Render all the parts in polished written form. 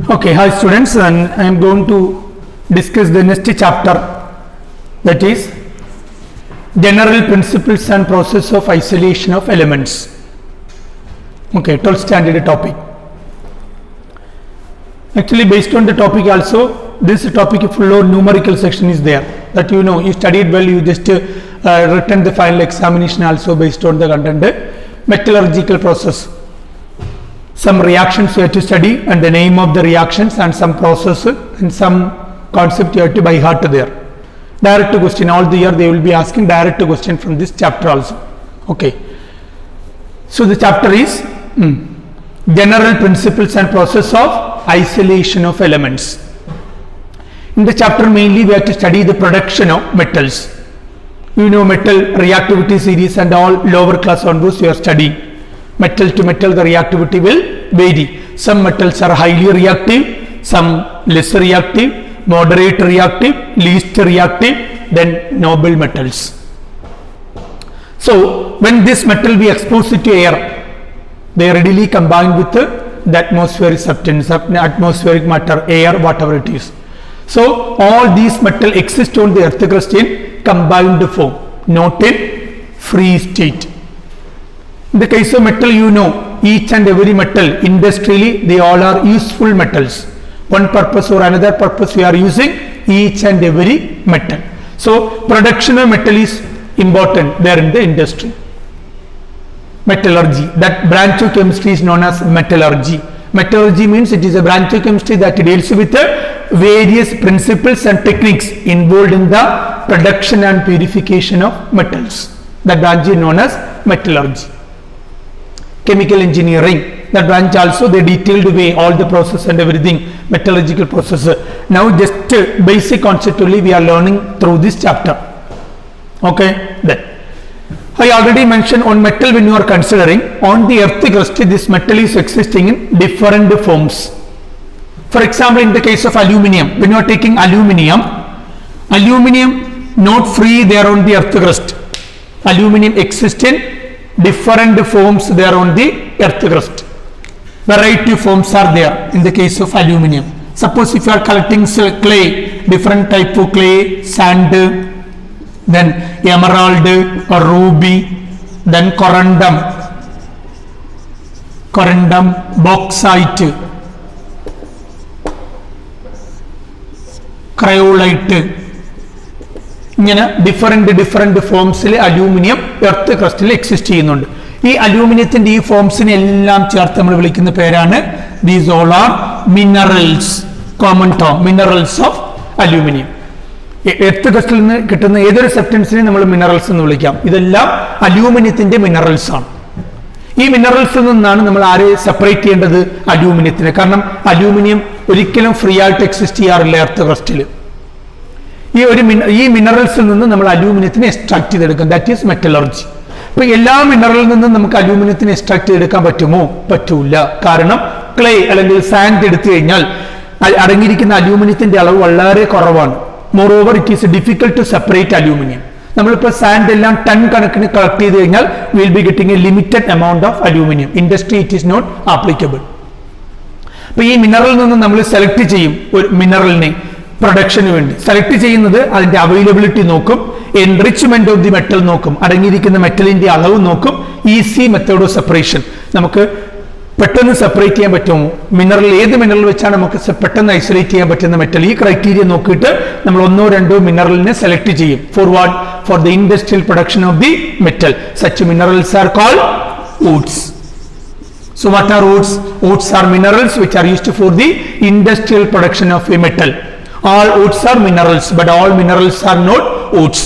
Okay, hi students, and I am going to discuss the next chapter, that is general principles and process of isolation of elements. Okay, 12th standard topic. Actually, based on the topic also, this topic full of numerical section is there. That you know, you studied well, you just written the final examination also based on the content. Metallurgical process. Some reactions you have to study and the name of the reactions and some process and some concept you have to by heart there. Direct question, all the year they will be asking direct question from this chapter also. Okay. So the chapter is general principles and process of isolation of elements. In the chapter mainly we have to study the production of metals. You know metal reactivity series and all lower class onwards you are studying. Metal to metal the reactivity will vary. Some metals are highly reactive, some less reactive, moderate reactive, least reactive, then noble metals. So when this metal be exposed to air, they readily combine with the atmospheric substance, atmospheric matter, air, whatever it is. So all these metal exist on the earth crust in combined form, not in free state. In the case of metal, you know, each and every metal industrially they all are useful metals. One purpose or another purpose we are using each and every metal. So production of metal is important there in the industry. Metallurgy, that branch of chemistry is known as metallurgy. Metallurgy means it is a branch of chemistry that deals with the various principles and techniques involved in the production and purification of metals. That branch is known as metallurgy. Chemical engineering, that branch also the detailed way, all the process and everything, metallurgical process. Now just basic concept only we are learning through this chapter. Okay, then I already mentioned on metal when you are considering on the earth crust this metal is existing in different forms. For example, in the case of aluminium, when you are taking aluminium not free there on the earth crust. Aluminium exists in different forms there on the earth crust. Variety of forms are there in the case of aluminium. Suppose if you are collecting clay, different type of clay, sand, then emerald or ruby, then corundum, bauxite, cryolite. different forms aluminium earth crust exist ചെയ്യുന്നുണ്ട്. ഈ അലൂമിനിയത്തിന്റെ ഈ ഫോംസിനെ എല്ലാം ചേർത്ത് നമ്മൾ വിളിക്കുന്ന പേരാണ് these all are minerals, common term, minerals of aluminium. Earth ക്രസ്റ്റിൽ നിന്ന് കിട്ടുന്ന ഏതൊരു സബ്സ്റ്റൻസിനെ നമ്മൾ മിനറൽസ് എന്ന് വിളിക്കാം. ഇതെല്ലാം അലൂമിനിയത്തിന്റെ മിനറൽസ് ആണ്. ഈ മിനറൽസിൽ നിന്നാണ് നമ്മൾ ആരെ സെപ്പറേറ്റ് ചെയ്യേണ്ടത്? അലൂമിനിയത്തിനെ. കാരണം അലൂമിനിയം ഒരിക്കലും ഫ്രീ ആയിട്ട് എക്സിസ്റ്റ് ചെയ്യാറില്ല എർത്ത് ക്രസ്റ്റിൽ. ഈ മിനറൽസിൽ നിന്ന് നമ്മൾ അലൂമിനിയത്തിനെ എക്സ്ട്രാക്ട് ചെയ്തെടുക്കാം. That is metallurgy. അപ്പൊ എല്ലാ മിനറലിൽ നിന്നും നമുക്ക് അലൂമിനിയത്തിനെ എക്സ്ട്രാക്ട് ചെയ്തെടുക്കാൻ പറ്റുമോ? പറ്റൂല. കാരണം ക്ലേ അല്ലെങ്കിൽ സാൻഡ് എടുത്തു കഴിഞ്ഞാൽ അടങ്ങിയിരിക്കുന്ന അലൂമിനിയത്തിന്റെ അളവ് വളരെ കുറവാണ്. Moreover it is difficult to separate aluminium. നമ്മളിപ്പോൾ സാൻഡ് എല്ലാം ടൺ കണക്കിന് കളക്ട് ചെയ്ത് കഴിഞ്ഞാൽ will be getting a limited amount of aluminium. Industry it is not applicable. അപ്പൊ ഈ മിനറലിൽ നിന്ന് നമ്മൾ സെലക്ട് ചെയ്യും ഒരു മിനറലിനെ പ്രൊഡക്ഷന് വേണ്ടി. സെലക്ട് ചെയ്യുന്നത് അതിന്റെ അവൈലബിലിറ്റി നോക്കും, എൻറിച്ച്മെന്റ് ഓഫ് ദി മെറ്റൽ നോക്കും, അടങ്ങിയിരിക്കുന്ന മെറ്റലിന്റെ അളവ് നോക്കും. Easy method of separation. നമുക്ക് പെട്ടെന്ന് സെപ്പറേറ്റ് ചെയ്യാൻ പറ്റുമോ? മിനറൽ ഏത് മിനറൽ വെച്ചാണ് നമുക്ക് പെട്ടെന്ന് ഐസൊലേറ്റ് ചെയ്യാൻ പറ്റുന്ന മെറ്റൽ? ഈ ക്രൈറ്റീരിയ നോക്കിയിട്ട് നമ്മൾ ഒന്നോ രണ്ടോ മിനറലിനെ സെലക്ട് ചെയ്യും. For what? For the industrial production of the metal. Such minerals are called woods. So what are woods? Woods are minerals which are used for the industrial production of a metal. All woods are minerals, but all minerals are not woods.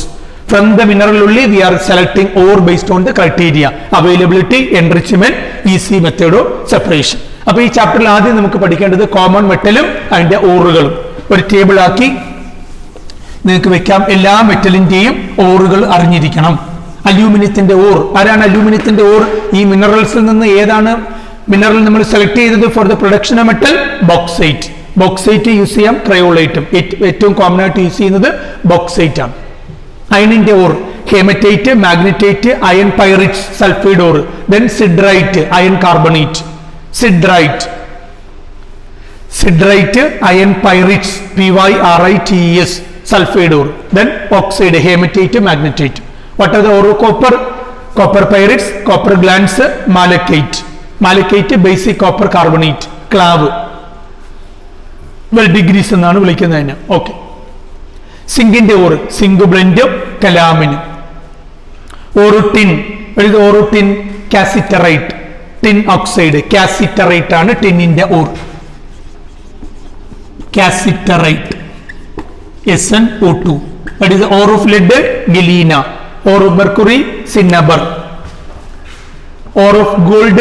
From the mineral only we are selecting ore based on the criteria: availability, enrichment, easy method of separation. അപ്പോൾ ഈ ചാപ്റ്ററിൽ ആദ്യം നമുക്ക് പഠിക്കേണ്ടത് common മെറ്റലും അതിന്റെ ഓറുകളും. ഒരു table ആക്കി നിങ്ങൾക്ക് വെക്കാം. എല്ലാ മെറ്റലിന്റെയും ഓറുകൾ അറിഞ്ഞിരിക്കണം. അലൂമിനിയത്തിന്റെ ഓർ ആരാണ്? അലൂമിനിയത്തിന്റെ ഓർ ഈ മിനറൽസിൽ നിന്ന് ഏതാണ് മിനറൽ നമ്മൾ സെലക്ട് ചെയ്തത് for the production of metal? Bauxite. Bauxite use ചെയ്യാം, ക്രയോളൈറ്റും. ഏറ്റവും കോമൺ ആയിട്ട് യൂസ് ചെയ്യുന്നത് ബോക്സൈറ്റ് ആണ്. അയണിന്റെ or hematite, magnetite, iron pyrites, sulfide ore, then siderite, iron carbonate, siderite. Siderite, iron pyrites, PYRITES, sulfide ore. Then oxide, hematite, magnetite. What are the ore? Copper, copper pyrites, copper glands, malachite. Malachite, basic copper carbonate, clav. Well, degrees എന്നാണ് വിളിക്കുന്നതിന്. Okay. Zinc ore, zinc blend, calamine. Ore tin, what is ore tin? Cassiterite, tin oxide. Cassiterite ആണ് tin ന്റെ ore. Cassiterite, SnO2. What is the ore of lead? Galena. Ore of mercury? Cinnabar. Ore of gold?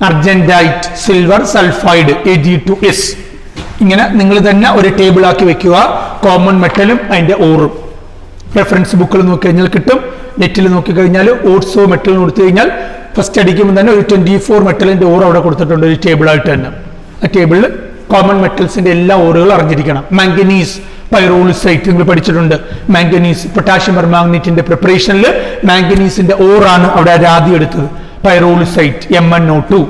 Argentite. Silver sulfide, Ag2S. ഇങ്ങനെ നിങ്ങൾ തന്നെ ഒരു table ആക്കി വെക്കുക. Common മെറ്റലും അതിന്റെ ഓറും reference ബുക്കിൽ നോക്കി കഴിഞ്ഞാൽ കിട്ടും. നെറ്റിൽ നോക്കി കഴിഞ്ഞാൽ ഓട്സോ മെറ്റൽ കൊടുത്തു കഴിഞ്ഞാൽ ഫസ്റ്റ് അടിക്കുമ്പോൾ തന്നെ ഒരു 24 മെറ്റലിന്റെ ഓർ അവിടെ കൊടുത്തിട്ടുണ്ട് ഒരു ടേബിൾ ആയിട്ട് തന്നെ. ആ ടേബിളിൽ കോമൺ മെറ്റൽസിന്റെ എല്ലാ ഓറുകളും അറിഞ്ഞിരിക്കണം. മാംഗനീസ്, പൈറോളിസൈറ്റ് നിങ്ങൾ പഠിച്ചിട്ടുണ്ട്. മാംഗനീസ്, പൊട്ടാഷ്യം പെർമാംഗനേറ്റിന്റെ പ്രിപ്പറേഷനിൽ മാംഗനീസിന്റെ ഓറാണ് അവിടെ ആദ്യം എടുത്തത്. പൈറോളിസൈറ്റ്, MnO2.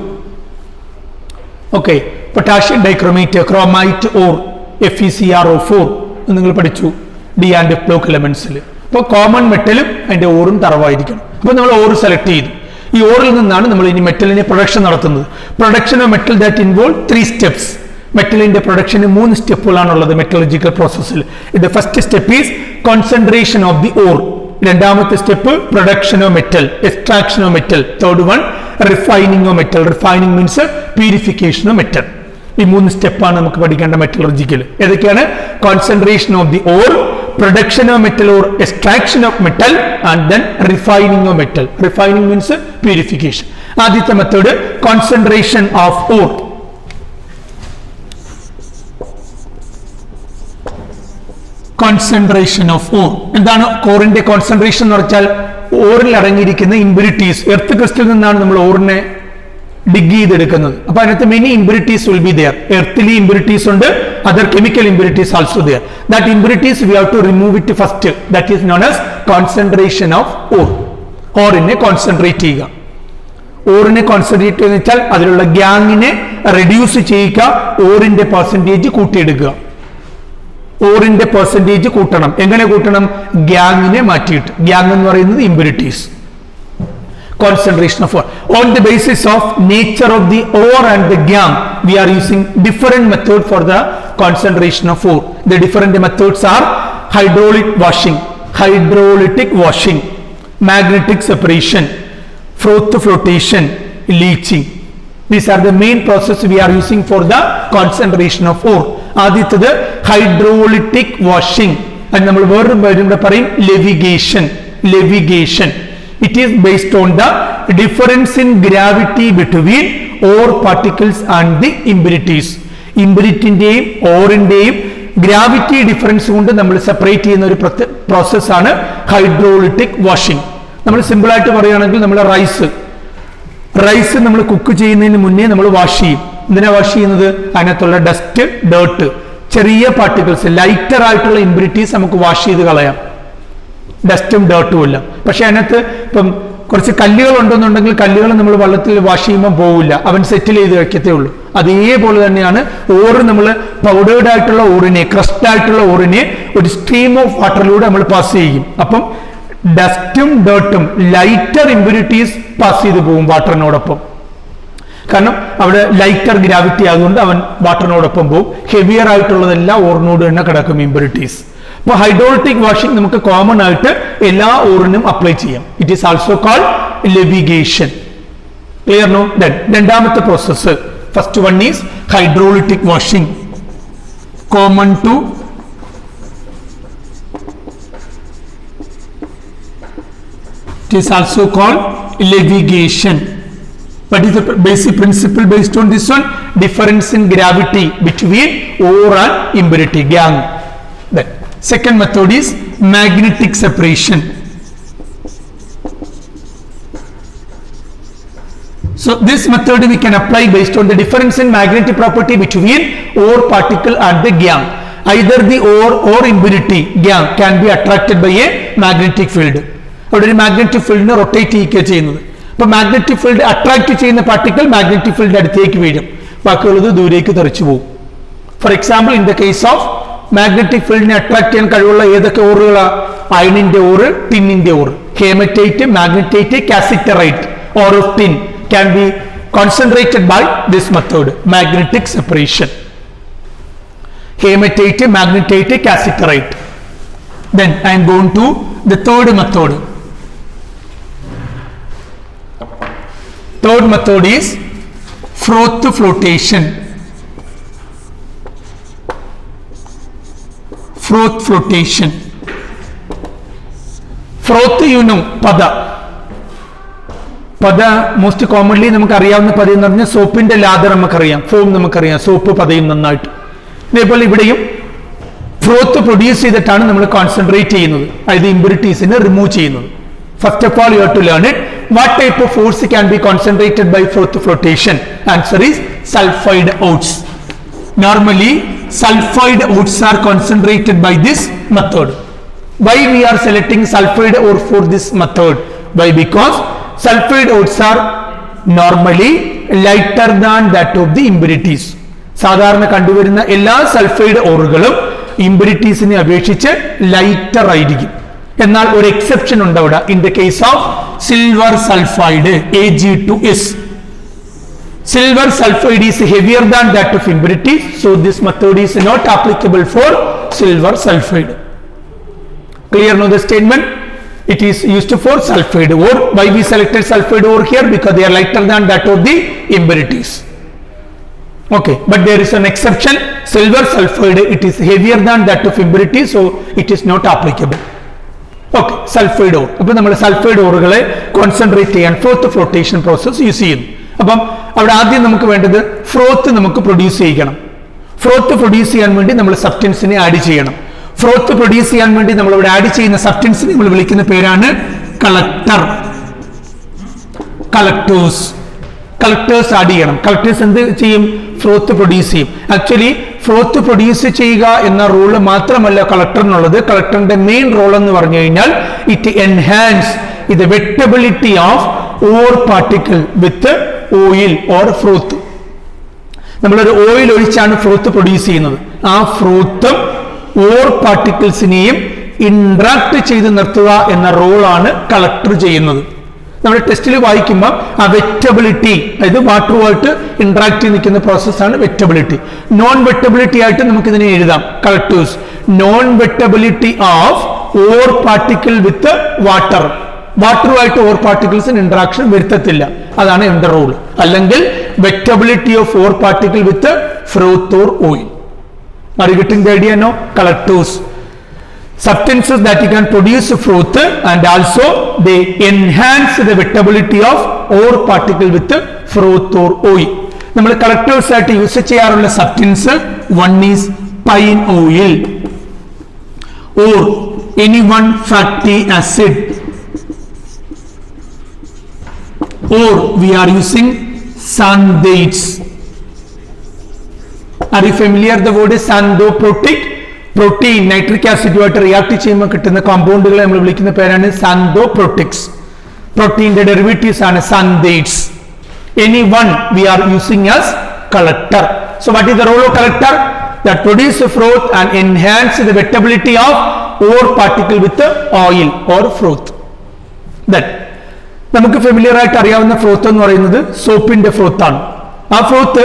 Okay. Potassium dichromate, chromite or, FeCrO4 നിങ്ങൾ പഠിച്ചു ഡി ആൻഡ് എഫ് ബ്ലോക്ക് എലമെന്റ്സിൽ. അപ്പോൾ കോമൺ മെറ്റലും അതിന്റെ ഓറും തറവായിരിക്കണം. അപ്പോൾ നമ്മൾ ഓർ സെലക്ട് ചെയ്തു. ഈ ഓറിൽ നിന്നാണ് നമ്മൾ ഇനി മെറ്റലിന്റെ പ്രൊഡക്ഷൻ നടത്തുന്നത്. Production of metal that involve 3 steps. മെറ്റലിന്റെ പ്രൊഡക്ഷന് 3 സ്റ്റെപ്പുകളാണുള്ളത് മെറ്റലർജിക്കൽ പ്രോസസ്സിൽ. ഇത് first step is concentration of the ore. രണ്ടാമത്തെ step production of metal, extraction of metal. Third one refining of metal. Refining means purification of metal. ഈ 3 സ്റ്റെപ്പാണ് നമുക്ക് പഠിക്കേണ്ട മെറ്റലർജിക്കൽ. ഏതൊക്കെയാണ്? Concentration of the ore, production of metal or extraction of metal, and then refining of metal. Refining means purification. ആദ്യത്തെ method concentration of ore. Concentration of ore എന്താണ്? ഓറിന്റെ concentration എന്ന് പറഞ്ഞാൽ ഓറിൽ അടങ്ങിയിരിക്കുന്ന ഇമ്പ്യൂരിറ്റീസ്. എർത്ത് ക്രിസ്റ്റലിൽ നിന്നാണ് നമ്മൾ ഓറിനെ ഡിഗ് ചെയ്തെടുക്കുന്നത്. അപ്പൊ അതിനകത്ത് many impurities will be there. Earthly impurities ഉണ്ട്, other chemical impurities also there. That impurities we have to remove it first. That is known as concentration of ore. ഓറിനെ കോൺസെൻട്രേറ്റ് ചെയ്യുക. ഓറിനെ concentrate എന്ന് വെച്ചാൽ അതിലുള്ള ഗ്യാങ്ങിനെ റെഡ്യൂസ് ചെയ്യുക, ഓറിന്റെ പെർസെന്റേജ് കൂട്ടിയെടുക്കുക. ഓറിന്റെ പെർസെന്റേജ് കൂട്ടണം. എങ്ങനെ കൂട്ടണം? ഗ്യാങ്ങിനെ മാറ്റിയിട്ട്. ഗ്യാങ് എന്ന് പറയുന്നത് impurities. Concentration of ore. On the basis of nature of the ore and the gangue, we are using different method for the concentration of ore. The different methods are hydraulic washing, magnetic separation, froth flotation, leaching. These are the main process we are using for the concentration of ore. ആദ്യത്തേത് hydraulic washing. അത് നമ്മൾ വേറൊരു പേരിലൂടെ പറയും leviation. It is based on the difference in gravity between ore particles and the impurities. ഇമ്പ്യൂരിറ്റിന്റെയും ഓറിന്റെയും gravity difference കൊണ്ട് നമ്മൾ separate ചെയ്യുന്ന ഒരു പ്രോസസ്സാണ് ഹൈഡ്രോളിറ്റിക് വാഷിംഗ്. നമ്മൾ സിമ്പിൾ ആയിട്ട് പറയുകയാണെങ്കിൽ നമ്മൾ റൈസ് നമ്മൾ കുക്ക് ചെയ്യുന്നതിന് മുന്നേ നമ്മൾ വാഷ് ചെയ്യും. എന്തിനാ വാഷ് ചെയ്യുന്നത്? അതിനകത്തുള്ള ഡസ്റ്റ്, ഡേർട്ട്, ചെറിയ പാർട്ടിക്കിൾസ്, ലൈറ്റർ ആയിട്ടുള്ള ഇമ്പ്യൂരിറ്റീസ് നമുക്ക് വാഷ് ചെയ്ത് കളയാം. ഡസ്റ്റും ഡേർട്ടും ഇല്ല. പക്ഷെ അതിനകത്ത് ഇപ്പം കുറച്ച് കല്ലുകൾ ഉണ്ടെന്നുണ്ടെങ്കിൽ കല്ലുകൾ നമ്മൾ വെള്ളത്തിൽ വാഷ് ചെയ്യുമ്പോൾ പോവില്ല, അവൻ സെറ്റിൽ ചെയ്ത് വെക്കത്തേ ഉള്ളൂ. അതേപോലെ തന്നെയാണ് ഓറ്. നമ്മൾ പൗഡേർഡ് ആയിട്ടുള്ള ഓറിനെ, ക്രസ്റ്റ് ആയിട്ടുള്ള ഓറിനെ ഒരു സ്ട്രീം ഓഫ് വാട്ടറിലൂടെ നമ്മൾ പാസ് ചെയ്യും. അപ്പം ഡസ്റ്റും ഡേർട്ടും ലൈറ്റർ ഇമ്പ്യൂരിറ്റീസ് പാസ് ചെയ്ത് പോകും വാട്ടറിനോടൊപ്പം. കാരണം അവിടെ ലൈറ്റർ ഗ്രാവിറ്റി ആയതുകൊണ്ട് അവൻ വാട്ടറിനോടൊപ്പം പോകും. ഹെവിയർ ആയിട്ടുള്ളതെല്ലാം ഓറിനോട് തന്നെ കിടക്കും ഇമ്പ്യൂരിറ്റീസ്. അപ്പൊ ഹൈഡ്രോളിക് വാഷിംഗ് നമുക്ക് കോമൺ ആയിട്ട് എല്ലാ ഓറിനും അപ്ലൈ ചെയ്യാം. It is also called levigation. Clear no? Then രണ്ടാമത്തെ process, first one is hydraulic washing, common to it is also called leviation. What is the basic principle based on this one? Difference in gravity between ore and impurity, gangue. Then second method is magnetic separation. So this method we can apply based on the difference in magnetic property between ore particle and the gangue. Either the ore or impurity gangue can be attracted by a magnetic field. അവിടെ ഒരു magnetic ഫീൽഡിനെ rotate ചെയ്യുക ചെയ്യുന്നത്. അപ്പൊ magnetic field attract ചെയ്യുന്ന particle magnetic ഫീൽഡിന്റെ അടുത്തേക്ക് വീഴും, ബാക്കിയുള്ളത് ദൂരേക്ക് തെറിച്ചു പോകും. For example in the case of magnetic ഫീൽഡിനെ അട്രാക്ട് ചെയ്യാൻ കഴിവുള്ള ഏതൊക്കെ ഓറുകളാണ്? അയണിന്റെ ഓറ്, ടിന്നിന്റെ ore. Hematite, magnetite, cassiterite ore of tin can be concentrated by this method, magnetic separation. Hematite, magnetite, cassiterite. Then I am going to the third method. Third method is froth flotation. Froth flotation. Froth, you know, pada. പത most commonly നമുക്ക് അറിയാവുന്ന പത എന്ന് പറഞ്ഞാൽ സോപ്പിന്റെ lather നമുക്കറിയാം, form നമുക്കറിയാം, soap പതയും നന്നായിട്ട്. ഇതേപോലെ ഇവിടെയും ഫ്രോത്ത് പ്രൊഡ്യൂസ് ചെയ്തിട്ടാണ് നമ്മൾ കോൺസെൻട്രേറ്റ് ചെയ്യുന്നത്, അതായത് ഇമ്പ്യൂരിറ്റീസിനെ റിമൂവ് ചെയ്യുന്നത്. First of all you have to learn it. What type of force can be concentrated by froth flotation? Answer is sulphide ores. Normally sulphide ores are concentrated by this method. Why we are selecting sulfide ore for this method? Why? Because sulfide ores are normally lighter than that of the impurities. സാധാരണ കണ്ടുവരുന്ന എല്ലാ sulphide ഓറുകളും ഇമ്പ്യൂരിറ്റീസിനെ അപേക്ഷിച്ച് lighter ആയിരിക്കും. എന്നാൽ ഒരു exception ഉണ്ട് അവിടെ. In the case of silver sulphide Ag2S, silver sulfide is heavier than that of impurities, so this method is not applicable for silver sulfide. Clear now the statement? It is used for sulfide ore. Why we selected sulfide ore here? Because they are lighter than that of the impurities. Okay, but there is an exception. Silver sulfide, it is heavier than that of impurities, so it is not applicable. Okay, sulfide ore. അപ്പോൾ നമ്മൾ sulphide ഓറുകളെ concentrate ചെയ്യാൻ ഫ്രോത്ത് flotation process use ചെയ്യുന്നു. അപ്പം അവിടെ ആദ്യം നമുക്ക് വേണ്ടത് ഫ്രോത്ത് നമുക്ക് പ്രൊഡ്യൂസ് ചെയ്യണം. ഫ്രോത്ത് പ്രൊഡ്യൂസ് ചെയ്യാൻ വേണ്ടി നമ്മൾ സബ്സ്റ്റൻസിനെ ആഡ് ചെയ്യണം. ഫ്രോത്ത് പ്രൊഡ്യൂസ് ചെയ്യാൻ വേണ്ടി നമ്മൾ ഇവിടെ ആഡ് ചെയ്യുന്ന സബ്സ്റ്റൻസിനെ നമ്മൾ വിളിക്കുന്ന പേരാണ് കളക്ടർ. കളക്ടേഴ്സ്. കളക്ടേഴ്സ് ആഡ് ചെയ്യണം. കളക്ടേഴ്സ് എന്ത് ചെയ്യും? ഫ്രോത്ത് പ്രൊഡ്യൂസ് ചെയ്യും. ആക്ച്വലി ഫ്രോത്ത് പ്രൊഡ്യൂസ് ചെയ്യുക എന്ന റോള് മാത്രമല്ല കളക്ടറിനുള്ളത്. കളക്ടറിന്റെ മെയിൻ റോൾ എന്ന് പറഞ്ഞു കഴിഞ്ഞാൽ it enhance the wettability of ore particle with oil or ഫ്രോത്ത്. നമ്മളൊരു ഓയിൽ ഒഴിച്ചാണ് ഫ്രോത്ത് പ്രൊഡ്യൂസ് ചെയ്യുന്നത്. ആ ഫ്രോത്തും ഓർ പാർട്ടിക്കിൾസിനെയും ഇന്ററാക്ട് ചെയ്ത് നിർത്തുക എന്ന റോളാണ് കളക്ടർ ചെയ്യുന്നത്. നമ്മുടെ ടെസ്റ്റിൽ വായിക്കുമ്പോൾ ആ വെറ്റബിലിറ്റി, അതായത് വാട്ടറുമായിട്ട് ഇന്ററാക്ട് ചെയ്ത് നിൽക്കുന്ന പ്രോസസ്സാണ് വെറ്റബിലിറ്റി. നോൺ വെറ്റബിലിറ്റി ആയിട്ട് നമുക്ക് ഇതിനെ എഴുതാം. Collectors non wettability of ore particle with water. വാട്ടറുമായിട്ട് ഓർ പാർട്ടിക്കിൾസിന് ഇന്ററാക്ഷൻ വരുത്തത്തില്ല, അതാണ് എന്റെ റോൾ. അല്ലെങ്കിൽ wettability of ore particle with froth or oil. Are you getting the idea now? Collectors, substances that you can produce froth and also they enhance the wettability of ore particle with froth or oil. നമ്മൾ collectors ആയിട്ട് use ചെയ്യാറുള്ള substance one is pine oil or any one fatty acid, or we are using xanthates. Are you familiar? The word is xanthoprotic. Protein nitric acid ആയിട്ട് react ചെയ്യുമ്പോൾ കിട്ടുന്ന കോമ്പൗണ്ടുകളെ നമ്മൾ വിളിക്കുന്ന പേരാണ് xanthoprotics. പ്രോട്ടീന്റെ derivatives ആണ് xanthates. Any one we are using as collector. So what is the role of collector? That produce froth and enhance the wettability of ore particle with oil or froth. That നമുക്ക് familiar ആയിട്ട് അറിയാവുന്ന ഫ്രോത്ത് എന്ന് പറയുന്നത് സോപ്പിന്റെ ഫ്രോത്ത് ആണ്. ആ ഫ്രോത്ത്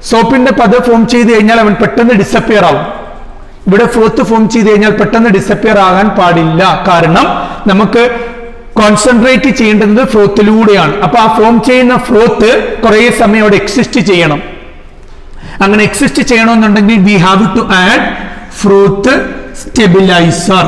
സോപ്പിന്റെ പത form ചെയ്ത് കഴിഞ്ഞാൽ അവൻ പെട്ടെന്ന് ഡിസപ്പിയർ ആവും. ഇവിടെ ഫ്രോത്ത് ഫോം ചെയ്ത് കഴിഞ്ഞാൽ പെട്ടെന്ന് ഡിസപ്പിയർ ആകാൻ പാടില്ല. കാരണം നമുക്ക് കോൺസെൻട്രേറ്റ് ചെയ്യേണ്ടത് ഫ്രോത്തിലൂടെയാണ്. അപ്പൊ ആ ഫോം ചെയ്യുന്ന ഫ്രോത്ത് കുറെ സമയം അവിടെ എക്സിസ്റ്റ് ചെയ്യണം. അങ്ങനെ എക്സിസ്റ്റ് ചെയ്യണമെന്നുണ്ടെങ്കിൽ we have to add froth stabiliser.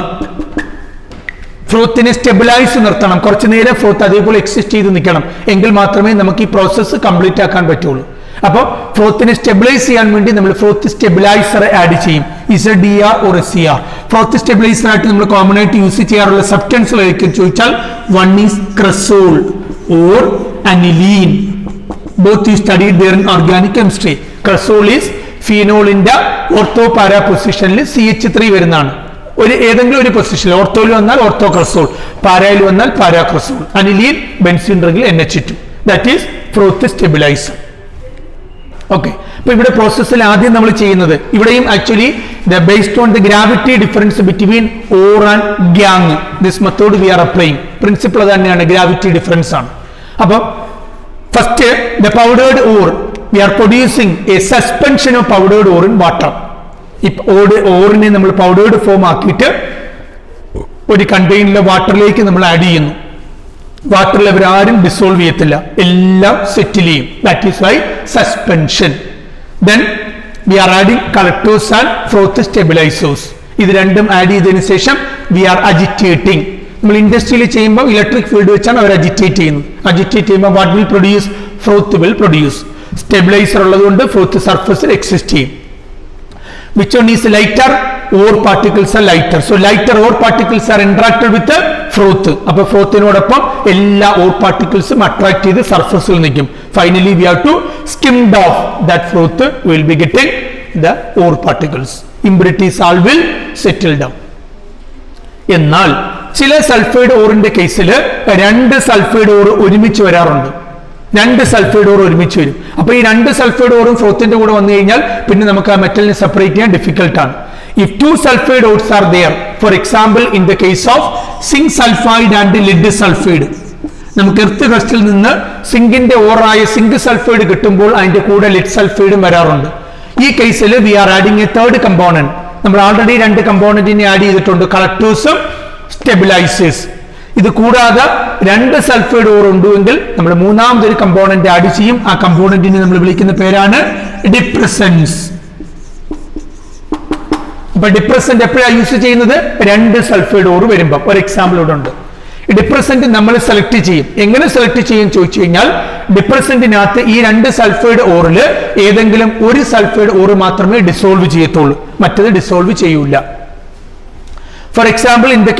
ഫ്രോത്തിനെ സ്റ്റെബിലൈസ് നിർത്തണം. കുറച്ചു നേരം ഫ്രോത്ത് അതേപോലെ എക്സിസ്റ്റ് ചെയ്ത് നിൽക്കണം. എങ്കിൽ മാത്രമേ നമുക്ക് ഈ പ്രോസസ്സ് കംപ്ലീറ്റ് ആക്കാൻ പറ്റുള്ളൂ. അപ്പോൾ ഫ്രോത്തിനെ സ്റ്റെബിലൈസ് ചെയ്യാൻ വേണ്ടി നമ്മൾ ഫ്രോത്ത് സ്റ്റെബിലൈസർ ആഡ് ചെയ്യും. ZDR or SCR. Froth stabiliser ആയിട്ട് നമ്മൾ കോമൺ ആയിട്ട് യൂസ് ചെയ്യാറുള്ള സബ്സ്റ്റൻസുകൾ ഏതൊക്കെ ചോദിച്ചാൽ one is cresol or aniline. Both you studied there in organic chemistry. Cresol is ഫീനോളിന്റെ ഓർത്തോ പാരാ പൊസിഷനിൽ CH3 വരുന്നതാണ്. ഏതെങ്കിലും ഒരു പൊസിഷനിൽ ഓർത്തോയിൽ വന്നാൽ ഓർത്തോ ക്രസോൾ, പാരയിൽ വന്നാൽ പാരാക്രസോൾ, അനിലീൻ ബെൻസീൻ റിംഗിൽ NH2. That is froth stabiliser. Okay, അപ്പൊ ഇവിടെ പ്രോസസ്സിൽ ആദ്യം നമ്മൾ ചെയ്യുന്നത്, ഇവിടെയും actually based on the gravity difference between ore and gangue, this method we are applying. Principle തന്നെയാണ്, ഗ്രാവിറ്റി ഡിഫറൻസ് ആണ്. അപ്പൊ first the powdered ore we are producing a suspension of powdered ore in water. ഈ ഓറിനെ നമ്മൾ powdered form ആക്കിയിട്ട് ഒരു കണ്ടെയ്നറിലെ വാട്ടറിലേക്ക് നമ്മൾ add ചെയ്യുന്നു. വാട്ടറിൽ അവരാരും ഡിസോൾവ് ചെയ്യത്തില്ല, എല്ലാം സെറ്റിൽ ചെയ്യും. That is why suspension. Then we are adding collectors and froth stabilisers. ഇത് രണ്ടും ആഡ് ചെയ്തതിനു ശേഷം വി ആർ അജിറ്റേറ്റിംഗ്. നമ്മൾ ഇൻഡസ്ട്രിയിൽ ചെയ്യുമ്പോൾ ഇലക്ട്രിക് ഫീൽഡ് വെച്ചാണ് അവർ അജിറ്റേറ്റ് ചെയ്യുന്നത്. അജിറ്റേറ്റ് ചെയ്യുമ്പോൾ what will produce? ഫ്രോത്ത് will produce. Stabiliser ഉള്ളതുകൊണ്ട് ഫ്രോത്ത് സർഫസിൽ എക്സിസ്റ്റ് ചെയ്യും. Which one is lighter? Ore particles are lighter. So lighter ore particles are interacted with the froth. അപ്പൊ ഫ്രോത്തിനോടൊപ്പം എല്ലാ ore particles അട്രാക്ട് ചെയ്ത് സർഫസിൽ നിൽക്കും. Finally we have to skimmed off that froth. We will be getting the ore particles. Impurities all will settle down. എന്നാൽ ചില sulphide ഓറിന്റെ കേസിൽ രണ്ട് sulphide or ഒരുമിച്ച് വരാറുണ്ട്. രണ്ട് സൾഫൈഡ് ഓർ ഒരുമിച്ച് വരും. അപ്പൊ ഈ രണ്ട് സൾഫൈഡ് ഓറും ഫ്രോത്തിന്റെ കൂടെ വന്നു കഴിഞ്ഞാൽ പിന്നെ നമുക്ക് ആ മെറ്റലിനെ സെപ്പറേറ്റ് ചെയ്യാൻ ഡിഫിക്കൽട്ട് ആണ്. If two sulphide ores are there, for example in the case of zinc sulphide and lead sulphide, നമുക്ക് എർത്ത് ക്രസ്റ്റിൽ നിന്ന് സിങ്കിന്റെ ഓറായ സിങ്ക് സൾഫൈഡ് കിട്ടുമ്പോൾ അതിന്റെ കൂടെ ലെഡ് സൾഫൈഡും വരാറുണ്ട്. ഈ കേസിൽ we are adding a third component. നമ്മൾ ആൾറെഡി രണ്ട് കമ്പോണന്റിനെ ആഡ് ചെയ്തിട്ടുണ്ട്, കളക്ടേഴ്സും സ്റ്റെബിലൈസേഴ്സ്. ഇത് കൂടാതെ രണ്ട് സൾഫൈഡ് ഓർ ഉണ്ടെങ്കിൽ നമ്മൾ മൂന്നാമതൊരു കമ്പോണന്റ് ആഡ് ചെയ്യും. ആ കമ്പോണന്റിനെ നമ്മൾ വിളിക്കുന്ന പേരാണ് ഡിപ്രസൻസ്. അപ്പൊ ഡിപ്രസന്റ് എപ്പോഴാണ് യൂസ് ചെയ്യുന്നത്? രണ്ട് സൾഫൈഡ് ഓർ വരുമ്പോൾ. ഒരു എക്സാമ്പിൾ ഇവിടെ ഉണ്ട്. ഡിപ്രസന്റ് നമ്മൾ സെലക്ട് ചെയ്യും. എങ്ങനെ സെലക്ട് ചെയ്യും ചോദിച്ചു കഴിഞ്ഞാൽ, ഡിപ്രസന്റിനകത്ത് ഈ രണ്ട് സൾഫൈഡ് ഓറിൽ ഏതെങ്കിലും ഒരു സൾഫൈഡ് ഓർ മാത്രമേ ഡിസോൾവ് ചെയ്യത്തുള്ളൂ, മറ്റത് ഡിസോൾവ് ചെയ്യൂല. Four example in the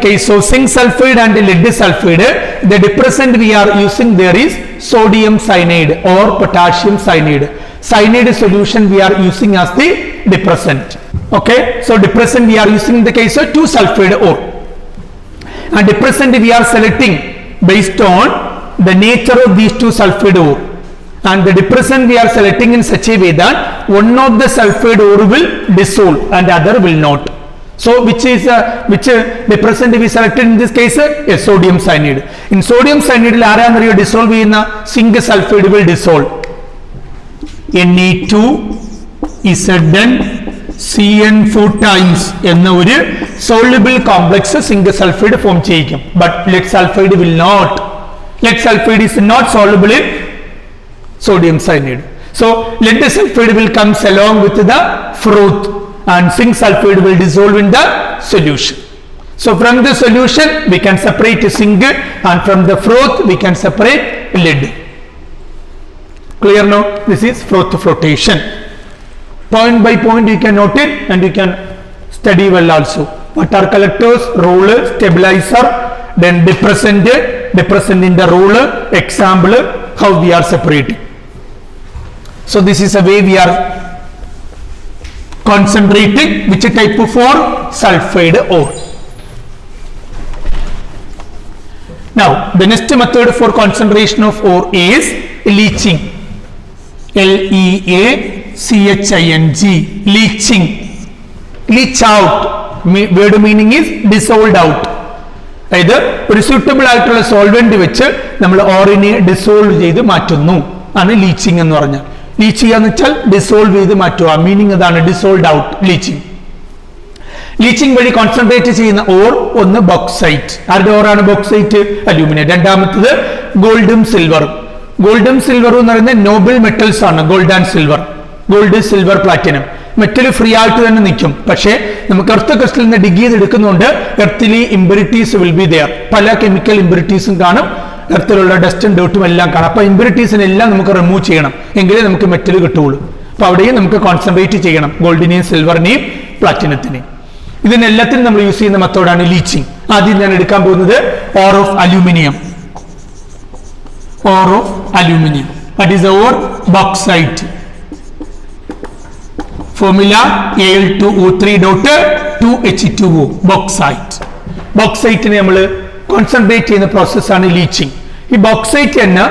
case of zinc sulfide and lead sulfide, the depressant we are using there is sodium cyanide or potassium cyanide. Cyanide solution we are using as the depressant. Okay, so depressant we are using in the case of two sulfide ore, and depressant we are selecting based on the nature of these two sulfide ore, and the depressant we are selecting in such a way that one of the sulfide ore will dissolve and other will not. So which depressant we selected in this case? Yes, sodium cyanide. In sodium cyanide ആരാന്നറിയോ dissolve ചെയ്യുന്ന? Zinc sulphide will dissolve. Na2Zn CN4 എന്ന ഒരു soluble complex zinc sulphide form ചെയ്യിക്കും. But lead sulfide will not. Lead sulfide is not soluble in sodium cyanide. So lead sulfide will comes along with the froth, and zinc sulfide will dissolve in the solution. So from the solution we can separate zinc, and from the froth we can separate lead. Clear now? This is froth flotation. Point by point you can note it and you can study well also. What are collectors? Roller, stabilizer, then depressant in the roller, example how we are separating. So this is a way we are concentrating which type of ore? Sulfide ore. Now the next method for concentration of ore is leaching. LEACHING, leaching. Leach out, word meaning is dissolved out. അതായത് ഒരു suitable ആയിട്ടുള്ള solvent വെച്ച് നമ്മൾ ഓറിനെ dissolve ചെയ്ത് മാറ്റുന്നു ആണ് leaching എന്ന് പറഞ്ഞാൽ. ലീച്ച് ചെയ്യാന്ന് വെച്ചാൽ ഡിസോൾവ് ചെയ്ത് മാറ്റുക, മീനിങ് അതാണ് ഡിസോൾവ് ഔട്ട് ലീച്ചിങ്. ലീച്ചിങ് വഴി കോൺസെൻട്രേറ്റ് ചെയ്യുന്ന ഓർ ഒന്ന് ബോക്സൈറ്റ്. ആരുടെ ഓറാണ് ബോക്സൈറ്റ്? അലൂമിനിയം. രണ്ടാമത്തത് ഗോൾഡും സിൽവറും. ഗോൾഡും സിൽവറും എന്ന് പറയുന്നത് നോബിൾ മെറ്റൽസ് ആണ്. Gold and silver, gold, silver, platinum. Metal free ആയിട്ട് തന്നെ നിൽക്കും. പക്ഷേ നമുക്ക് എർത്ത് ക്രിസ്റ്റലിൽ നിന്ന് ഡിഗ് ചെയ്ത് എടുക്കുന്നുണ്ട്, earthly impurities will be there. പല കെമിക്കൽ ഇംപ്യൂരിറ്റീസും കാണും, എർത്തിലുള്ള ഡസ്റ്റും ഡേർട്ടും എല്ലാം കാണാം. അപ്പൊ ഇംപ്യൂരിറ്റീസിനെല്ലാം നമുക്ക് റിമൂവ് ചെയ്യണം, എങ്കിലേ നമുക്ക് മെറ്റൽ കിട്ടുള്ളൂ. അപ്പൊ അവിടെയും നമുക്ക് കോൺസെൻട്രേറ്റ് ചെയ്യണം, ഗോൾഡിനെയും സിൽവറിനെയും പ്ലാറ്റിനത്തിനെയും. ഇതിനെല്ലാത്തിനും നമ്മൾ യൂസ് ചെയ്യുന്ന മെത്തേഡാണ് ലീച്ചിങ്. ആദ്യം ഞാൻ എടുക്കാൻ പോകുന്നത് or of aluminium. Ore of aluminium, that is the ore bauxite. Formula Al2O3.2H2O, bauxite. Bauxite ne nammal concentrate ചെയ്യുന്ന പ്രോസസ് ആണ് ലീച്ചിങ്. ഈ ബോക്സൈറ്റ് തന്നെ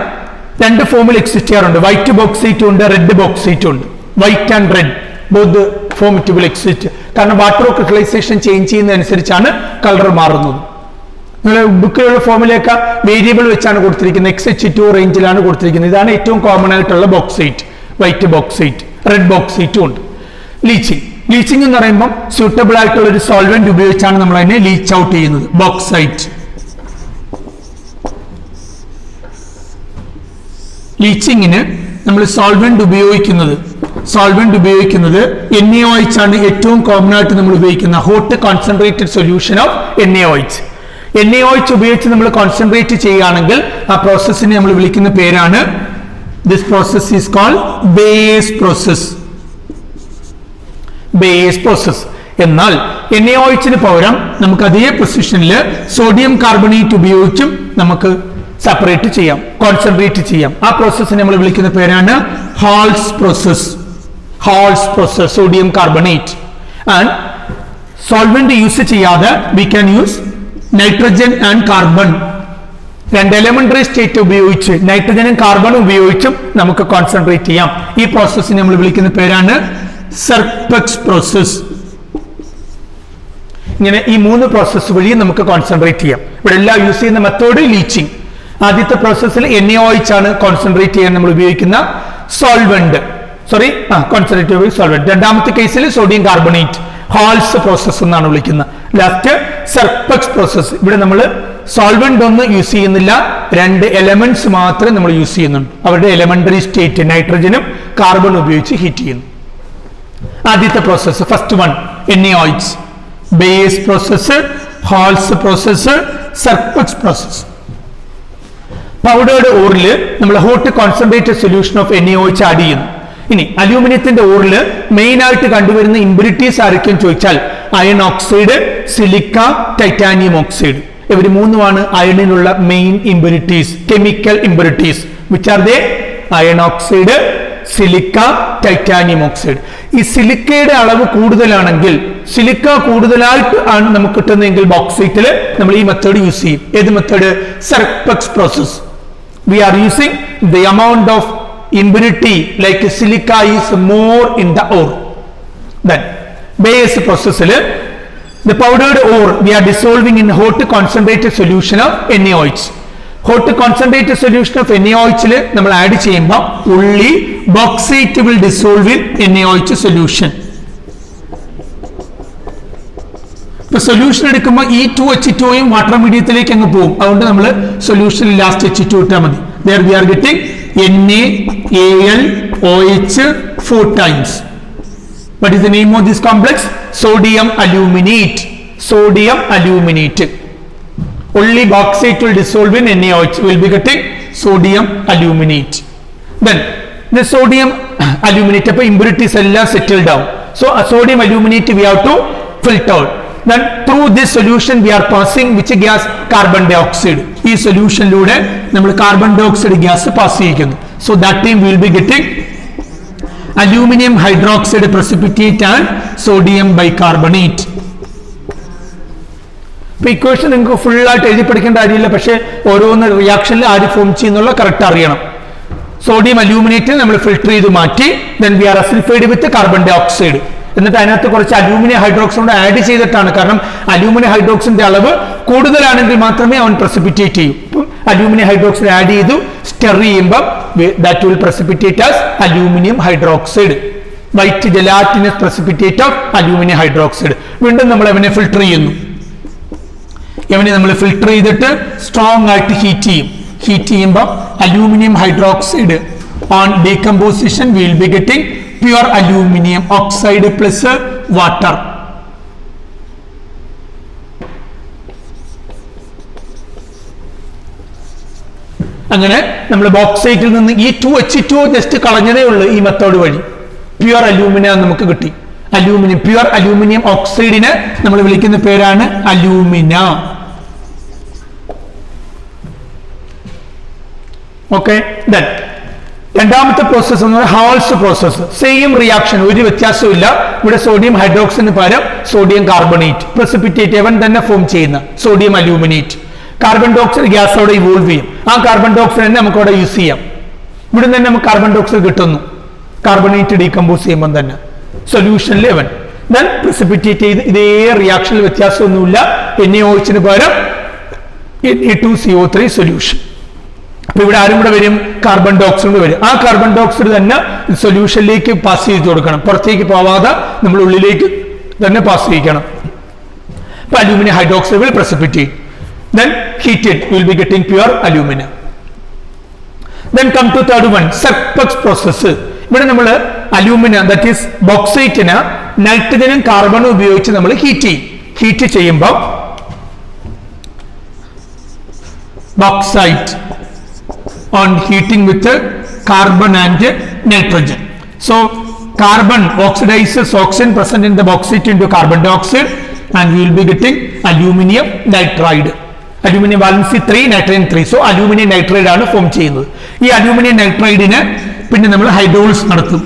രണ്ട് ഫോമിൽ എക്സിസ്റ്റ് ചെയ്യാറുണ്ട്. വൈറ്റ് ബോക്സൈറ്റും ഉണ്ട്, റെഡ് ബോക്സൈറ്റും ഉണ്ട്. White and red both form it will exist. കാരണം വാട്ടർ ക്രിസ്റ്റലൈസേഷൻ ചേഞ്ച് ചെയ്യുന്നതനുസരിച്ചാണ് കളർ മാറുന്നത്. നിങ്ങൾ ബുക്കിലുള്ള ഫോമിലേക്ക് വേരിയബിൾ വെച്ചാണ് കൊടുത്തിരിക്കുന്നത്. XH2 റേഞ്ചിലാണ് കൊടുത്തിരിക്കുന്നത്. ഇതാണ് ഏറ്റവും കോമൺ ആയിട്ടുള്ള ബോക്സൈറ്റ്. വൈറ്റ് ബോക്സൈറ്റ്, റെഡ് ബോക്സൈറ്റും ഉണ്ട്. ലീച്ചിങ് എന്ന് പറയുമ്പോൾ സ്യൂട്ടബിൾ ആയിട്ടുള്ള ഒരു സോൾവെന്റ് ഉപയോഗിച്ചാണ് നമ്മൾ അതിനെ ലീച്ച് ഔട്ട് ചെയ്യുന്നത്. ബോക്സൈറ്റ് ലീച്ചിങ്ങിന് നമ്മൾ സോൾവെന്റ് ഉപയോഗിക്കുന്നത് NaOH ആണ് ഏറ്റവും കോമൺ ആയിട്ട് നമ്മൾ ഉപയോഗിക്കുന്ന hot concentrated solution of NaOH. NaOH ഉപയോഗിച്ച് നമ്മൾ കോൺസെൻട്രേറ്റ് ചെയ്യുകയാണെങ്കിൽ ആ പ്രോസസ്സിനെ നമ്മൾ വിളിക്കുന്ന പേരാണ്, this process is called base process. എന്നാൽ NaOH പകരം നമുക്ക് അതേ പൊസിഷനിൽ സോഡിയം കാർബണേറ്റ് ഉപയോഗിച്ചും നമുക്ക് സെപ്പറേറ്റ് ചെയ്യാം, കോൺസെൻട്രേറ്റ് ചെയ്യാം. ആ പ്രോസസ്സിനെ നമ്മൾ വിളിക്കുന്ന പേരാണ് Hall's process. Sodium carbonate. And solvent use ചെയ്യാതെ we can use nitrogen and carbon. രണ്ട് എലിമെന്ററി സ്റ്റേറ്റ് ഉപയോഗിച്ച് നൈട്രജനും കാർബണും ഉപയോഗിച്ചും നമുക്ക് കോൺസെൻട്രേറ്റ് ചെയ്യാം. ഈ പ്രോസസ്സിനെ നമ്മൾ വിളിക്കുന്ന പേരാണ് സർപെക്സ് പ്രോസസ്. ഇങ്ങനെ ഈ മൂന്ന് പ്രോസസ്സ് വഴി നമുക്ക് കോൺസെൻട്രേറ്റ് ചെയ്യാം. ഇവിടെ എല്ലാം യൂസ് ചെയ്യുന്ന മെത്തേഡ് ലീച്ചിങ്. ആദ്യത്തെ പ്രോസസ്സിൽ NaOH ആണ് കോൺസെൻട്രേറ്റ് ചെയ്യാൻ നമ്മൾ ഉപയോഗിക്കുന്ന കോൺസെൻട്രേറ്റീവ് സോൾവെന്റ്. രണ്ടാമത്തെ കേസിൽ സോഡിയം കാർബണേറ്റ്, ഹാൾസ് പ്രോസസ് എന്നാണ് വിളിക്കുന്നത്. Last Serpeck's process. ഇവിടെ നമ്മൾ സോൾവെന്റ് ഒന്നും യൂസ് ചെയ്യുന്നില്ല, രണ്ട് എലമെന്റ്സ് മാത്രമേ നമ്മൾ യൂസ് ചെയ്യുന്നുണ്ട്. അവരുടെ എലമെന്ററി സ്റ്റേറ്റ് നൈട്രജനും കാർബണും ഉപയോഗിച്ച് ഹീറ്റ് ചെയ്യുന്നു. ആദ്യത്തെ process, first one NaOH, Bayer's process, Hall's process, Serpeck's process. Powdered ഓറിൽ നമ്മൾ hot concentrated solution of NaOH add ചെയ്യുന്നു. ഇനി അലൂമിനിയത്തിന്റെ ഓറിൽ മെയിൻ ആയിട്ട് കണ്ടുവരുന്ന ഇമ്പ്യൂരിറ്റീസ് ആരൊക്കെയും ചോദിച്ചാൽ iron oxide, silica, titanium oxide. ഇവർ മൂന്നുമാണ് അയണിനുള്ള main impurities, chemical impurities. Which are they? Iron oxide, silica, titanium oxide. ഈ സിലിക്കയുടെ അളവ് കൂടുതലാണെങ്കിൽ, സിലിക്ക കൂടുതലായിട്ട് ആണ് നമുക്ക് കിട്ടുന്നതെങ്കിൽ ബോക്സൈറ്റിൽ നമ്മൾ ഈ മെത്തേഡ് യൂസ് ചെയ്യും. ഏത് method? Serpeck's process. We are using the amount of impurity like silica is more in the ore. Then base process, the powdered ore we are dissolving in hot concentrated solution of NaOH. Hot concentrated solution of NaOH നമ്മൾ add ചെയ്യുമ്പോൾ only bauxite will dissolve in NaOH solution. ഇപ്പൊ solution എടുക്കുമ്പോൾ ഈ 2H2യും water മീഡിയത്തിലേക്ക് അങ്ങ് പോകും. അതുകൊണ്ട് നമ്മൾ സൊല്യൂഷനിൽ ലാസ്റ്റ് H2 ഇട്ടാൽ മതി. There we are getting NaAlOH 4 times. What is the name of this complex? Sodium aluminate. Only bauxite will dissolve in NaOH. We will be getting sodium aluminate. Then the sodium aluminate impurities all settled down. So a sodium aluminate we have to filter. Then through this solution we are passing which gas? Carbon dioxide. ഈ സൊല്യൂഷനിലൂടെ നമ്മൾ carbon dioxide gas pass ചെയ്യിക്കുന്നു. So that time we will be getting aluminum hydroxide precipitate and sodium bicarbonate. ഇപ്പൊ equation നിങ്ങൾക്ക് full ആയിട്ട് എഴുതി പഠിക്കേണ്ട കാര്യമില്ല, പക്ഷേ ഓരോന്ന് റിയാക്ഷനിൽ ആര് ഫോം ചെയ്യുന്നുള്ള കറക്റ്റ് അറിയണം. സോഡിയം അലൂമിനേറ്റ് നമ്മൾ ഫിൽട്ടർ ചെയ്ത് മാറ്റി, then we are acidified with carbon dioxide. എന്നിട്ട് അതിനകത്ത് കുറച്ച് അലൂമിനിയം ഹൈഡ്രോക്സൈഡ് ആഡ് ചെയ്തിട്ടാണ്. കാരണം അലൂമിനിയം ഹൈഡ്രോക്സൈഡിന്റെ അളവ് കൂടുതലാണെങ്കിൽ മാത്രമേ അവൻ പ്രസിപ്പിറ്റേറ്റ് ചെയ്യൂ. ഇപ്പം അലൂമിനിയം ഹൈഡ്രോക്സൈഡ് ആഡ് ചെയ്തു, സ്റ്റെർ ചെയ്യുമ്പോൾ that will precipitate as aluminium hydroxide. White gelatinous precipitate of aluminium hydroxide. വീണ്ടും നമ്മൾ അവനെ ഫിൽട്ടർ ചെയ്യുന്നു. ഇവനെ നമ്മൾ ഫിൽട്ടർ ചെയ്തിട്ട് സ്ട്രോങ് ആയിട്ട് ഹീറ്റ് ചെയ്യും. ഹീറ്റ് ചെയ്യുമ്പോൾ aluminium hydroxide on decomposition will be getting pure aluminum oxide plus water. അങ്ങനെ നമ്മൾ ബോക്സൈറ്റിൽ നിന്ന് ഈ 2H2 ജസ്റ്റ് കളഞ്ഞതേ ഉള്ളൂ. ഈ മെത്തേഡ് വഴി പ്യുവർ അലൂമിനിയം നമുക്ക് കിട്ടി. അലൂമിനിയം, പ്യുവർ അലൂമിനിയം ഓക്സൈഡിനെ നമ്മൾ വിളിക്കുന്ന പേരാണ് അലൂമിന. ഓക്കെ. ദെൻ രണ്ടാമത്തെ പ്രോസസ് എന്ന് പറയുന്നത് ഹാൾസ് പ്രോസസ്. സെയിം റിയാക്ഷൻ, ഒരു വ്യത്യാസവും. ഇവിടെ സോഡിയം ഹൈഡ്രോക്സൈഡിന് പകരം സോഡിയം കാർബണേറ്റ് പ്രസിപ്പിറ്റേറ്റ് അവൻ തന്നെ ഫോം ചെയ്യുന്ന sodium aluminate. Carbon dioxide gas അവിടെ ഇവോൾവ് ചെയ്യും. ആ കാർബൺ ഡയോക്സൈഡ് തന്നെ നമുക്ക് അവിടെ യൂസ് ചെയ്യാം. ഇവിടെ തന്നെ നമുക്ക് കാർബൺ ഡൈ ഓക്സൈഡ് കിട്ടുന്നു, കാർബണേറ്റ് ഡീകമ്പോസ് ചെയ്യുമ്പോൾ തന്നെ സൊല്യൂഷൻ 11. ദെൻ precipitate ചെയ്ത് ഇതേ റിയാക്ഷനിൽ വ്യത്യാസമൊന്നുമില്ല, NaOH പകരം Na2CO3 സൊല്യൂഷൻ. അപ്പൊ ഇവിടെ ആരും കൂടെ വരും, കാർബൺ ഡൈ ഓക്സൈഡ് വരും. ആ കാർബൺ ഡൈ ഓക്സൈഡ് തന്നെ സൊല്യൂഷനിലേക്ക് പാസ് ചെയ്ത് കൊടുക്കണം, പുറത്തേക്ക് പോവാതെ നമ്മൾ ഉള്ളിലേക്ക് തന്നെ പാസ് ചെയ്യിക്കണം. അപ്പൊ aluminium hydroxide will precipitate, then heated you will be getting pure aluminum. Then come to third one, Sirpux process. ഇവിടെ നമ്മൾ അലൂമിനിയം ദാറ്റ് ഈസ് ബോക്സൈറ്റിന് നൈട്രജനും കാർബണും ഉപയോഗിച്ച് നമ്മൾ ഹീറ്റ് ചെയ്യുമ്പോൾ bauxite on heating with carbon and nitrogen. So carbon oxidizes oxygen present in the bauxite into carbon dioxide and we will be getting aluminium nitride. Aluminium valency 3, nitrogen 3. So aluminium nitride ആണ് form ചെയ്യുന്നത്. ഈ aluminium നൈട്രൈഡിനെ പിന്നെ നമ്മൾ hydrolysis നടത്തും.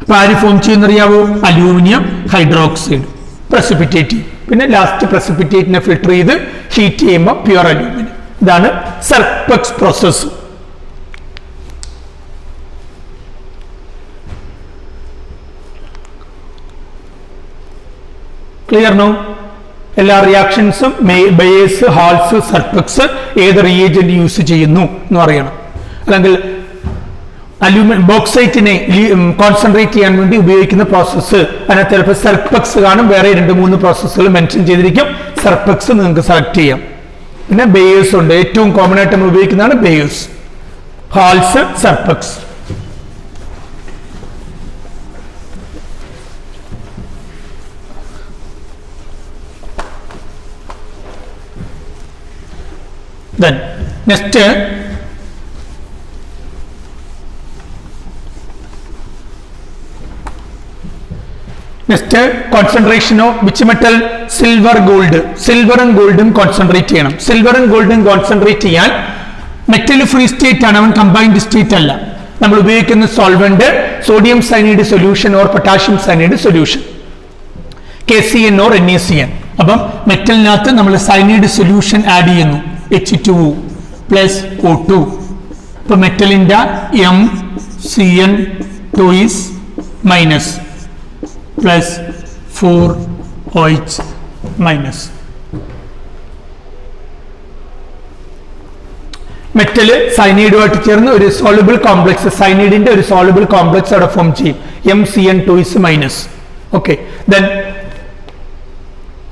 അപ്പൊ ആര് form ചെയ്യുന്നറിയാവോ? Aluminium hydroxide precipitate. പിന്നെ ലാസ്റ്റ് precipitate ഫിൽട്ടർ ചെയ്ത് ഹീറ്റ് ചെയ്യുമ്പോൾ പ്യുവർ അലൂമിനിയം. ഇതാണ് സർപ്പക്സ് പ്രോസസ്. Clear no? എല്ലാ റിയാക്ഷൻസും ബയേസ്, ഹാൾസ്, സർപ്പക്സ് ഏത് റിയേജന്റ് യൂസ് ചെയ്യുന്നു എന്ന് അറിയണം. അല്ലെങ്കിൽ അലൂമിനിയം ബോക്സൈറ്റിനെ കോൺസെൻട്രേറ്റ് ചെയ്യാൻ വേണ്ടി ഉപയോഗിക്കുന്ന പ്രോസസ്സ് അതിനകത്ത് ചിലപ്പോൾ സർപ്പക്സ് കാണും, വേറെ 2-3 പ്രോസസ്സുകൾ മെൻഷൻ ചെയ്തിരിക്കും. സർപ്പക്സ് നിങ്ങൾക്ക് സെലക്ട് ചെയ്യാം. പിന്നെ ബേയേഴ്സ് ഉണ്ട്, ഏറ്റവും കോമൺ ആയിട്ട് നമ്മൾ ഉപയോഗിക്കുന്നതാണ് Bayer's, Hall's, Serpeck's. Then next concentration of which metal? Silver, gold. സിൽവറും ഗോൾഡും കോൺസെൻട്രേറ്റ് ചെയ്യണം. സിൽവറും ഗോൾഡും കോൺസെൻട്രേറ്റ് ചെയ്യാൻ മെറ്റൽ ഫ്രീ സ്റ്റേറ്റ് ആണ്, അവൻ കമ്പൈൻഡ് സ്റ്റേറ്റ് അല്ല. നമ്മൾ ഉപയോഗിക്കുന്ന solvent sodium cyanide solution or potassium cyanide solution, KCN or NaCN. അപ്പം മെറ്റലിനകത്ത് നമ്മൾ സയനൈഡ് സൊല്യൂഷൻ ആഡ് ചെയ്യുന്നു, H2O plus O2. ഇപ്പൊ മെറ്റലിന്റെ MCN2 is minus plus 4OH minus. Metal സൈനൈഡുമായിട്ട് ചേർന്ന് ഒരു സോളുബിൾ കോംപ്ലക്സ്, സൈനൈഡിന്റെ ഒരു സോളുബിൾ കോംപ്ലക്സ് അവിടെ ഫോം ചെയ്യും, MCN2 is minus. Okay, then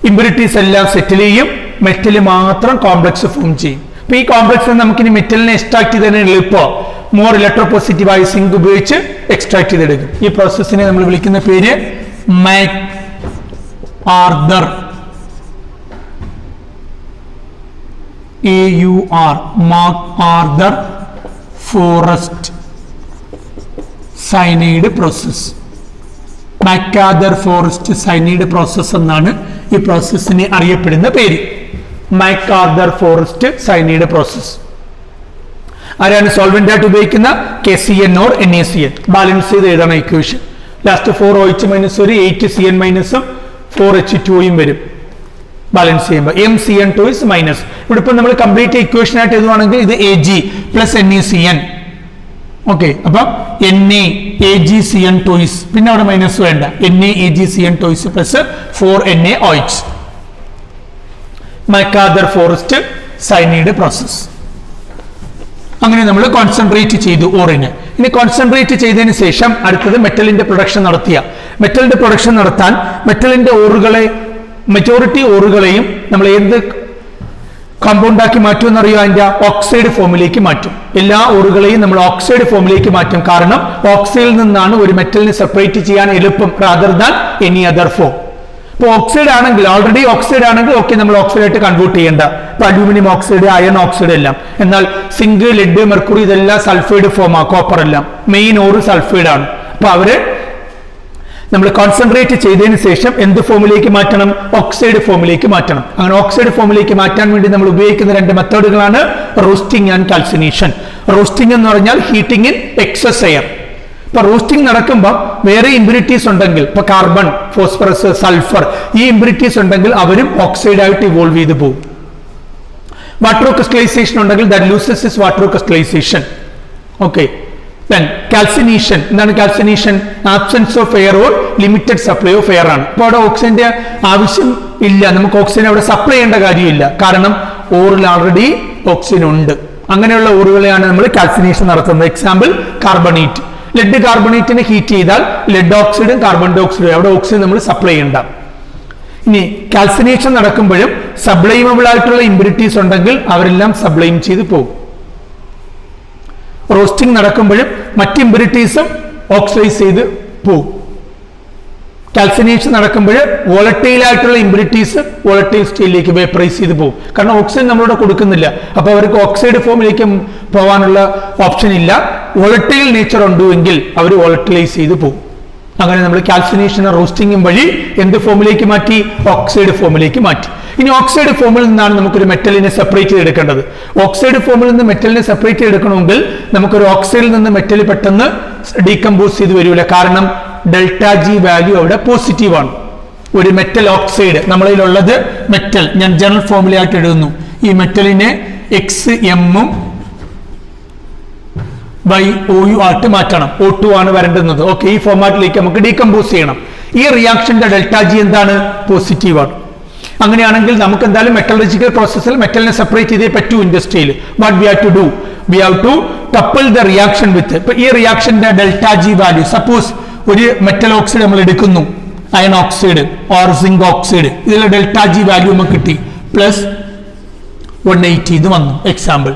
impurities എല്ലാം സെറ്റിൽ ചെയ്യും, മെറ്റല് മാത്രം കോംപ്ലക്സ് ഫോം ചെയ്യും. അപ്പൊ ഈ കോംപ്ലക്സ് നമുക്കിനി മെറ്റലിനെ എക്സ്ട്രാക്ട് ചെയ്തതിന് എളുപ്പം മോർ ഇലക്ട്രോപോസിറ്റീവായ സിങ്ക് ഉപയോഗിച്ച് എക്സ്ട്രാക്ട് ചെയ്തെടുക്കും. ഈ പ്രോസസ്സിനെ നമ്മൾ വിളിക്കുന്ന പേര് MacArthur, AUR, MacArthur Forrest cyanide process. MacArthur Forrest cyanide process എന്നാണ് ഈ പ്രോസസ്സിനെ അറിയപ്പെടുന്ന പേര്, മാക്കാദർ ഫോറസ്റ്റ് സൈനൈഡ് പ്രോസസ്. ആരാണ് സോൾവെന്റ് ആയിട്ട് ഉപയോഗിക്കുന്ന? KCN or NaCN. ബാലൻസ് ചെയ്ത് എഴുതണം ഇക്വേഷൻ. ലാസ്റ്റ് 4OH മൈനസ് ഒരു 8CN മൈനസും 4H2O വരും ബാലൻസ് ചെയ്യുമ്പോൾ. MCN2 is minus. ഇവിടെ ഇപ്പൊ നമ്മൾ കംപ്ലീറ്റ് ഇക്വേഷൻ ആയിട്ട് എഴുതുവാണെങ്കിൽ ഇത് AG പ്ലസ് NaCN. ഓക്കെ, അപ്പൊ NaAgCN2 is, പിന്നെ അവിടെ മൈനസ് വേണ്ട, NaAgCN2 is plus 4NaOH. MacArthur Forrest cyanide process. അങ്ങനെ നമ്മൾ കോൺസെൻട്രേറ്റ് ചെയ്തു ഓറിന്. ഇനി കോൺസെൻട്രേറ്റ് ചെയ്തതിന് ശേഷം അടുത്തത് മെറ്റലിന്റെ പ്രൊഡക്ഷൻ നടത്തിയ. മെറ്റലിന്റെ പ്രൊഡക്ഷൻ നടത്താൻ മെറ്റലിന്റെ ഓറുകളെ, മെജോറിറ്റി ഓറുകളെയും നമ്മൾ എന്ത് കോമ്പൗണ്ട് ആക്കി മാറ്റും എന്നറിയോ? അതിന്റെ ഓക്സൈഡ് ഫോമിലേക്ക് മാറ്റും. എല്ലാ ഓറുകളെയും നമ്മൾ ഓക്സൈഡ് ഫോമിലേക്ക് മാറ്റും. കാരണം ഓക്സൈഡിൽ നിന്നാണ് ഒരു മെറ്റലിനെ സെപ്പറേറ്റ് ചെയ്യാൻ എളുപ്പം, rather than any other form. ഇപ്പൊ ഓക്സൈഡ് ആണെങ്കിൽ, ഓൾറെഡി ഓക്സൈഡ് ആണെങ്കിൽ ഓക്കെ, നമ്മൾ ഓക്സൈഡ് ആയിട്ട് കൺവേർട്ട് ചെയ്യേണ്ട. ഇപ്പൊ അലൂമിനിയം ഓക്സൈഡ്, അയൺ ഓക്സൈഡ് എല്ലാം. എന്നാൽ സിങ്ക്, ലെഡ്, മെർക്കുറി ഇതെല്ലാം സൾഫൈഡ് ഫോമാ, കോപ്പർ എല്ലാം മെയിൻ ഓറ് സൾഫൈഡ് ആണ്. അപ്പൊ അവര് നമ്മൾ കോൺസെൻട്രേറ്റ് ചെയ്തതിന് ശേഷം എന്ത് ഫോമിലേക്ക് മാറ്റണം? ഓക്സൈഡ് ഫോമിലേക്ക് മാറ്റണം. അങ്ങനെ ഓക്സൈഡ് ഫോമിലേക്ക് മാറ്റാൻ വേണ്ടി നമ്മൾ ഉപയോഗിക്കുന്ന 2 മെത്തേഡുകളാണ് റോസ്റ്റിംഗ് ആൻഡ് കാൽസിനേഷൻ. റോസ്റ്റിംഗ് എന്ന് പറഞ്ഞാൽ ഹീറ്റിംഗ് ഇൻ എക്സസ് എയർ. ഇപ്പൊ റോസ്റ്റിംഗ് നടക്കുമ്പോൾ വേറെ ഇമ്പ്യൂരിറ്റീസ് ഉണ്ടെങ്കിൽ, ഇപ്പൊ കാർബൺ, ഫോസ്ഫറസ്, സൾഫർ, ഈ ഇമ്പ്യൂരിറ്റീസ് ഉണ്ടെങ്കിൽ അവരും ഓക്സൈഡ് ആയിട്ട് ഇവോൾവ് ചെയ്ത് പോകും. വാട്ടർ ക്രിസ്റ്റലൈസേഷൻ ഉണ്ടെങ്കിൽ that loses is water crystallisation. Okay. Then calcination. എന്താണ് calcination? Absence of air or limited supply of air ആണ്. അപ്പോൾ അവിടെ ഓക്സിജന്റെ ആവശ്യം ഇല്ല, നമുക്ക് ഓക്സിജൻ അവിടെ സപ്ലൈ ചെയ്യേണ്ട കാര്യമില്ല, കാരണം ഓറിൽ ഓൾറെഡി ഓക്സിജൻ ഉണ്ട്. അങ്ങനെയുള്ള ഓറുകളെയാണ് നമ്മൾ കാൽസിനേഷൻ നടത്തുന്നത്. Example carbonate. ലെഡ് കാർബണേറ്റിനെ ഹീറ്റ് ചെയ്താൽ ലെഡ് ഓക്സൈഡും കാർബൺ ഡൈ ഓക്സൈഡും അവിടെ ഓക്സിജൻ നമ്മൾ സപ്ലൈ ചെയ്യണ്ട. ഇനി കാൽസിനേഷൻ നടക്കുമ്പോഴും സബ്ലൈമബിൾ ആയിട്ടുള്ള ഇമ്പ്യൂരിറ്റീസ് ഉണ്ടെങ്കിൽ അവരെല്ലാം സബ്ലൈം ചെയ്ത് പോകും. റോസ്റ്റിംഗ് നടക്കുമ്പോഴും മറ്റ് ഇമ്പ്യൂരിറ്റീസും ഓക്സിഡൈസ് ചെയ്ത് പോകും. കാൽസിനേഷൻ നടക്കുമ്പോൾ വോളറ്റൈൽ ആയിട്ടുള്ള ഇമ്പ്യൂരിറ്റീസ് വോളറ്റൈൽ സ്റ്റേറ്റിലേക്ക് വേപ്പറൈസ് ചെയ്ത് പോകും, കാരണം ഓക്സിജൻ നമ്മളിവിടെ കൊടുക്കുന്നില്ല. അപ്പോൾ അവർക്ക് ഓക്സൈഡ് ഫോമിലേക്ക് പോകാനുള്ള ഓപ്ഷൻ ഇല്ല. വോളറ്റൈൽ നേച്ചർ ഉണ്ടെങ്കിൽ അവർ വോളറ്റൈലൈസ് ചെയ്ത് പോകും. അങ്ങനെ നമ്മൾ കാൽസിനേഷനും റോസ്റ്റിംഗും വഴി എന്ത് ഫോമിലേക്ക് മാറ്റി? ഓക്സൈഡ് ഫോമിലേക്ക് മാറ്റി. ഇനി ഓക്സൈഡ് ഫോമിൽ നിന്നാണ് നമുക്കൊരു മെറ്റലിനെ സെപ്പറേറ്റ് ചെയ്തെടുക്കേണ്ടത്. ഓക്സൈഡ് ഫോമിൽ നിന്ന് മെറ്റലിനെ സെപ്പറേറ്റ് ചെയ്തെടുക്കണമെങ്കിൽ നമുക്കൊരു ഓക്സൈഡിൽ നിന്ന് മെറ്റൽ പെട്ടെന്ന് ഡീകമ്പോസ് ചെയ്ത് വരില്ല, കാരണം ഡെൽറ്റ ജി വാല്യൂ അവിടെ പോസിറ്റീവ് ആണ്. ഒരു മെറ്റൽ ഓക്സൈഡ് നമ്മളിലുള്ളത് മെറ്റൽ, ഞാൻ ജനറൽ ഫോമിലായിട്ട് എഴുതുന്നു. ഈ മെറ്റലിനെ എക്സ് എമ്മും ബൈ ഒ യു ആയിട്ട് മാറ്റണം. O2 ആണ് വരേണ്ടുന്നത്. ഓക്കെ, ഈ ഫോമാറ്റിലേക്ക് നമുക്ക് ഡീകമ്പോസ് ചെയ്യണം. ഈ റിയാക്ഷന്റെ ഡെൽറ്റ ജി എന്താണ്? പോസിറ്റീവ് ആണ്. അങ്ങനെയാണെങ്കിൽ നമുക്ക് എന്തായാലും മെറ്റലർജിക്കൽ പ്രോസസ്സിൽ മെറ്റലിനെ സെപ്പറേറ്റ് ചെയ്തേ പറ്റൂ ഇൻഡസ്ട്രിയിൽ. What we have to do? We have to couple the reaction with. ഇപ്പൊ ഈ റിയാക്ഷന്റെ ഡെൽറ്റ ജി വാല്യൂ, സപ്പോസ് ഒരു മെറ്റൽ ഓക്സൈഡ് നമ്മൾ എടുക്കുന്നു, iron oxide or zinc oxide, ഇതിലെ ഡെൽറ്റ ജി വാല്യൂ നമുക്ക് കിട്ടി പ്ലസ് 180 ഇത് വന്നു എക്സാമ്പിൾ.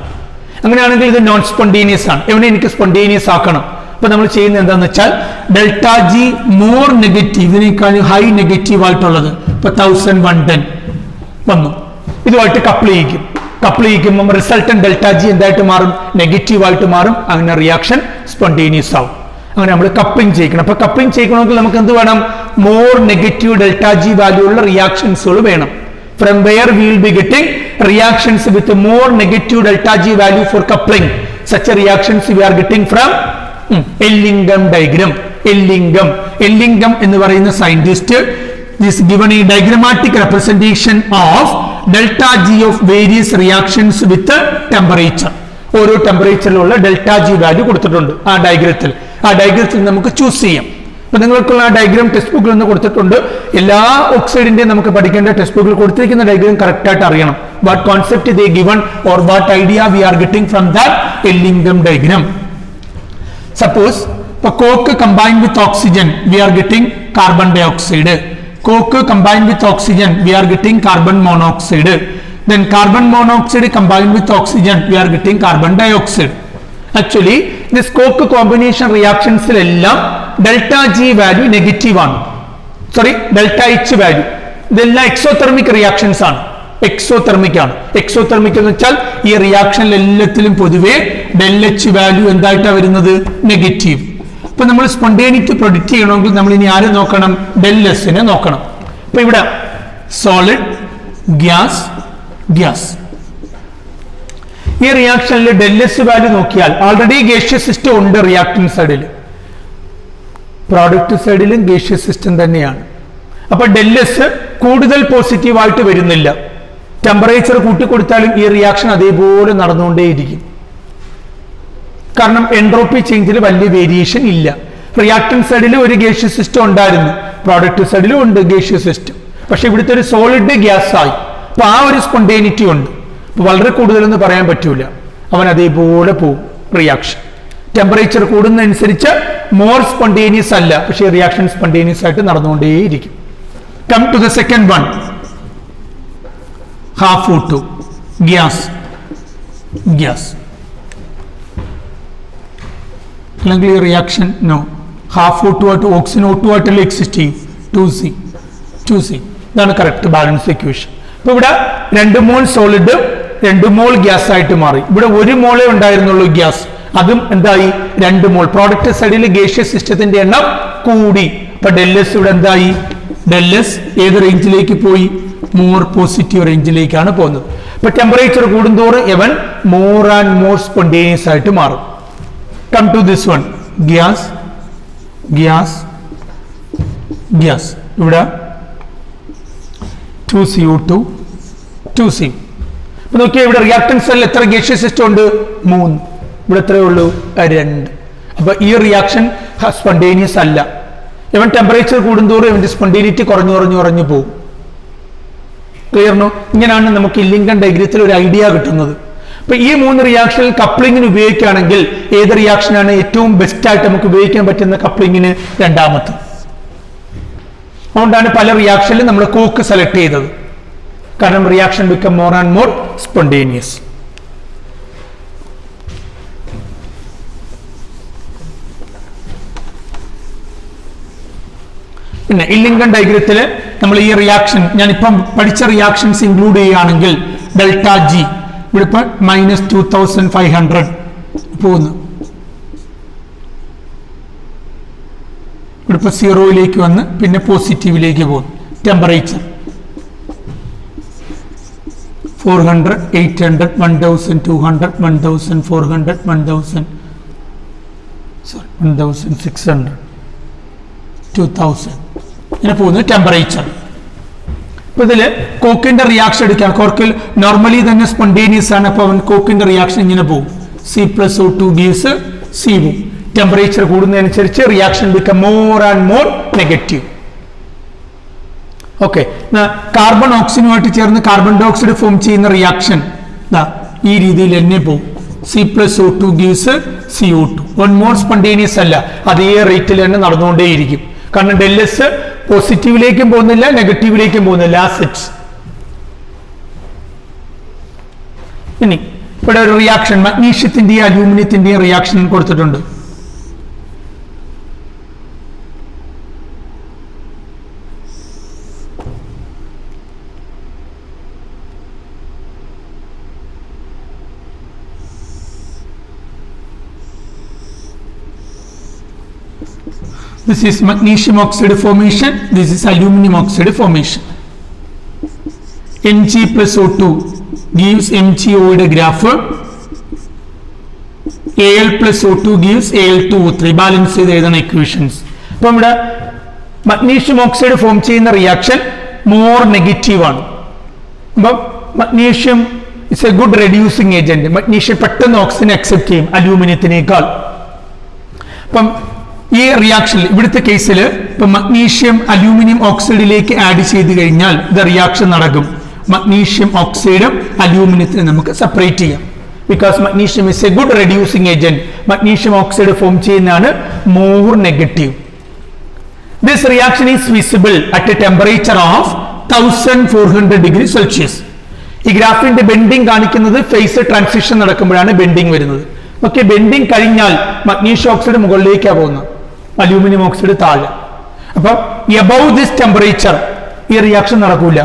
അങ്ങനെയാണെങ്കിൽ ഇത് നോൺ സ്പോണ്ടേനിയസ് ആണ്. എവിടെ എനിക്ക് സ്പോണ്ടേനിയസ് ആക്കണം? അപ്പൊ നമ്മൾ ചെയ്യുന്നത് എന്താണെന്ന് വെച്ചാൽ ഡെൽറ്റ ജി മോർ നെഗറ്റീവ്, ഇതിനേക്കാൾ ഹൈ നെഗറ്റീവ് ആയിട്ടുള്ളത് ഇപ്പൊ 1110 വന്നു, ഇതുമായിട്ട് കപ്പിൾ ചെയ്യിക്കും. കപ്പിൾ ചെയ്യിക്കുമ്പോൾ റിസൾട്ടന്റ് ഡെൽറ്റ ജി എന്തായിട്ട് മാറും? നെഗറ്റീവ് ആയിട്ട് മാറും. അങ്ങനെ റിയാക്ഷൻ സ്പോണ്ടേനിയസ് ആവും. അങ്ങനെ നമ്മൾ കപ്ലിംഗ് ചെയ്യിക്കണം. അപ്പൊ കപ്ലിംഗ് ചെയ്യണമെങ്കിൽ നമുക്ക് എന്ത് വേണം? More negative delta G value ഉള്ള റിയാക്ഷൻസുകൾ വേണം. From where we will be getting reactions with more negative delta G value for coupling. Such a reactions we are getting from Ellingham diagram. Ellingham എന്ന് പറയുന്ന scientist is given a diagrammatic representation of delta G of various reactions with temperature. ഓരോ ടെമ്പറേച്ചറിലുള്ള delta G value കൊടുത്തിട്ടുണ്ട് ആ ഡയഗ്രത്തിൽ നമുക്ക് choose ചെയ്യാം. അപ്പൊ നിങ്ങൾക്കുള്ള ആ ഡയഗ്രാം ടെക്സ്റ്റ് ബുക്കിൽ നിന്ന് കൊടുത്തിട്ടുണ്ട്. എല്ലാ ഓക്സൈഡിന്റെയും നമുക്ക് പഠിക്കേണ്ട ടെക്സ്റ്റ് ബുക്കിൽ കൊടുത്തിരിക്കുന്ന ഡയഗ്രാം കറക്റ്റ് ആയിട്ട് അറിയണം. What concept they given or what idea we are getting from that Ellingham diagram. Suppose ഇപ്പൊ coke combine with oxygen we are getting carbon dioxide. Coke combine with oxygen we are getting carbon monoxide. then carbon monoxide combined with oxygen we are getting carbon dioxide. Actually this coke combination reactions എല്ലാം delta G value negative ആണ്, sorry delta H value. ഇതെല്ലാം exothermic reactions ആണ്, exothermic ആണ്. Exothermic എന്ന് വെച്ചാൽ ഈ റിയാക്ഷനിൽ എല്ലാത്തിലും പൊതുവെ ഡെൽ എച്ച് വാല്യൂ എന്തായിട്ടാണ് വരുന്നത്? നെഗറ്റീവ്. അപ്പൊ നമ്മൾ സ്പോണ്ടേനിറ്റി പ്രൊഡിക്റ്റ് ചെയ്യണമെങ്കിൽ നമ്മൾ ഇനി ആരെ നോക്കണം? ഡെൽ എസിനെ നോക്കണം. അപ്പൊ ഇവിടെ സോളിഡ്, ഗ്യാസ്, ഗ്യാസ്. ഈ റിയാക്ഷനിൽ ഡെൽ എസ് വാല്യൂ നോക്കിയാൽ ഓൾറെഡി ഗേഷ്യസ് സിസ്റ്റം ഉണ്ട് റിയാക്ടന്റ് സൈഡിൽ, പ്രോഡക്റ്റ് സൈഡിലും ഗേഷ്യസ് സിസ്റ്റം തന്നെയാണ്. അപ്പൊ ഡെൽ എസ് കൂടുതൽ പോസിറ്റീവ് ആയിട്ട് വരുന്നില്ല. ടെമ്പറേച്ചർ കൂട്ടിക്കൊടുത്താലും ഈ റിയാക്ഷൻ അതേപോലെ നടന്നുകൊണ്ടേയിരിക്കും, കാരണം എൻട്രോപ്പി ചേഞ്ചിൽ വലിയ വേരിയേഷൻ ഇല്ല. റിയാക്ടന്റ് സൈഡിൽ ഒരു ഗേഷ്യസ് സിസ്റ്റം ഉണ്ടായിരുന്നു, പ്രോഡക്റ്റ് സൈഡിലും ഉണ്ട് ഗേഷ്യസ് സിസ്റ്റം. പക്ഷെ ഇവിടുത്തെ ഒരു സോളിഡ് ഗ്യാസ് ആയി, അപ്പൊ ആ ഒരു സ്പോണ്ടേനിറ്റി ഉണ്ട്. അപ്പൊ വളരെ കൂടുതലൊന്നും പറയാൻ പറ്റൂല, അവൻ അതേപോലെ പോകും റിയാക്ഷൻ. ടെമ്പറേച്ചർ കൂടുന്നതനുസരിച്ച് മോർ സ്പോണ്ടേനിയസ് അല്ല, പക്ഷേ റിയാക്ഷൻ സ്പോണ്ടേനിയസ് ആയിട്ട് നടന്നുകൊണ്ടേയിരിക്കും. Come to the second one, half O2 gas. അല്ലെങ്കിൽ റിയാക്ഷൻ നോ, ഹാഫ് O2 ആയിട്ട് ഓക്സിജൻ O2 ആയിട്ടല്ലേ എക്സിസ്റ്റ് ചെയ്യും. 2C ഇതാണ് കറക്റ്റ് ബാലൻസ് ഇക്വേഷൻ. അപ്പൊ ഇവിടെ 2 മോൾ സോളിഡ് 2 മോൾ ഗ്യാസ് ആയിട്ട് മാറി. ഇവിടെ 1 മോളേ ഉണ്ടായിരുന്നുള്ളൂ ഗ്യാസ്, അതും എന്തായി 2 മോൾ. പ്രോഡക്റ്റ് സൈഡിൽ ഗേഷ്യസ് സിസ്റ്റത്തിന്റെ എണ്ണം കൂടി. അപ്പൊ ഡെൽ എസ് ഇവിടെ എന്തായി? ഡെൽ എസ് ഏത് റേഞ്ചിലേക്ക് പോയി? മോർ പോസിറ്റീവ് റേഞ്ചിലേക്കാണ് പോകുന്നത്. അപ്പൊ ടെമ്പറേച്ചർ കൂടുന്തോറും even more and more spontaneous ആയിട്ട് മാറും. Come to this one, gas. ഇവിടെ 2CO2 2C. അപ്പൊ നോക്കിയാൽ ഇവിടെ റിയാക്ടന്റ് സെല്ലിൽ എത്ര ഗേഷ്യസ് സിസ്റ്റം ഉണ്ട്? 3. ഇവിടെ എത്രയേ ഉള്ളൂ 2. അപ്പൊ ഈ റിയാക്ഷൻ സ്പോണ്ടേനിയസ് അല്ല. ഇവൻ ടെമ്പറേച്ചർ കൂടുന്തോറും ഇവന്റെ സ്പോണ്ടേനിറ്റി കുറഞ്ഞു പോകും. ക്ലിയർനോ? ഇങ്ങനെയാണ് നമുക്ക് ഇല്ലിങ്കൺ ഡയഗ്രത്തിൽ ഒരു ഐഡിയ കിട്ടുന്നത്. അപ്പൊ ഈ 3 റിയാക്ഷനിൽ കപ്ലിങ്ങിന് ഉപയോഗിക്കുകയാണെങ്കിൽ ഏത് റിയാക്ഷനാണ് ഏറ്റവും ബെസ്റ്റ് ആയിട്ട് നമുക്ക് ഉപയോഗിക്കാൻ പറ്റുന്ന കപ്ലിങ്ങിന്? രണ്ടാമത്തെ. അതുകൊണ്ടാണ് പല റിയാക്ഷനിലും നമ്മൾ കോക്ക് സെലക്ട് ചെയ്തത്. കാരണം reaction become more and more spontaneous. പിന്നെ ഇല്ലിങ്കൺ ഡയഗ്രത്തിൽ നമ്മൾ ഈ റിയാക്ഷൻ ഞാനിപ്പം പഠിച്ച റിയാക്ഷൻസ് ഇൻക്ലൂഡ് ചെയ്യുകയാണെങ്കിൽ ഡെൽറ്റ ജി ഇവിടെ ഇപ്പൊ -2500 പോകുന്നു. ഇവിടെ ഇപ്പൊ 0 വന്ന് പിന്നെ പോസിറ്റീവിലേക്ക് പോകുന്നു. ടെമ്പറേച്ചർ 400, 800, 1200, 1400, 1600, 2000 ഇങ്ങനെ പോകുന്നു ടെമ്പറേച്ചർ. അപ്പൊ ഇതില് കോക്കിന്റെ റിയാക്ഷൻ എടുക്കുകയാണ്. കോക്കിൽ നോർമലി തന്നെ സ്പോണ്ടേനിയസ് ആണ്. അപ്പൊ അവൻ കോക്കിന്റെ റിയാക്ഷൻ ഇങ്ങനെ പോകും. C+O2 gives CO. ടെമ്പറേച്ചർ കൂടുന്നതനുസരിച്ച് reaction become more and more negative. Okay, carbon ഓക്സിജനുമായിട്ട് ചേർന്ന് കാർബൺ ഡൈ ഓക്സൈഡ് ഫോം ചെയ്യുന്ന റിയാക്ഷൻ ഈ രീതിയിൽ തന്നെ പോകും. C+O2 gives CO2. One more spontaneous അല്ല, അതേ റേറ്റിൽ തന്നെ നടന്നുകൊണ്ടേയിരിക്കും. കാരണം ഡെൽഎസ് പോസിറ്റീവിലേക്കും പോകുന്നില്ല നെഗറ്റീവിലേക്കും പോകുന്നില്ല. ആസിഡ്സ്. ഇനി ഇവിടെ ഒരു റിയാക്ഷൻ മഗ്നീഷ്യത്തിന്റെയും അലൂമിനിയത്തിന്റെയും റിയാക്ഷൻ കൊടുത്തിട്ടുണ്ട്. This is magnesium oxide formation. This is aluminum oxide formation. Mg+O2 gives MgO യുടെ graph. Al+O2 gives Al2O3. Balance ചെയ്ത് എഴുതുന്ന ഇക്വേഷൻസ്. അപ്പൊ ഇവിടെ മഗ്നീഷ്യം ഓക്സൈഡ് ഫോം ചെയ്യുന്ന റിയാക്ഷൻ മോർ നെഗറ്റീവ് ആണ്. അപ്പം magnesium it's A good reducing agent. Magnesium പെട്ടെന്ന് oxygen accept ചെയ്യും അലൂമിനിയത്തിനേക്കാൾ. അപ്പം ഈ റിയാക്ഷനിൽ ഇവിടുത്തെ കേസിൽ ഇപ്പൊ മഗ്നീഷ്യം അലൂമിനിയം ഓക്സൈഡിലേക്ക് ആഡ് ചെയ്ത് കഴിഞ്ഞാൽ ഇത് റിയാക്ഷൻ നടക്കും. മഗ്നീഷ്യം ഓക്സൈഡും അലൂമിനിയത്തിനെ നമുക്ക് സെപ്പറേറ്റ് ചെയ്യാം. Because magnesium is a good reducing agent. Magnesium oxide form ചെയ്യുന്നതാണ് more negative. This reaction is visible at a temperature of 1400 degree Celsius. ഈ ഗ്രാഫിന്റെ ബെൻഡിങ് കാണിക്കുന്നത് ഫേസ് ട്രാൻസിഷൻ നടക്കുമ്പോഴാണ് ബെൻഡിങ് വരുന്നത്. ഓക്കെ, ബെൻഡിങ് കഴിഞ്ഞാൽ മഗ്നീഷ്യം ഓക്സൈഡ് മുകളിലേക്കാണ് പോകുന്നത്, അലൂമിനിയം ഓക്സൈഡ് താഴെ. അപ്പൊ എബവ് ദിസ് ടെമ്പറേച്ചർ ഈ റിയാക്ഷൻ നടക്കൂല.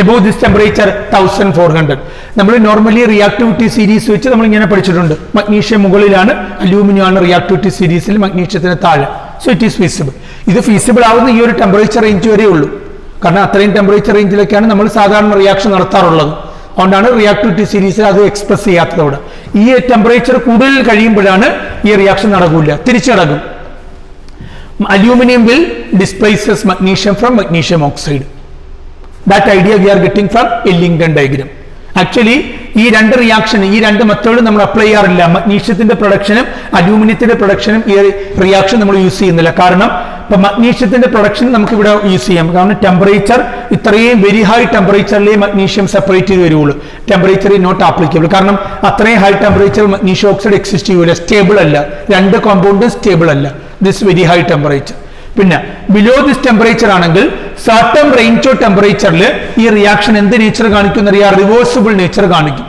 Above this temperature 1400. നമ്മൾ നോർമലി റിയാക്ടിവിറ്റി സീരീസ് വെച്ച് നമ്മൾ ഇങ്ങനെ പഠിച്ചിട്ടുണ്ട്. മഗ്നീഷ്യം മുകളിലാണ്, അലൂമിനിയം ആണ് റിയാക്ടിവിറ്റി സീരീസിൽ, മഗ്നീഷ്യത്തിന് താഴെ. So it is feasible. ഇത് ഫീസിബിൾ ആവുന്ന ഈ ഒരു ടെമ്പറേച്ചർ റേഞ്ച് വരെ ഉള്ളൂ. കാരണം അത്രയും ടെമ്പറേച്ചർ റേഞ്ചിലേക്കാണ് നമ്മൾ സാധാരണ റിയാക്ഷൻ നടത്താറുള്ളത്. അതുകൊണ്ടാണ് റിയാക്ടിവിറ്റി സീരീസിൽ അത് എക്സ്പ്രസ് ചെയ്യാത്തതോടെ. ഈ ടെമ്പറേച്ചർ കൂടുതൽ കഴിയുമ്പോഴാണ് ഈ റിയാക്ഷൻ നടക്കൂല, തിരിച്ചു നടക്കും. Aluminium will displaces magnesium from magnesium oxide. That idea we are getting from Ellingham diagram. Actually ഈ രണ്ട് റിയാക്ഷൻ, ഈ രണ്ട് മെത്തേഡ് നമ്മൾ അപ്ലൈ ചെയ്യാറില്ല. മഗ്നീഷ്യത്തിന്റെ പ്രൊഡക്ഷനും അലൂമിനിയത്തിന്റെ പ്രൊഡക്ഷനും ഈ റിയാക്ഷൻ നമ്മൾ യൂസ് ചെയ്യുന്നില്ല. കാരണം ഇപ്പൊ മഗ്നീഷ്യത്തിന്റെ പ്രൊഡക്ഷൻ നമുക്ക് ഇവിടെ യൂസ് ചെയ്യാം. കാരണം ടെമ്പറേച്ചർ ഇത്രയും വെരി ഹൈ ടെമ്പറേച്ചറിലേ മഗ്നീഷ്യം സെപ്പറേറ്റ് ചെയ്ത് വരുള്ളൂ. Temperature not applicable. കാരണം അത്രയും high temperature magnesium oxide exist ചെയ്യൂല, സ്റ്റേബിൾ അല്ല. രണ്ട് കോമ്പൗണ്ട് സ്റ്റേബിൾ അല്ല. This very high temperature. പിന്നെ ബിലോ ദിസ് ടെമ്പറേച്ചർ ആണെങ്കിൽ സർട്ടൻ റേഞ്ച് ഓഫ് ടെമ്പറേച്ചറിൽ ഈ റിയാക്ഷൻ എന്ത് നേച്ചർ കാണിക്കും? റിവേഴ്സിബിൾ നേച്ചർ കാണിക്കും.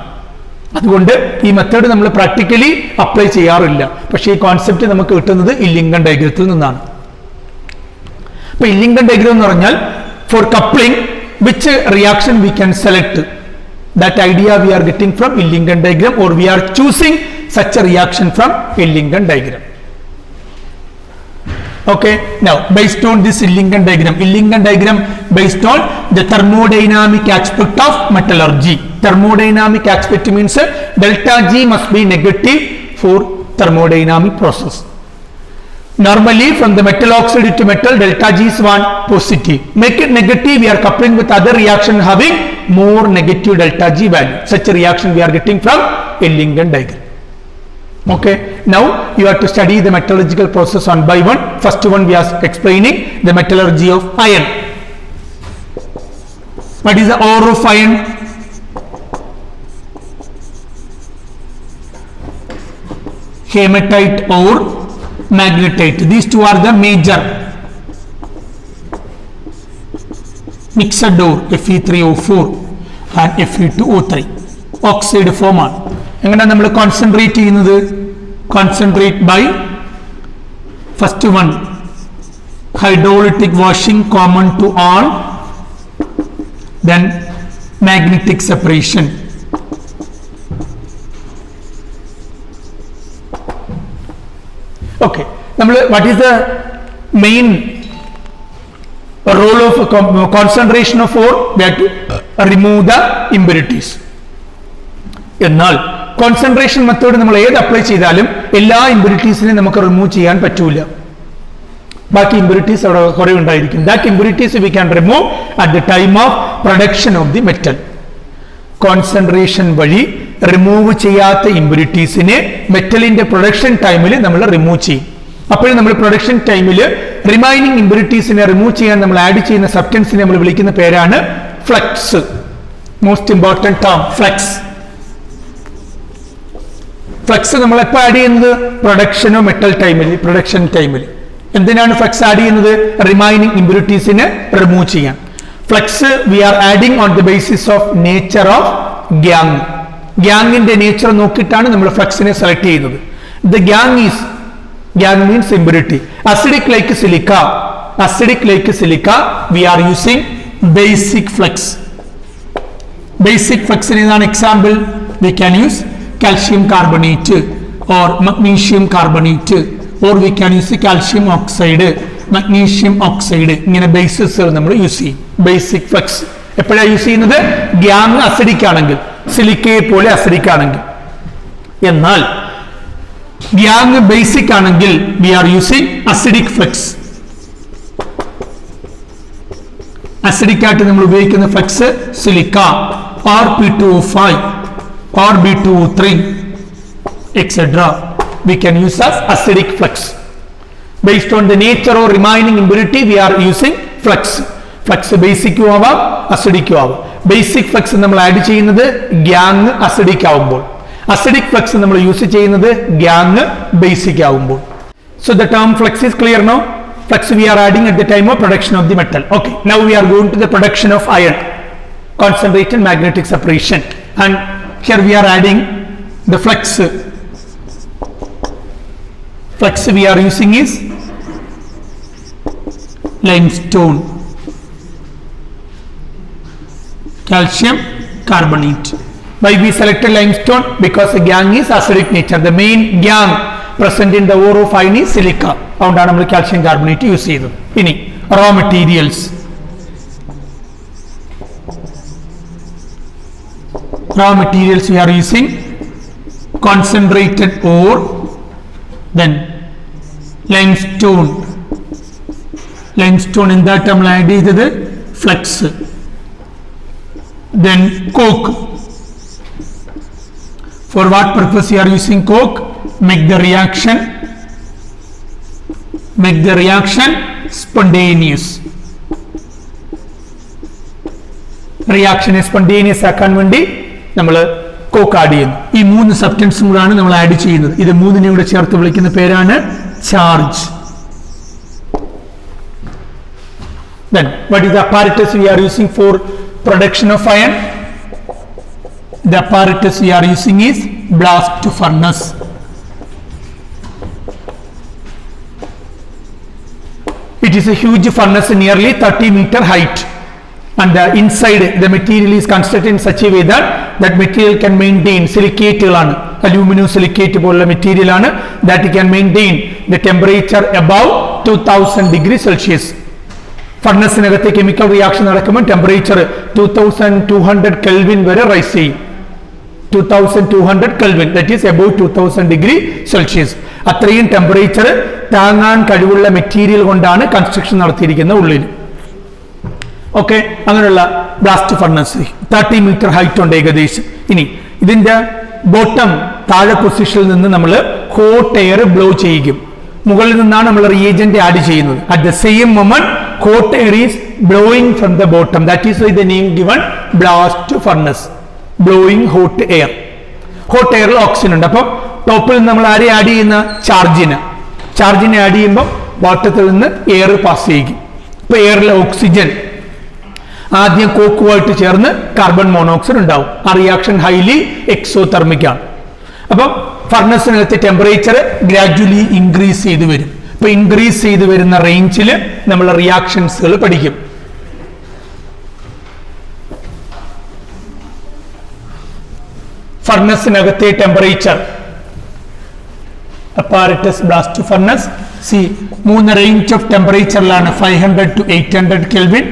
അതുകൊണ്ട് ഈ മെത്തേഡ് നമ്മൾ പ്രാക്ടിക്കലി അപ്ലൈ ചെയ്യാറില്ല. പക്ഷേ ഈ കോൺസെപ്റ്റ് നമുക്ക് കിട്ടുന്നത് ഇല്ലിങ്കൺ ഡയഗ്രത്തിൽ നിന്നാണ്. അപ്പൊ ഇല്ലിങ്കൺ ഡയഗ്രം എന്ന് പറഞ്ഞാൽ for coupling which reaction we can select. That idea we are getting from Ellingham diagram, or we are choosing such a reaction from Ellingham diagram. Okay, now based on this Illington diagram based on the thermodynamic aspect of metallurgy. Thermodynamic aspect means delta G must be negative for thermodynamic process. Normally from the metal oxide to metal, delta G is 1 positive. Make it negative, we are coupling with other reaction having more negative delta G value. Such a reaction we are getting from Illington diagram. Okay, now you have to study the metallurgical process one by one. First one we are explaining the metallurgy of iron. What is the ore of iron? Hematite or magnetite. These two are the major. Mixed ore Fe3O4 and Fe2O3 oxide form ആണ്. എങ്ങനെയാണ് നമ്മൾ concentrate ചെയ്യുന്നത്? Concentrate by first one hydrolytic washing common to all, then magnetic separation. Okay, നമ്മൾ what is the main role of concentration of ore? We have to remove the impurities. എന്നാൽ concentration method നമ്മൾ ഏത് apply ചെയ്താലും എല്ലാ ഇമ്പ്യൂരിറ്റീസിനെ നമുക്ക് remove ചെയ്യാൻ പറ്റൂല. ബാക്കി ഇമ്പ്യൂരിറ്റീസ് അവിടെ കുറെ ഉണ്ടായിരിക്കും. That impurities we can remove at the time of production of the metal. Concentration വഴി റിമൂവ് ചെയ്യാത്ത ഇമ്പ്യൂരിറ്റീസിനെ മെറ്റലിന്റെ പ്രൊഡക്ഷൻ ടൈമിൽ നമ്മൾ റിമൂവ് ചെയ്യും. അപ്പോൾ നമ്മൾ പ്രൊഡക്ഷൻ ടൈമിൽ റിമൈനിങ് ഇമ്പ്യൂരിറ്റീസിനെ റിമൂവ് ചെയ്യാൻ നമ്മൾ ആഡ് ചെയ്യുന്ന സബ്സ്റ്റൻസിനെ നമ്മൾ വിളിക്കുന്ന പേരാണ് flux. Most important term flux. Flux നമ്മൾ എപ്പോൾ ആഡ് ചെയ്യുന്നത്? പ്രൊഡക്ഷനോ മെറ്റൽ ടൈമിൽ, പ്രൊഡക്ഷൻ ടൈമിൽ. എന്തിനാണ് ഫ്ലക്സ് ആഡ് ചെയ്യുന്നത്? റിമൈനിങ് ഇമ്പ്യൂരിറ്റീസിനെ റിമൂവ് ചെയ്യാൻ. Flux we are adding on the basis of nature of gangue. ഗ്യാങ്ങിന്റെ നേച്ചർ നോക്കിയിട്ടാണ് നമ്മൾ ഫ്ലക്സിനെ സെലക്ട് ചെയ്യുന്നത്. The gangue is, gangue means impurity. Acidic like silica, acidic like silica, we are using basic flux. Basic flux is an example. We can use calcium carbonate or magnesium carbonate, or we can use calcium oxide, magnesium oxide. ഇങ്ങനെ basis നമ്മൾ use ചെയ്യും. Basic flux എപ്പോഴാണ് use ചെയ്യുന്നത്? Gangue acidic ആണെങ്കിൽ, സിലിക്കയെ പോലെ acidic ആണെങ്കിൽ. എന്നാൽ ഗ്യാങ് ബേസിക് ആണെങ്കിൽ we are using acidic flux. Acidic ആയിട്ട് നമ്മൾ ഉപയോഗിക്കുന്ന flux silica or P2O5 or B2O3 etc. we can use as acidic flux. Based on the nature or remaining impurity we are using flux. Flux basic ആവാം acidic ആവാം. Basic flux നമ്മൾ add ചെയ്യുന്നത് gangue acidic ആവുമ്പോൾ, acidic flux നമ്മൾ use ചെയ്യുന്നത് gang basic ആവുമ്പോൾ. So the term flux is clear now. Flux we are adding at the time of production of the metal. Okay, now we are going to the production of iron, concentrated magnetic separation, and here we are adding the flux. Flux we are using is limestone, calcium carbonate. Why we selected limestone? Because the gangue is acidic nature. The main gangue present in the ore of iron is silica. അതുകൊണ്ടാണ് നമ്മൾ calcium carbonate use ചെയ്തത്. ഇനി raw materials. Raw materials we are using concentrated ore, then limestone. Limestone in that നമ്മൾ add ചെയ്തത് flux, then coke. For what purpose you are using coke? Make the reaction spontaneous. Reaction spontaneous ആക്കാൻ വേണ്ടി നമ്മൾ coke add ചെയ്യുന്നു. ഈ മൂന്ന് സബ്സ്റ്റൻസും കൂടാണ് നമ്മൾ ആഡ് ചെയ്യുന്നത്. ഇത് മൂന്നിനെ കൂടെ ചേർത്ത് വിളിക്കുന്ന പേരാണ് charge. Then what is the apparatus we are using for production of iron? The apparatus we are using is blast furnace. It is a huge furnace, nearly 30-meter height, and inside the material is constructed in such a way that material can maintain silicate ആണ്, aluminum silicate പോലുള്ള material ആണ്, that it can maintain the temperature above 2000 degrees Celsius. ഫർണസിനകത്ത് chemical reaction നടക്കുമ്പോൾ temperature 2200 Kelvin വരെ rise ചെയ്യും. 2200 Kelvin, that is above 2000 degree Celsius. അത്രയും temperature താങ്ങാൻ കഴിവുള്ള മെറ്റീരിയൽ കൊണ്ടാണ് കൺസ്ട്രക്ഷൻ നടത്തിയിരിക്കുന്ന ഉള്ളിൽ. ഓക്കെ, അങ്ങനെയുള്ള ബ്ലാസ്റ്റ് ഫർണസ് 30 മീറ്റർ ഹൈറ്റ് ഉണ്ട് ഏകദേശം. ഇനി ഇതിന്റെ ബോട്ടം താഴെ പൊസിഷനിൽ നിന്ന് നമ്മൾ ഹോട്ട് എയർ ബ്ലോ ചെയ്യിക്കും. മുകളിൽ നിന്നാണ് നമ്മൾ റിയേജന്റ് ആഡ് ചെയ്യുന്നത്. At the same moment hot air is blowing from the bottom. That is why the name given blast furnace. Blowing hot air. Hot air oxygen ഉണ്ട്. അപ്പം ടോപ്പിൽ നമ്മൾ ആരെ ആഡ് ചെയ്യുന്ന ചാർജിനെ ആഡ് ചെയ്യുമ്പോൾ ബോട്ടത്തിൽ നിന്ന് എയർ പാസ് ചെയ്യിക്കും. ഇപ്പൊ എയറിലെ ഓക്സിജൻ ആദ്യം കോക്കുമായിട്ട് ചേർന്ന് കാർബൺ മോണോക്സൈഡ് ഉണ്ടാവും. ആ റിയാക്ഷൻ ഹൈലി എക്സോതെർമിക് ആണ്. അപ്പം ഫർണസിനകത്ത് ടെമ്പറേച്ചർ ഗ്രാജുവലി ഇൻക്രീസ് ചെയ്ത് വരും. ഇപ്പൊ ഇൻക്രീസ് ചെയ്ത് വരുന്ന റേഞ്ചിൽ നമ്മൾ റിയാക്ഷൻസുകൾ പഠിക്കും. ഫർണസിനകത്തെ temperature apparatus blast furnace, see മൂന്ന് റേഞ്ച് ഓഫ് ടെമ്പറേച്ചറിലാണ് 500 to 800 Kelvin,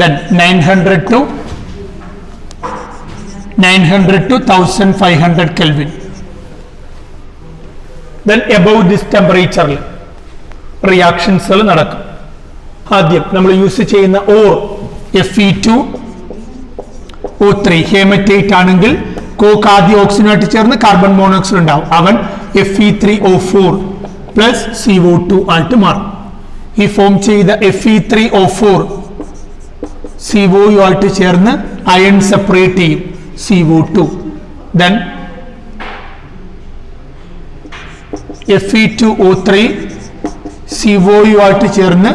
then 900 to 1500 Kelvin. Then above this temperature റിയാക്ഷൻസുകൾ നടക്കും. ആദ്യം നമ്മൾ യൂസ് ചെയ്യുന്ന ഓർ Fe2O3 ഹേമറ്റേറ്റ് ആണെങ്കിൽ കോക്ക് ആദ്യം ഓക്സിജനുമായിട്ട് ചേർന്ന് കാർബൺ മോണോക്സൈഡ് ഉണ്ടാവും. അവൻ Fe3O4 പ്ലസ് CO2 ആയിട്ട് മാറും. ഈ ഫോം ചെയ്ത Fe3O4 CO ആയിട്ട് ചേർന്ന് അയൺ സെപ്പറേറ്റ് ചെയ്യും CO2. then Fe2O3 CO ആയിട്ട് ചേർന്ന്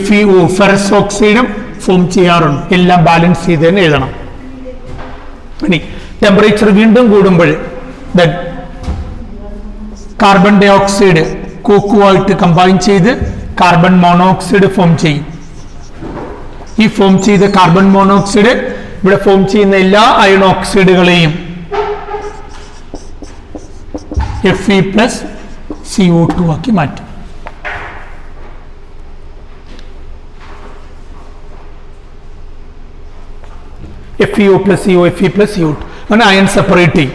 FeO ഫെറസ് ഓക്സൈഡും ഫോം ചെയ്യാറുണ്ട്. എല്ലാം ബാലൻസ് ചെയ്ത് തന്നെ എഴുതണം. ഇനി ടെമ്പറേച്ചർ വീണ്ടും കൂടുമ്പോൾ ദെൻ കാർബൺ ഡൈ ഓക്സൈഡ് കോക്കുമായിട്ട് കമ്പൈൻ ചെയ്ത് കാർബൺ മോണോക്സൈഡ് ഫോം ചെയ്യും. ഈ ഫോം ചെയ്ത കാർബൺ മോണോക്സൈഡ് ഇവിടെ ഫോം ചെയ്യുന്ന എല്ലാ അയൺ ഓക്സൈഡുകളെയും Fe പ്ലസ് CO2 ആക്കി മാറ്റും. FeO plus CO Fe plus CO2 അങ്ങനെ അയൺ സെപ്പറേറ്റ് ചെയ്യും.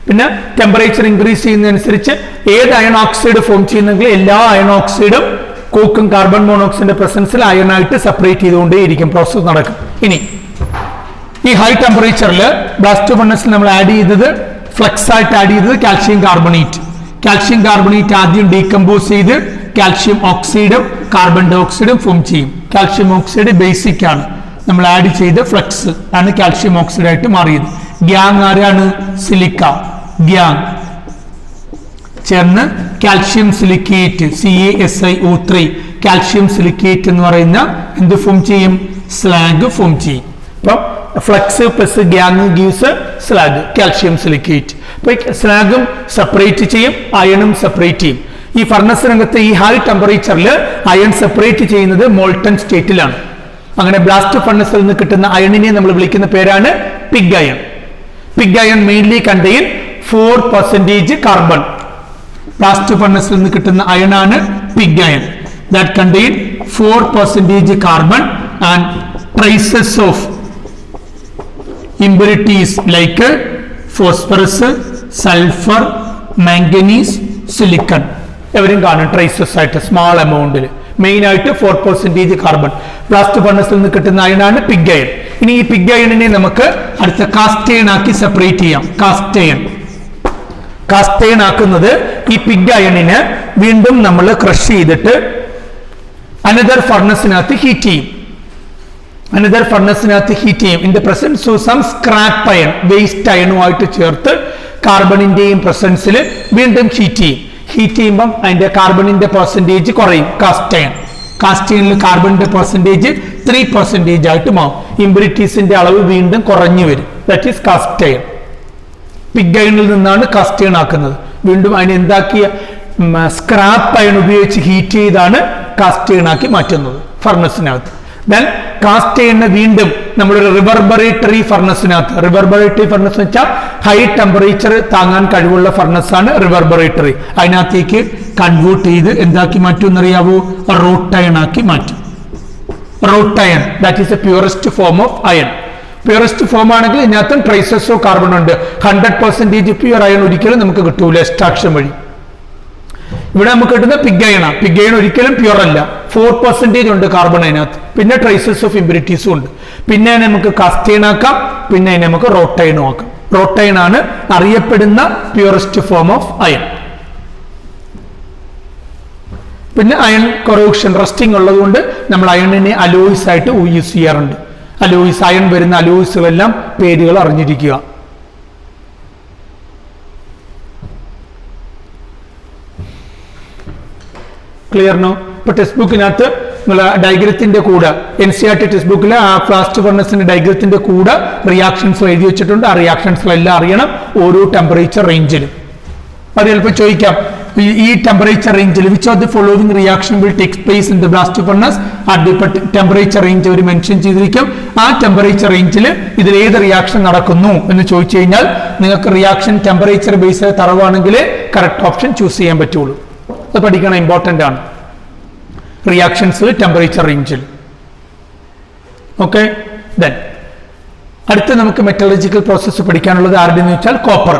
പിന്നെ ടെമ്പറേച്ചർ ഇൻക്രീസ് ചെയ്യുന്നതനുസരിച്ച് ഏത് അയൺ ഓക്സൈഡ് ഫോം ചെയ്യുന്നെങ്കിൽ എല്ലാ അയൺ ഓക്സൈഡും കോക്കും കാർബൺ മോണോക്സൈഡിന്റെ പ്രസൻസിൽ അയണായിട്ട് സെപ്പറേറ്റ് ചെയ്തുകൊണ്ടേയിരിക്കും. പ്രോസസ് നടക്കും. ഇനി ഈ ഹൈ ടെമ്പറേച്ചറിൽ ബ്ലാസ്റ്റ് ഫർണസിൽ നമ്മൾ ആഡ് ചെയ്തത് ഫ്ലക്സ് ആയിട്ട് ആഡ് ചെയ്തത് കാൽഷ്യം കാർബണേറ്റ്. കാൽഷ്യം കാർബണേറ്റ് ആദ്യം ഡീകമ്പോസ് ചെയ്ത് കാൽഷ്യം ഓക്സൈഡും കാർബൺ ഡൈ ഓക്സൈഡും ഫോം ചെയ്യും. കാൽഷ്യം ഓക്സൈഡ് ബേസിക് ആണ്. നമ്മൾ ആഡ് ചെയ്ത് ഫ്ലക്സ് ആണ് കാൽഷ്യം ഓക്സൈഡ് ആയിട്ട് മാറിയത്. ഗ്യാങ് ആരാണ്? സിലിക്ക. ഗ്യാങ് ചേർന്ന് calcium silicate CaSiO3 calcium silicate എന്ന് പറയുന്ന എന്ത് ഫോം ചെയ്യും? സ്ലാഗ് ഫോം ചെയ്യും. അപ്പം flux plus gang gives slag calcium silicate. അപ്പൊ സ്ലാഗും സെപ്പറേറ്റ് ചെയ്യും, അയണും സെപ്പറേറ്റ് ചെയ്യും. ഈ ഫർണസ് രംഗത്ത് ഈ ഹൈ ടെമ്പറേച്ചറിൽ അയൺ സെപ്പറേറ്റ് ചെയ്യുന്നത് മോൾട്ടൺ സ്റ്റേറ്റിലാണ്. അങ്ങനെ ബ്ലാസ്റ്റ് ഫർണസിൽ നിന്ന് കിട്ടുന്ന അയണിനെ നമ്മൾ വിളിക്കുന്ന പേരാണ് pig iron. Pig iron mainly contain 4% carbon. Blast ഫർണസിൽ നിന്ന് കിട്ടുന്ന അയണാണ് pig iron. That contain 4% carbon and traces of impurities like phosphorus, sulfur, manganese, silicon. എവരും കാണും ട്രേസസ് ആയിട്ട് സ്മാൾ എമൗണ്ടിൽ. മെയിൻ ആയിട്ട് 4% കാർബൺ. ബ്ലാസ്റ്റ് ഫർണസിൽ നിന്ന് കിട്ടുന്ന അയണാണ് പിഗ് അയൺ. ഇനി ഈ പിഗ് അയണിനെ നമുക്ക് അടുത്ത കാസ്റ്റ് അയൺ ആക്കി സെപ്പറേറ്റ് ചെയ്യാം. കാസ്റ്റ് അയൺ ആക്കുന്നത് ഈ പിഗ് അയണിന് വീണ്ടും നമ്മൾ ക്രഷ് ചെയ്തിട്ട് അനദർ ഫർണസിനകത്ത് ഹീറ്റ് ചെയ്യും. In the presence of some scrap iron, waste അയണുമായിട്ട് ചേർത്ത് കാർബണിന്റെയും പ്രസൻസിൽ വീണ്ടും ഹീറ്റ് ചെയ്യും. ഹീറ്റ് ചെയ്യുമ്പം അതിന്റെ കാർബണിന്റെ പെർസെന്റേജ് കുറയും. കാസ്റ്റ് അയണിൽ കാർബണിന്റെ പെർസെന്റേജ് 3% ആയിട്ട് മാറും. ഇമ്പ്യൂരിറ്റീസിന്റെ അളവ് വീണ്ടും കുറഞ്ഞു വരും. That is cast iron. Pig അയണിൽ നിന്നാണ് കാസ്റ്റ് അയൺ ആക്കുന്നത്. വീണ്ടും അതിനെ എന്താക്കിയ സ്ക്രാപ്പ് അയൺ ഉപയോഗിച്ച് ഹീറ്റ് ചെയ്താണ് കാസ്റ്റ് അയൺ ആക്കി മാറ്റുന്നത് ഫർണസിനകത്ത്. ദെൻ കാസ്റ്റ് അയണിനെ വീണ്ടും നമ്മളൊരു റിവർബറേറ്ററി ഫർണസിനകത്ത്, റിവർബറേറ്ററി ഫർണസ് എന്ന് വെച്ചാൽ ഹൈ ടെമ്പറേച്ചർ താങ്ങാൻ കഴിവുള്ള ഫർണസ് ആണ് റിവർബറേറ്ററി. അതിനകത്തേക്ക് കൺവേർട്ട് ചെയ്ത് എന്താക്കി മാറ്റും എന്നറിയാവോ? റോട്ട് അയൺ ആക്കി മാറ്റും. Wrought iron that is a purest form of iron. Purest form ആണെങ്കിൽ ഇതിനകത്തും ട്രേസസ് ഓഫ് കാർബൺ ഉണ്ട്. 100% പ്യൂർ അയൺ ഒരിക്കലും നമുക്ക് കിട്ടൂല എക്സ്ട്രാക്ഷൻ വഴി. ഇവിടെ നമുക്ക് കിട്ടുന്ന പിഗ് അയൺ. പിഗ് അയൺ ഒരിക്കലും പ്യൂർ അല്ല. 4% ഉണ്ട് കാർബൺ അതിനകത്ത്. പിന്നെ ട്രേസസ് ഓഫ് ഇമ്പ്യൂരിറ്റീസും ഉണ്ട്. പിന്നെ നമുക്ക് കാസ്റ്റ് അയൺ ആക്കാം, പിന്നെ നമുക്ക് റോട്ട് അയണും ആക്കാം. പ്രോട്ടൈൻ ആണ് അറിയപ്പെടുന്ന പ്യൂറസ്റ്റ് ഫോം ഓഫ് അയൺ. പിന്നെ അയൺ കൊറോഷൻ റസ്റ്റിംഗ് ഉള്ളതുകൊണ്ട് നമ്മൾ അയണിനെ അലോയ്സ് ആയിട്ട് യൂസ് ചെയ്യാറുണ്ട്. അലോയ്സ്, അയൺ വരുന്ന അലോയ്സുകളെല്ലാം പേരുകൾ അറിഞ്ഞിരിക്കുക. Clear no? ഇപ്പൊ ടെക്സ്റ്റ് ബുക്കിനകത്ത് നിങ്ങൾ ഡയഗ്രത്തിന്റെ കൂടെ NCERT ടെക്സ്റ്റ് ബുക്കിലെ ആ ബ്ലാസ്റ്റ് ഫർണസിന്റെ ഡയഗ്രത്തിന്റെ കൂടെ റിയാക്ഷൻസ് എഴുതി വെച്ചിട്ടുണ്ട്. ആ റിയാക്ഷൻസിലെല്ലാം അറിയണം ഓരോ ടെമ്പറേച്ചർ റേഞ്ചിലും. അത് ചിലപ്പോൾ ചോദിക്കാം, ഈ ടെമ്പറേച്ചർ റേഞ്ചിൽ which of the following reaction will take place in the blast furnace at the temperature range അവർ മെൻഷൻ ചെയ്തിരിക്കും. ആ ടെമ്പറേച്ചർ റേഞ്ചിൽ ഇതിൽ ഏത് റിയാക്ഷൻ നടക്കുന്നു എന്ന് ചോദിച്ചു കഴിഞ്ഞാൽ നിങ്ങൾക്ക് റിയാക്ഷൻ ടെമ്പറേച്ചർ ബേസ് തറവാണെങ്കിൽ കറക്റ്റ് ഓപ്ഷൻ ചൂസ് ചെയ്യാൻ പറ്റുള്ളൂ. അത് പഠിക്കണം, ഇമ്പോർട്ടന്റ് ആണ്. റിയാക്ഷൻസ് ടെമ്പറേച്ചർ റേഞ്ചിൽ. ഓക്കെ, ദെൻ അടുത്ത നമുക്ക് മെറ്റലർജിക്കൽ പ്രോസസ്സ് പഠിക്കാനുള്ളത് ആരുടെന്ന് വെച്ചാൽ കോപ്പർ.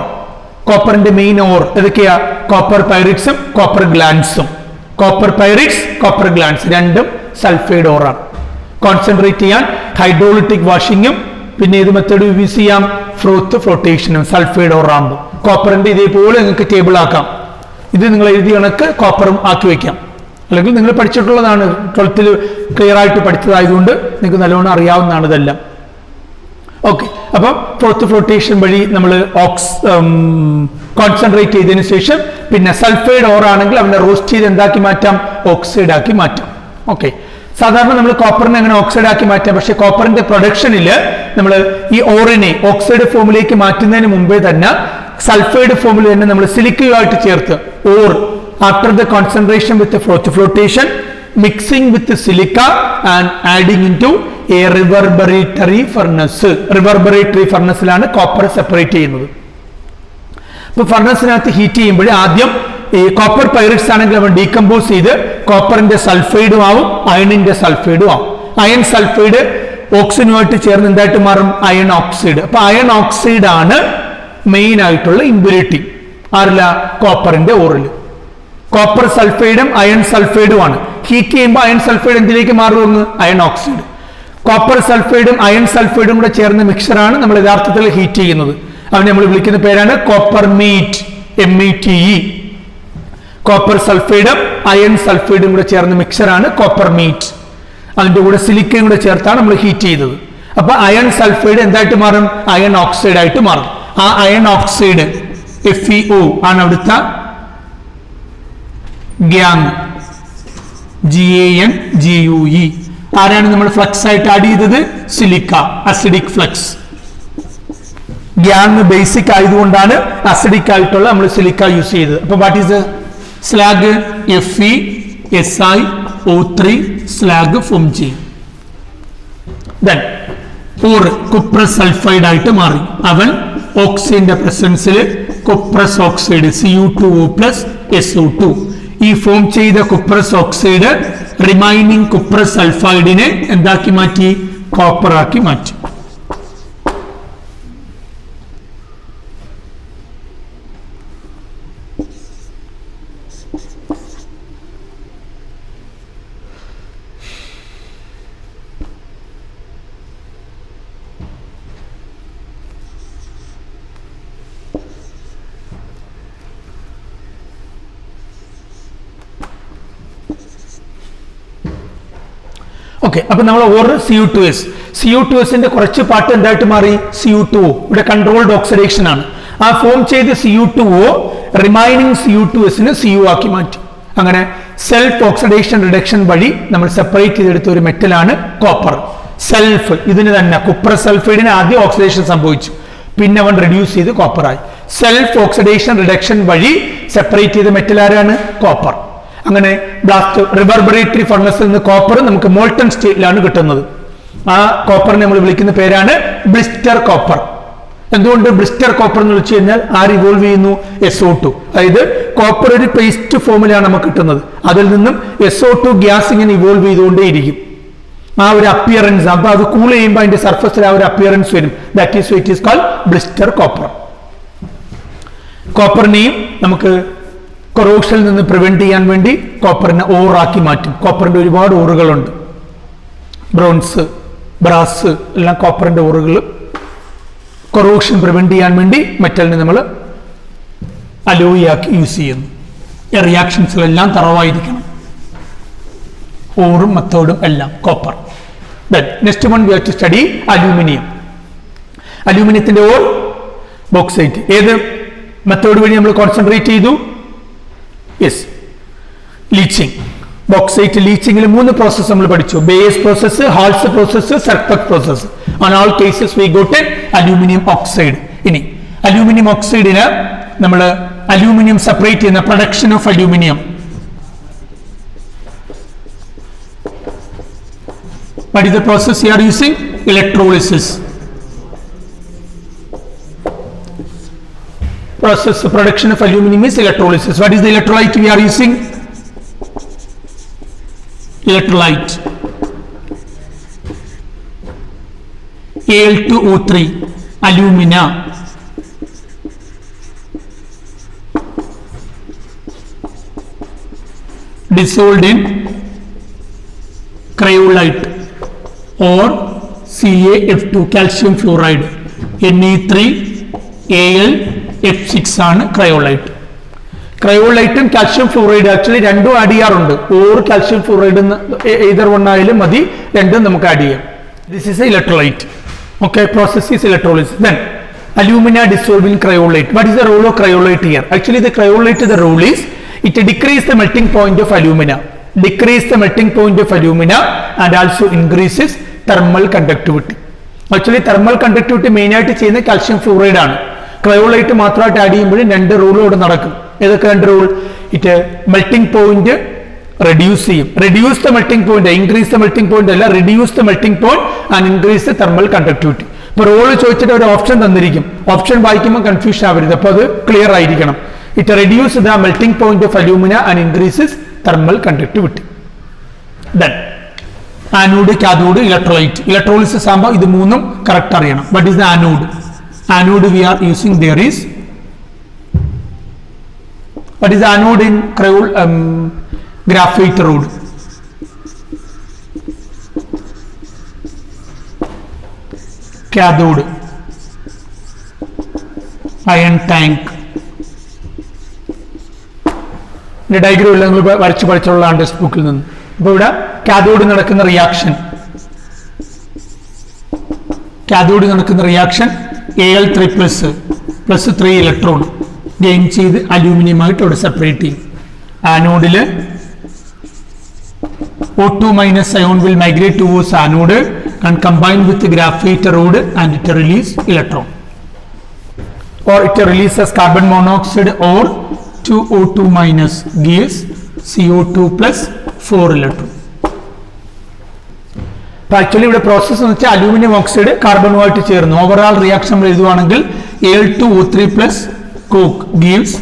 കോപ്പറിന്റെ മെയിൻ ഓർ ഏതൊക്കെയാ? കോപ്പർ പൈറിറ്റ്സും കോപ്പർ ഗ്ലാൻസും. കോപ്പർ പൈറിറ്റ്സ്, കോപ്പർ ഗ്ലാൻസ് രണ്ടും സൾഫൈഡ് ഓറാണ്. കോൺസെൻട്രേറ്റ് ചെയ്യാൻ ഹൈഡ്രോളിറ്റിക് വാഷിങ്ങും പിന്നെ ഏത് മെത്തേഡ് യൂസ് ചെയ്യാം? ഫ്രോത്ത് ഫ്ലോട്ടേഷനും സൾഫൈഡ് ഓറാകുമ്പോൾ. കോപ്പറിന്റെ ഇതേപോലെ നിങ്ങൾക്ക് ടേബിൾ ആക്കാം. ഇത് നിങ്ങൾ എഴുതി കണക്ക് കോപ്പറും ആക്കി വയ്ക്കാം. അല്ലെങ്കിൽ നിങ്ങൾ പഠിച്ചിട്ടുള്ളതാണ്, 12th ക്ലിയർ ആയിട്ട് പഠിച്ചതായതുകൊണ്ട് നിങ്ങൾക്ക് നല്ലോണം അറിയാവുന്നതാണ് ഇതെല്ലാം. ഓക്കെ, അപ്പം ഫ്രോത്ത് ഫ്ലോട്ടേഷൻ വഴി നമ്മൾ കോൺസെൻട്രേറ്റ് ചെയ്തതിനു ശേഷം പിന്നെ സൾഫൈഡ് ഓർ ആണെങ്കിൽ അവനെ റോസ്റ്റ് ചെയ്ത് എന്താക്കി മാറ്റാം? ഓക്സൈഡ് ആക്കി മാറ്റാം. ഓക്കെ, സാധാരണ നമ്മൾ കോപ്പറിനെ അങ്ങനെ ഓക്സൈഡ് ആക്കി മാറ്റാം. പക്ഷെ കോപ്പറിന്റെ പ്രൊഡക്ഷനിൽ നമ്മൾ ഈ ഓറിനെ ഓക്സൈഡ് ഫോമിലേക്ക് മാറ്റുന്നതിന് മുമ്പേ തന്നെ സൾഫൈഡ് ഫോമിൽ തന്നെ നമ്മൾ സിലിക്കയുമായിട്ട് ചേർത്ത് or after the concentration with froth flotation mixing with silica and adding into a reverberatory furnace. Reverberatory ഫർണസിലാണ് കോപ്പർ സെപ്പറേറ്റ് ചെയ്യുന്നത്. ഇപ്പൊ ഫർണസിനകത്ത് ഹീറ്റ് ചെയ്യുമ്പോൾ ആദ്യം ഈ കോപ്പർ പൈറിറ്റ്സ് ആണെങ്കിൽ അവൻ ഡീകമ്പോസ് ചെയ്ത് കോപ്പറിന്റെ സൾഫൈഡും ആവും അയണിന്റെ സൾഫൈഡും ആവും. അയൺ സൾഫൈഡ് ഓക്സിജനുമായിട്ട് ചേർന്ന് എന്തായിട്ട് മാറും? Iron oxide. അപ്പൊ അയൺ ഓക്സൈഡ് ആണ് മെയിൻ ആയിട്ടുള്ള ഇമ്പ്യൂരിറ്റി ആരില്ല? കോപ്പറിന്റെ ഓറിൽ. കോപ്പർ സൾഫൈഡും അയൺ സൾഫൈഡും ആണ്. ഹീറ്റ് ചെയ്യുമ്പോൾ അയൺ സൾഫൈഡ് എന്തിലേക്ക് മാറുമെന്ന്? Iron oxide. കോപ്പർ സൾഫൈഡും അയൺ സൾഫൈഡും കൂടെ ചേർന്ന മിക്സറാണ് നമ്മൾ യഥാർത്ഥത്തിൽ ഹീറ്റ് ചെയ്യുന്നത്. അവനെ നമ്മൾ വിളിക്കുന്ന പേരാണ് കോപ്പർ മീറ്റ്, METE. കോപ്പർ സൾഫൈഡും അയൺ സൾഫൈഡും കൂടെ ചേർന്ന മിക്സറാണ് കോപ്പർ മീറ്റ്. അതിന്റെ കൂടെ സിലിക്കയും കൂടെ ചേർത്താണ് നമ്മൾ ഹീറ്റ് ചെയ്തത്. അപ്പൊ അയൺ സൾഫൈഡ് എന്തായിട്ട് മാറും? അയൺ ഓക്സൈഡ് ആയിട്ട് മാറും. ആ അയൺ ഓക്സൈഡ് FeO ആണ് അവിടുത്തെ ഗ്യാങ്, GANGUE. ആരാണ് നമ്മൾ ഫ്ലക്സ് ആയിട്ട് ആഡ് ചെയ്തത്? Silica, acidic flux. Gang basic ആയതുകൊണ്ടാണ് അസിഡിക് ആയിട്ടുള്ള നമ്മൾ സിലിക്ക യൂസ് ചെയ്തത്. അപ്പൊ what is slag? FeSiO3 slag form ചെയ്യും. ദെൻ ഓർ കുപ്രസ് സൾഫൈഡ് ആയിട്ട് മാറി. അവൻ ഓക്സിജന്റെ പ്രസൻസിൽ കുപ്രസ് ഓക്സൈഡ് Cu2O+ SO2 ഈ ഫോം ചെയ്ത കുപ്രസ് ഓക്സൈഡ് റിമൈനിങ് കുപ്രസ് സൾഫൈഡിനെ എന്താക്കി മാറ്റി? കോപ്പർ ആക്കി മാറ്റി. ഓക്കെ, അപ്പൊ നമ്മൾ ഓർ CO2S കുറച്ച് പാർട്ട് എന്തായിട്ട് മാറി? Cu2O. ഇവിടെ കൺട്രോൾഡ് ഓക്സിഡേഷൻ ആണ്. ആ ഫോം ചെയ്ത് Cu2O റിമൈനിങ് CO2S Cu ആക്കി മാറ്റി. അങ്ങനെ സെൽഫ് ഓക്സിഡേഷൻ റിഡക്ഷൻ വഴി നമ്മൾ സെപ്പറേറ്റ് ചെയ്തെടുത്ത ഒരു മെറ്റലാണ് കോപ്പർ. സെൽഫ് ഇതിന് തന്നെ കുപ്രസ് സൾഫൈഡിന് ആദ്യം ഓക്സിഡേഷൻ സംഭവിച്ചു, പിന്നെ അവൻ റെഡ്യൂസ് ചെയ്ത് കോപ്പറായി. സെൽഫ് ഓക്സിഡേഷൻ റിഡക്ഷൻ വഴി സെപ്പറേറ്റ് ചെയ്ത മെറ്റൽ ആരാണ്? കോപ്പർ. അങ്ങനെ ബ്ലാസ്റ്റ് റിവർബറേറ്ററി ഫർണസിൽ നിന്ന് കോപ്പർ നമുക്ക് മോൾട്ടൺ സ്റ്റേറ്റിലാണ് കിട്ടുന്നത്. ആ കോപ്പറിനെ നമ്മൾ വിളിക്കുന്ന പേരാണ് ബ്ലിസ്റ്റർ കോപ്പർ. എന്തുകൊണ്ട് ബ്ലിസ്റ്റർ കോപ്പർ എന്ന് വിളിച്ചു കഴിഞ്ഞാൽ ആര് ഇവോൾവ് ചെയ്യുന്നു? SO2. അതായത് കോപ്പർ ഒരു പേസ്റ്റ് ഫോമിലാണ് നമുക്ക് കിട്ടുന്നത്. അതിൽ നിന്നും SO2 ഗ്യാസ് ഇങ്ങനെ ഇവോൾവ് ചെയ്തുകൊണ്ടേയിരിക്കും. ആ ഒരു അപ്പിയറൻസ്, അപ്പൊ അത് കൂൾ ചെയ്യുമ്പോൾ അതിന്റെ സർഫസിൽ ആ ഒരു അപ്പിയറൻസ് വരും. That is it is called blister copper. കോപ്പറിനെയും നമുക്ക് കൊറോഷനിൽ നിന്ന് പ്രിവെന്റ് ചെയ്യാൻ വേണ്ടി കോപ്പറിനെ ഓറാക്കി മാറ്റും. കോപ്പറിന്റെ ഒരുപാട് ഓറുകളുണ്ട്. ബ്രോൺസ്, ബ്രാസ് എല്ലാം കോപ്പറിന്റെ ഓറുകൾ. കൊറോഷൻ പ്രിവെന്റ് ചെയ്യാൻ വേണ്ടി മെറ്റലിനെ നമ്മൾ അലോയ് ആക്കി യൂസ് ചെയ്യുന്നു. റിയാക്ഷൻസിലെല്ലാം തറവായിരിക്കണം, ഓറും മെത്തേഡും എല്ലാം copper. Next one we have to study aluminium. അലൂമിനിയത്തിന്റെ ഓർ ബോക്സൈറ്റ്. ഏത് മെത്തേഡ് വഴി നമ്മൾ കോൺസെൻട്രേറ്റ് ചെയ്തു? Yes, leaching. ബോക്സൈറ്റ് ലീച്ചിങ്ങിൽ 3 പ്രോസസ് നമ്മൾ പഠിച്ചു. Bayer's process, Hall's process, Serpeck process. On all cases we got aluminium oxide. ഇനി അലൂമിനിയം ഓക്സൈഡിന് നമ്മൾ അലൂമിനിയം സെപ്പറേറ്റ് ചെയ്യുന്ന production of aluminium. What is the process you are using? Electrolysis. Process of production of aluminum is electrolysis. What is the electrolyte we are using? Electrolyte Al2O3 alumina. Dissolved in cryolite or CaF2 calcium fluoride. Ne3Al ആണ് cryolite. ക്രയോലൈറ്റും calcium fluoride actually രണ്ടും add ചെയ്യാറുണ്ട്. Or calcium fluoride either one ആയാലും മതി, രണ്ടും നമുക്ക് add ചെയ്യാം. This is electrolyte. Okay, process is electrolysis. Then alumina dissolved in cryolite. What is the role of cryolite here? Actually the cryolite, the role is it decreases the melting point of alumina. Decrease the melting point of alumina and also increases thermal conductivity. Actually thermal conductivity main ആയിട്ട് ചെയ്യുന്ന calcium fluoride ആണ്. Cryolite മാത്രമായിട്ട് add ചെയ്യുമ്പോഴും 2 റൂളോട് നടക്കും. ഏതൊക്കെ 2 rule? It melting point reduce ചെയ്യും. Reduce the melting point, increase the melting point അല്ല, reduce the melting point and increase the thermal conductivity. ഇപ്പൊ റോള് ചോദിച്ചിട്ട് ഒരു ഓപ്ഷൻ തന്നിരിക്കും. ഓപ്ഷൻ വായിക്കുമ്പോൾ കൺഫ്യൂഷൻ ആവരുത്, അപ്പൊ അത് ക്ലിയർ ആയിരിക്കണം. It reduce the melting point of alumina and increases thermal conductivity. Then anode, cathode, electrolyte. Electrolysis ആകുമ്പോൾ ഇത് 3ഉം കറക്റ്റ് അറിയണം. What is the anode? Anode we are using, there is, what is the anode in graphite rod? Cathode, iron tank. Diagram എല്ലാം വരച്ച് പഠിച്ചുള്ളതാണ് text ബുക്കിൽ നിന്ന്. അപ്പോൾ ഇവിടെ cathode നടക്കുന്ന റിയാക്ഷൻ, കാഥോഡ് നടക്കുന്ന reaction Al3 plus 3 electron gain ചെയ്ത് അലൂമിനിയം ആയിട്ട് അവിടെ സെപ്പറേറ്റ് ചെയ്യും. ആനോഡില് O2 minus ion will migrate towards anode and combine with the graphite rod and it release electron, or it releases carbon monoxide or 2O2 minus gives CO2 plus 4 electron. Actually ഇവിടെ process എന്ന് വെച്ചാൽ aluminium oxide കാർബണുമായിട്ട് ചേർന്ന് overall reaction എഴുതുവാണെങ്കിൽ Al2O3 plus coke gives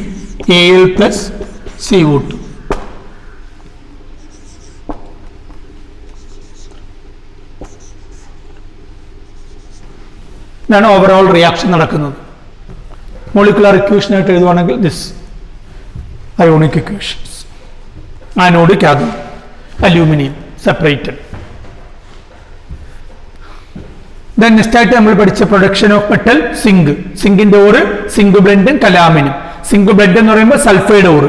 Al plus CO2. ഇതാണ് overall reaction നടക്കുന്നത്. Molecular equation ആയിട്ട് എഴുതുവാണെങ്കിൽ this ionic equations. Anode, cathode, aluminium separated. Then next ആയിട്ട് നമ്മൾ പഠിച്ച പ്രൊഡക്ഷൻ ഓഫ് മെറ്റൽ സിങ്ക്. സിങ്കിന്റെ ഓറ് സിങ്ക് ബ്ലെൻഡും കലാമിനും. സിങ്ക് ബ്ലെൻഡ് എന്ന് പറയുമ്പോൾ സൾഫൈഡ് ഓറ്.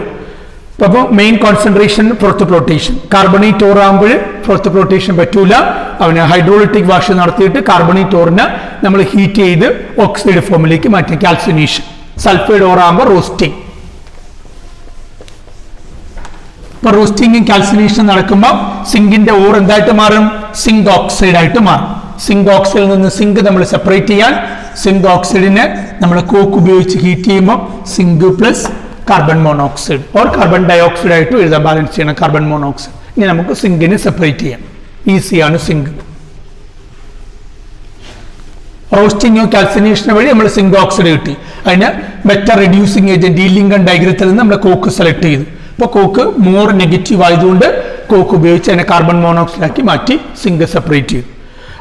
അപ്പോൾ main concentration froth flotation. Carbonate ore ആകുമ്പോൾ ഫോർത്ത് ഫ്ലോട്ടേഷൻ പറ്റൂല. അവന് ഹൈഡ്രോളിറ്റിക് വാഷ് നടത്തിയിട്ട് കാർബണേറ്റ് ഓറിനെ നമ്മൾ ഹീറ്റ് ചെയ്ത് ഓക്സൈഡ് ഫോമിലേക്ക് മാറ്റി കാൽസിനേഷൻ. സൾഫൈഡ് ഓർ ആകുമ്പോൾ റോസ്റ്റിംഗ്. ഇപ്പൊ റോസ്റ്റിംഗും കാൽസിനേഷൻ നടക്കുമ്പോൾ സിങ്കിന്റെ ഓർ എന്തായിട്ട് മാറും? സിങ്ക് ഓക്സൈഡ് ആയിട്ട് മാറും. സിങ്ക് ഓക്സൈഡിൽ നിന്ന് സിങ്ക് നമ്മൾ സെപ്പറേറ്റ് ചെയ്യാൻ സിങ്ക് ഓക്സൈഡിനെ നമ്മൾ കോക്ക് ഉപയോഗിച്ച് ഹീറ്റ് ചെയ്യുമ്പോൾ zinc plus carbon monoxide or carbon dioxide ആയിട്ട് എഴുതാൻ ബാലൻസ് ചെയ്യണം കാർബൺ മോണോക്സൈഡ്. ഇനി നമുക്ക് സിങ്കിനെ സെപ്പറേറ്റ് ചെയ്യാം. ഈസിയാണ് സിങ്ക്. റോസ്റ്റിംഗോ കാൽസിനേഷനോ വഴി നമ്മൾ സിങ്ക് ഓക്സൈഡ് കിട്ടി. അതിന് ബെറ്റർ റെഡ്യൂസിങ് ഏജന്റ് ഈ ലിങ്കൺ ഡയഗ്രത്തിൽ നിന്ന് നമ്മൾ കോക്ക് സെലക്ട് ചെയ്തു. അപ്പോൾ കോക്ക് മോർ നെഗറ്റീവ് ആയതുകൊണ്ട് കോക്ക് ഉപയോഗിച്ച് അതിനെ കാർബൺ മോണോക്സൈഡ് ആക്കി മാറ്റി സിങ്ക് സെപ്പറേറ്റ് ചെയ്തു.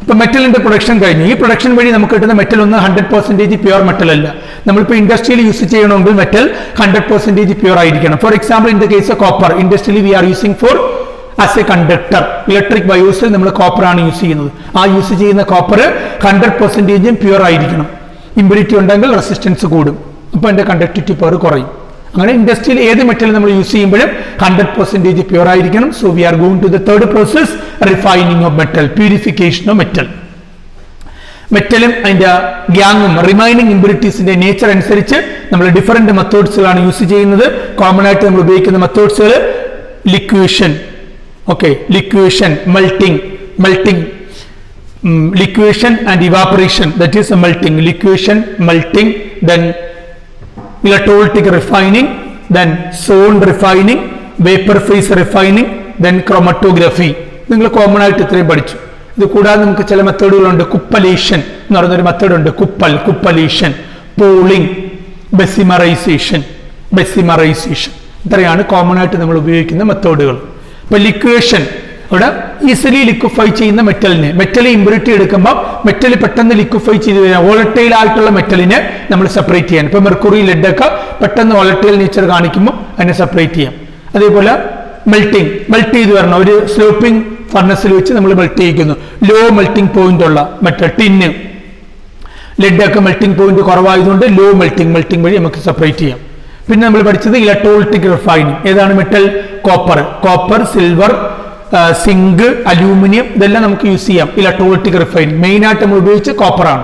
അപ്പൊ മെറ്റലിന്റെ പ്രൊഡക്ഷൻ കഴിഞ്ഞു. ഈ പ്രൊഡക്ഷൻ വഴി നമുക്ക് കിട്ടുന്ന മെറ്റൽ ഒന്നും 100% പ്യുവർ മെറ്റൽ അല്ല. നമ്മളിപ്പോൾ ഇൻഡസ്ട്രിയിൽ യൂസ് ചെയ്യണമെങ്കിൽ മെറ്റൽ 100% പ്യുവർ ആയിരിക്കണം. For example in the case of copper, ഇൻഡസ്ട്രിയിൽ we are using for as a conductor. Electric വയേഴ്സിൽ നമ്മൾ കോപ്പർ ആണ് യൂസ് ചെയ്യുന്നത്. ആ യൂസ് ചെയ്യുന്ന കോപ്പർ 100% പ്യുവർ ആയിരിക്കണം. ഇമ്പ്യൂരിറ്റി ഉണ്ടെങ്കിൽ റെസിസ്റ്റൻസ് കൂടും, അപ്പോൾ അതിന്റെ കണ്ടക്ടിവിറ്റി പവർ കുറയും. അങ്ങനെ ഇൻഡസ്ട്രിയിൽ ഏത് മെറ്റൽ നമ്മൾ യൂസ് ചെയ്യുമ്പോഴും 100% പ്യൂർ ആയിരിക്കണം. So we are going to the third process, refining of metal, purification of metal. മെറ്റലും അതിന്റെ ഗ്യാങ്ങും റിമൈനിങ് ഇമ്പ്യൂരിറ്റീസിന്റെ നേച്ചർ അനുസരിച്ച് നമ്മൾ ഡിഫറെന്റ് മെത്തേഡ്സുകളാണ് യൂസ് ചെയ്യുന്നത്. കോമൺ ആയിട്ട് നമ്മൾ ഉപയോഗിക്കുന്ന മെത്തേഡ്സുകൾ liquation, okay, liquation, melting, liquefaction and evaporation, that is melting, liquefaction, melting, then electrolytic refining, then zone refining, vapor phase refining, then chromatography. നിങ്ങൾ കോമൺ ആയിട്ട് ഇത്രയും പഠിച്ചു. ഇത് കൂടാതെ നമുക്ക് ചില മെത്തേഡുകളുണ്ട്. കുപ്പലേഷൻ എന്ന് പറയുന്നൊരു മെത്തേഡ് ഉണ്ട്. കുപ്പലേഷൻ, പൂളിംഗ്, ബെസിമറൈസേഷൻ. ഇത്രയാണ് കോമൺ ആയിട്ട് നമ്മൾ ഉപയോഗിക്കുന്ന മെത്തേഡുകൾ. ഇപ്പൊ ലിക്വേഷൻ, അവിടെ ഈസിലി ലിക്വിഫൈ ചെയ്യുന്ന മെറ്റൽ ഇമ്പ്യൂരിറ്റി എടുക്കുമ്പോൾ മെറ്റൽ പെട്ടെന്ന് ലിക്വിഫൈ ചെയ്ത് കഴിഞ്ഞാൽ വോളറ്റൈൽ ആയിട്ടുള്ള മെറ്റലിനെ നമ്മൾ സെപ്പറേറ്റ് ചെയ്യാൻ. ഇപ്പൊ മെർക്കുറി, ലെഡ് ഒക്കെ പെട്ടെന്ന് വോളറ്റൈൽ നേച്ചർ കാണിക്കുമ്പോൾ അതിനെ സെപ്പറേറ്റ് ചെയ്യാം. അതേപോലെ മെൽറ്റ് ചെയ്ത് വരണം. ഒരു സ്ലോപ്പിംഗ് ഫർണസിൽ വെച്ച് നമ്മൾ മെൽറ്റ് ചെയ്യിക്കുന്നു. ലോ മെൽറ്റിംഗ് പോയിന്റ് ഉള്ള മെറ്റൽ, ടിന്ന്, ലെഡ് ഒക്കെ മെൽറ്റിംഗ് പോയിന്റ് കുറവായതുകൊണ്ട് ലോ മെൽറ്റിംഗ് വഴി നമുക്ക് സെപ്പറേറ്റ് ചെയ്യാം. പിന്നെ നമ്മൾ പഠിച്ചത് ഇലക്ട്രോളിറ്റിക് റിഫൈനിങ്. ഏതാണ് metal? Copper, silver, zinc, aluminium, ഇതെല്ലാം നമുക്ക് യൂസ് ചെയ്യാം. ഇലക്ട്രോളിറ്റിക് റിഫൈനിങ് മെയിൻ ആയിട്ട് നമ്മൾ ഉപയോഗിച്ച് കോപ്പറാണ്.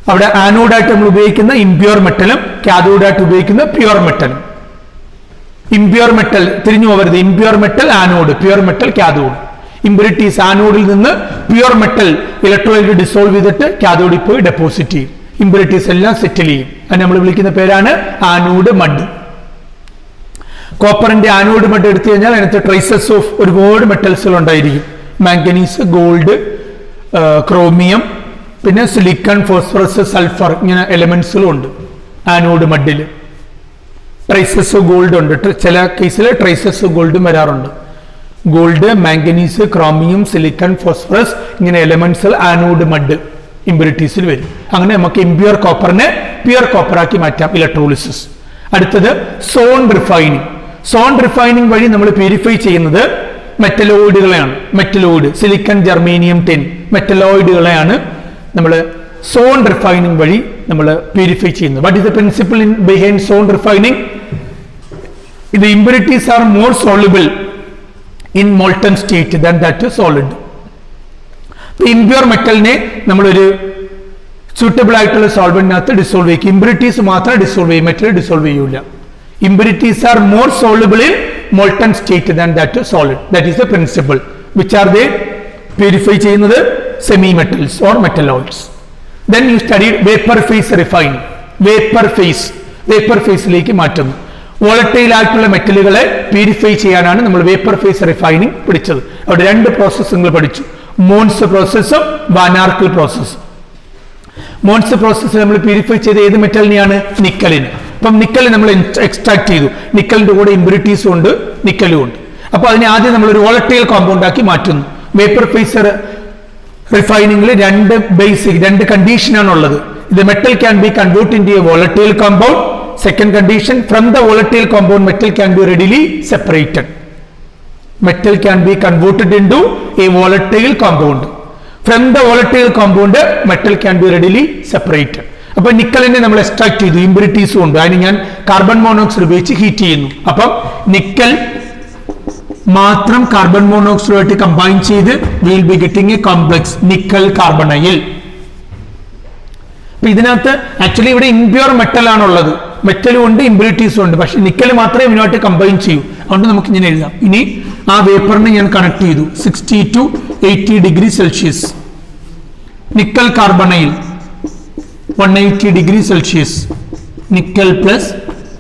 അവിടെ ആനോഡായിട്ട് നമ്മൾ ഉപയോഗിക്കുന്ന ഇംപ്യൂർ മെറ്റലും കാഥോഡായിട്ട് ഉപയോഗിക്കുന്ന പ്യൂർ മെറ്റലും. ഇംപ്യൂർ മെറ്റൽ തിരിഞ്ഞു പോകരുത്. Impure metal anode, pure metal cathode. Impurities ആനോഡിൽ നിന്ന് പ്യൂർ മെറ്റൽ ഇലക്ട്രോലൈറ്റ് ഡിസോൾവ് ചെയ്തിട്ട് കാഥോഡിൽ പോയി ഡെപ്പോസിറ്റ് ചെയ്യും. ഇമ്പ്യൂരിറ്റീസ് എല്ലാം സെറ്റിൽ ചെയ്യും. അത് നമ്മൾ വിളിക്കുന്ന പേരാണ് ആനോഡ് മഡ്. കോപ്പറിന്റെ ആനോഡ് മഡ് എടുത്തു കഴിഞ്ഞാൽ അതിനകത്ത് ട്രേസസ് ഓഫ് ഒരുപാട് മെറ്റൽസുകൾ ഉണ്ടായിരിക്കും. മാംഗനീസ്, ഗോൾഡ്, ക്രോമിയം, പിന്നെ സിലിക്കൺ, ഫോസ്ഫറസ്, സൾഫർ, ഇങ്ങനെ എലമെന്റ്സുകളും ഉണ്ട് ആനോഡ് മഡിൽ. ട്രേസസ് ഓഫ് ഗോൾഡ് ഉണ്ട്. ചില കേസിൽ ട്രേസസ് ഓഫ് ഗോൾഡും വരാറുണ്ട്. Gold, manganese, chromium, silicon, phosphorus, ഇങ്ങനെ എലമെന്റ്സ് ആനോഡ് മഡ് ഇമ്പ്യൂരിറ്റീസിൽ വരും. അങ്ങനെ നമുക്ക് ഇംപ്യൂർ കോപ്പറിനെ പ്യൂർ കോപ്പറാക്കി മാറ്റാം, ഇലക്ട്രോളിസിസ്. അടുത്തത് സോൺ റിഫൈനിങ് വഴി നമ്മൾ പ്യൂരിഫൈ ചെയ്യുന്നത് മെറ്റലോയിഡുകളെയാണ്. സിലിക്കൺ, ജർമേനിയം, ടിൻ, മെറ്റലോയിഡുകളെയാണ് നമ്മൾ സോൺ റിഫൈനിങ് വഴി നമ്മൾ പ്യൂരിഫൈ ചെയ്യുന്നത്. What is the principle behind zone refining? The impurities are more soluble in molten state than that solid. Impure മെറ്റലിനെ നമ്മളൊരു suitable ആയിട്ടുള്ള സോൾവെന്റിനകത്ത് ഡിസോൾവ് ചെയ്യും. ഇമ്പ്യൂരിറ്റീസ് മാത്രം ഡിസോൾവ് ചെയ്യും, മെറ്റൽ ഡിസോൾവ് ചെയ്യൂല. Impurities are more soluble in molten state than that solid. That is the principle. Which are they? Purify ചെയ്യുന്നത് semi metals or metalloids. Then you studied vapor phase refining. Vapor phase മാറ്റുന്നു. Volatile ആയിട്ടുള്ള മെറ്റലുകളെ purify ചെയ്യാനാണ് നമ്മൾ vapour face refining പഠിച്ചത്. അവിടെ രണ്ട് process നിങ്ങൾ പഠിച്ചു. മോൺസ് പ്രോസസ്സും വാനാർക്കിൾ പ്രോസസ്സും. മോൺസ് പ്രോസസ്സ് നമ്മൾ പ്യൂരിഫൈ ചെയ്ത ഏത് മെറ്റലിനെയാണ്? നിക്കലിന്. അപ്പം നിക്കൽ നമ്മൾ എക്സ്ട്രാക്ട് ചെയ്തു. നിക്കലിന്റെ കൂടെ ഇമ്പ്യൂരിറ്റീസും ഉണ്ട്, നിക്കലും ഉണ്ട്. അപ്പൊ അതിനെ ആദ്യം നമ്മൾ ഒരു വോളറ്റൈൽ കോമ്പൗണ്ട് ആക്കി മാറ്റുന്നു. വേപ്പർ ഫേസ് റിഫൈനിങ്ങിൽ രണ്ട് കണ്ടീഷനാണ് ഉള്ളത്. ഇത് metal can be convert into a volatile compound. Second condition, from the volatile compound metal can be readily separated. Metal can be converted into a volatile compound. From the volatile compound metal can be readily separated. അപ്പോൾ നിക്കലിനെ നമ്മൾ extract ചെയ്തു, ഇമ്പ്യൂരിറ്റീസും ഉണ്ട്. അതിന് ഞാൻ carbon monoxide ഉപയോഗിച്ച് heat ചെയ്യുന്നു. അപ്പം nickel മാത്രം കാർബൺ മോണോക്സൈഡുമായിട്ട് കമ്പൈൻ ചെയ്ത് will be getting A complex nickel carbonyl. അപ്പൊ ഇതിനകത്ത് ആക്ച്വലി ഇവിടെ ഇംപ്യൂർ മെറ്റൽ ആണുള്ളത്. മെറ്റലും ഉണ്ട്, ഇമ്പ്യൂരിറ്റീസും ഉണ്ട്. പക്ഷെ നിക്കൽ മാത്രമേ ഇതിനായിട്ട് കമ്പൈൻ ചെയ്യൂ. അതുകൊണ്ട് നമുക്ക് ഇങ്ങനെ എഴുതാം. ഇനി ആ വേപ്പറിനെ ഞാൻ കണക്ട് ചെയ്തു 60 to 80 degree Celsius. Nickel carbonyl 180 degree Celsius. Nickel plus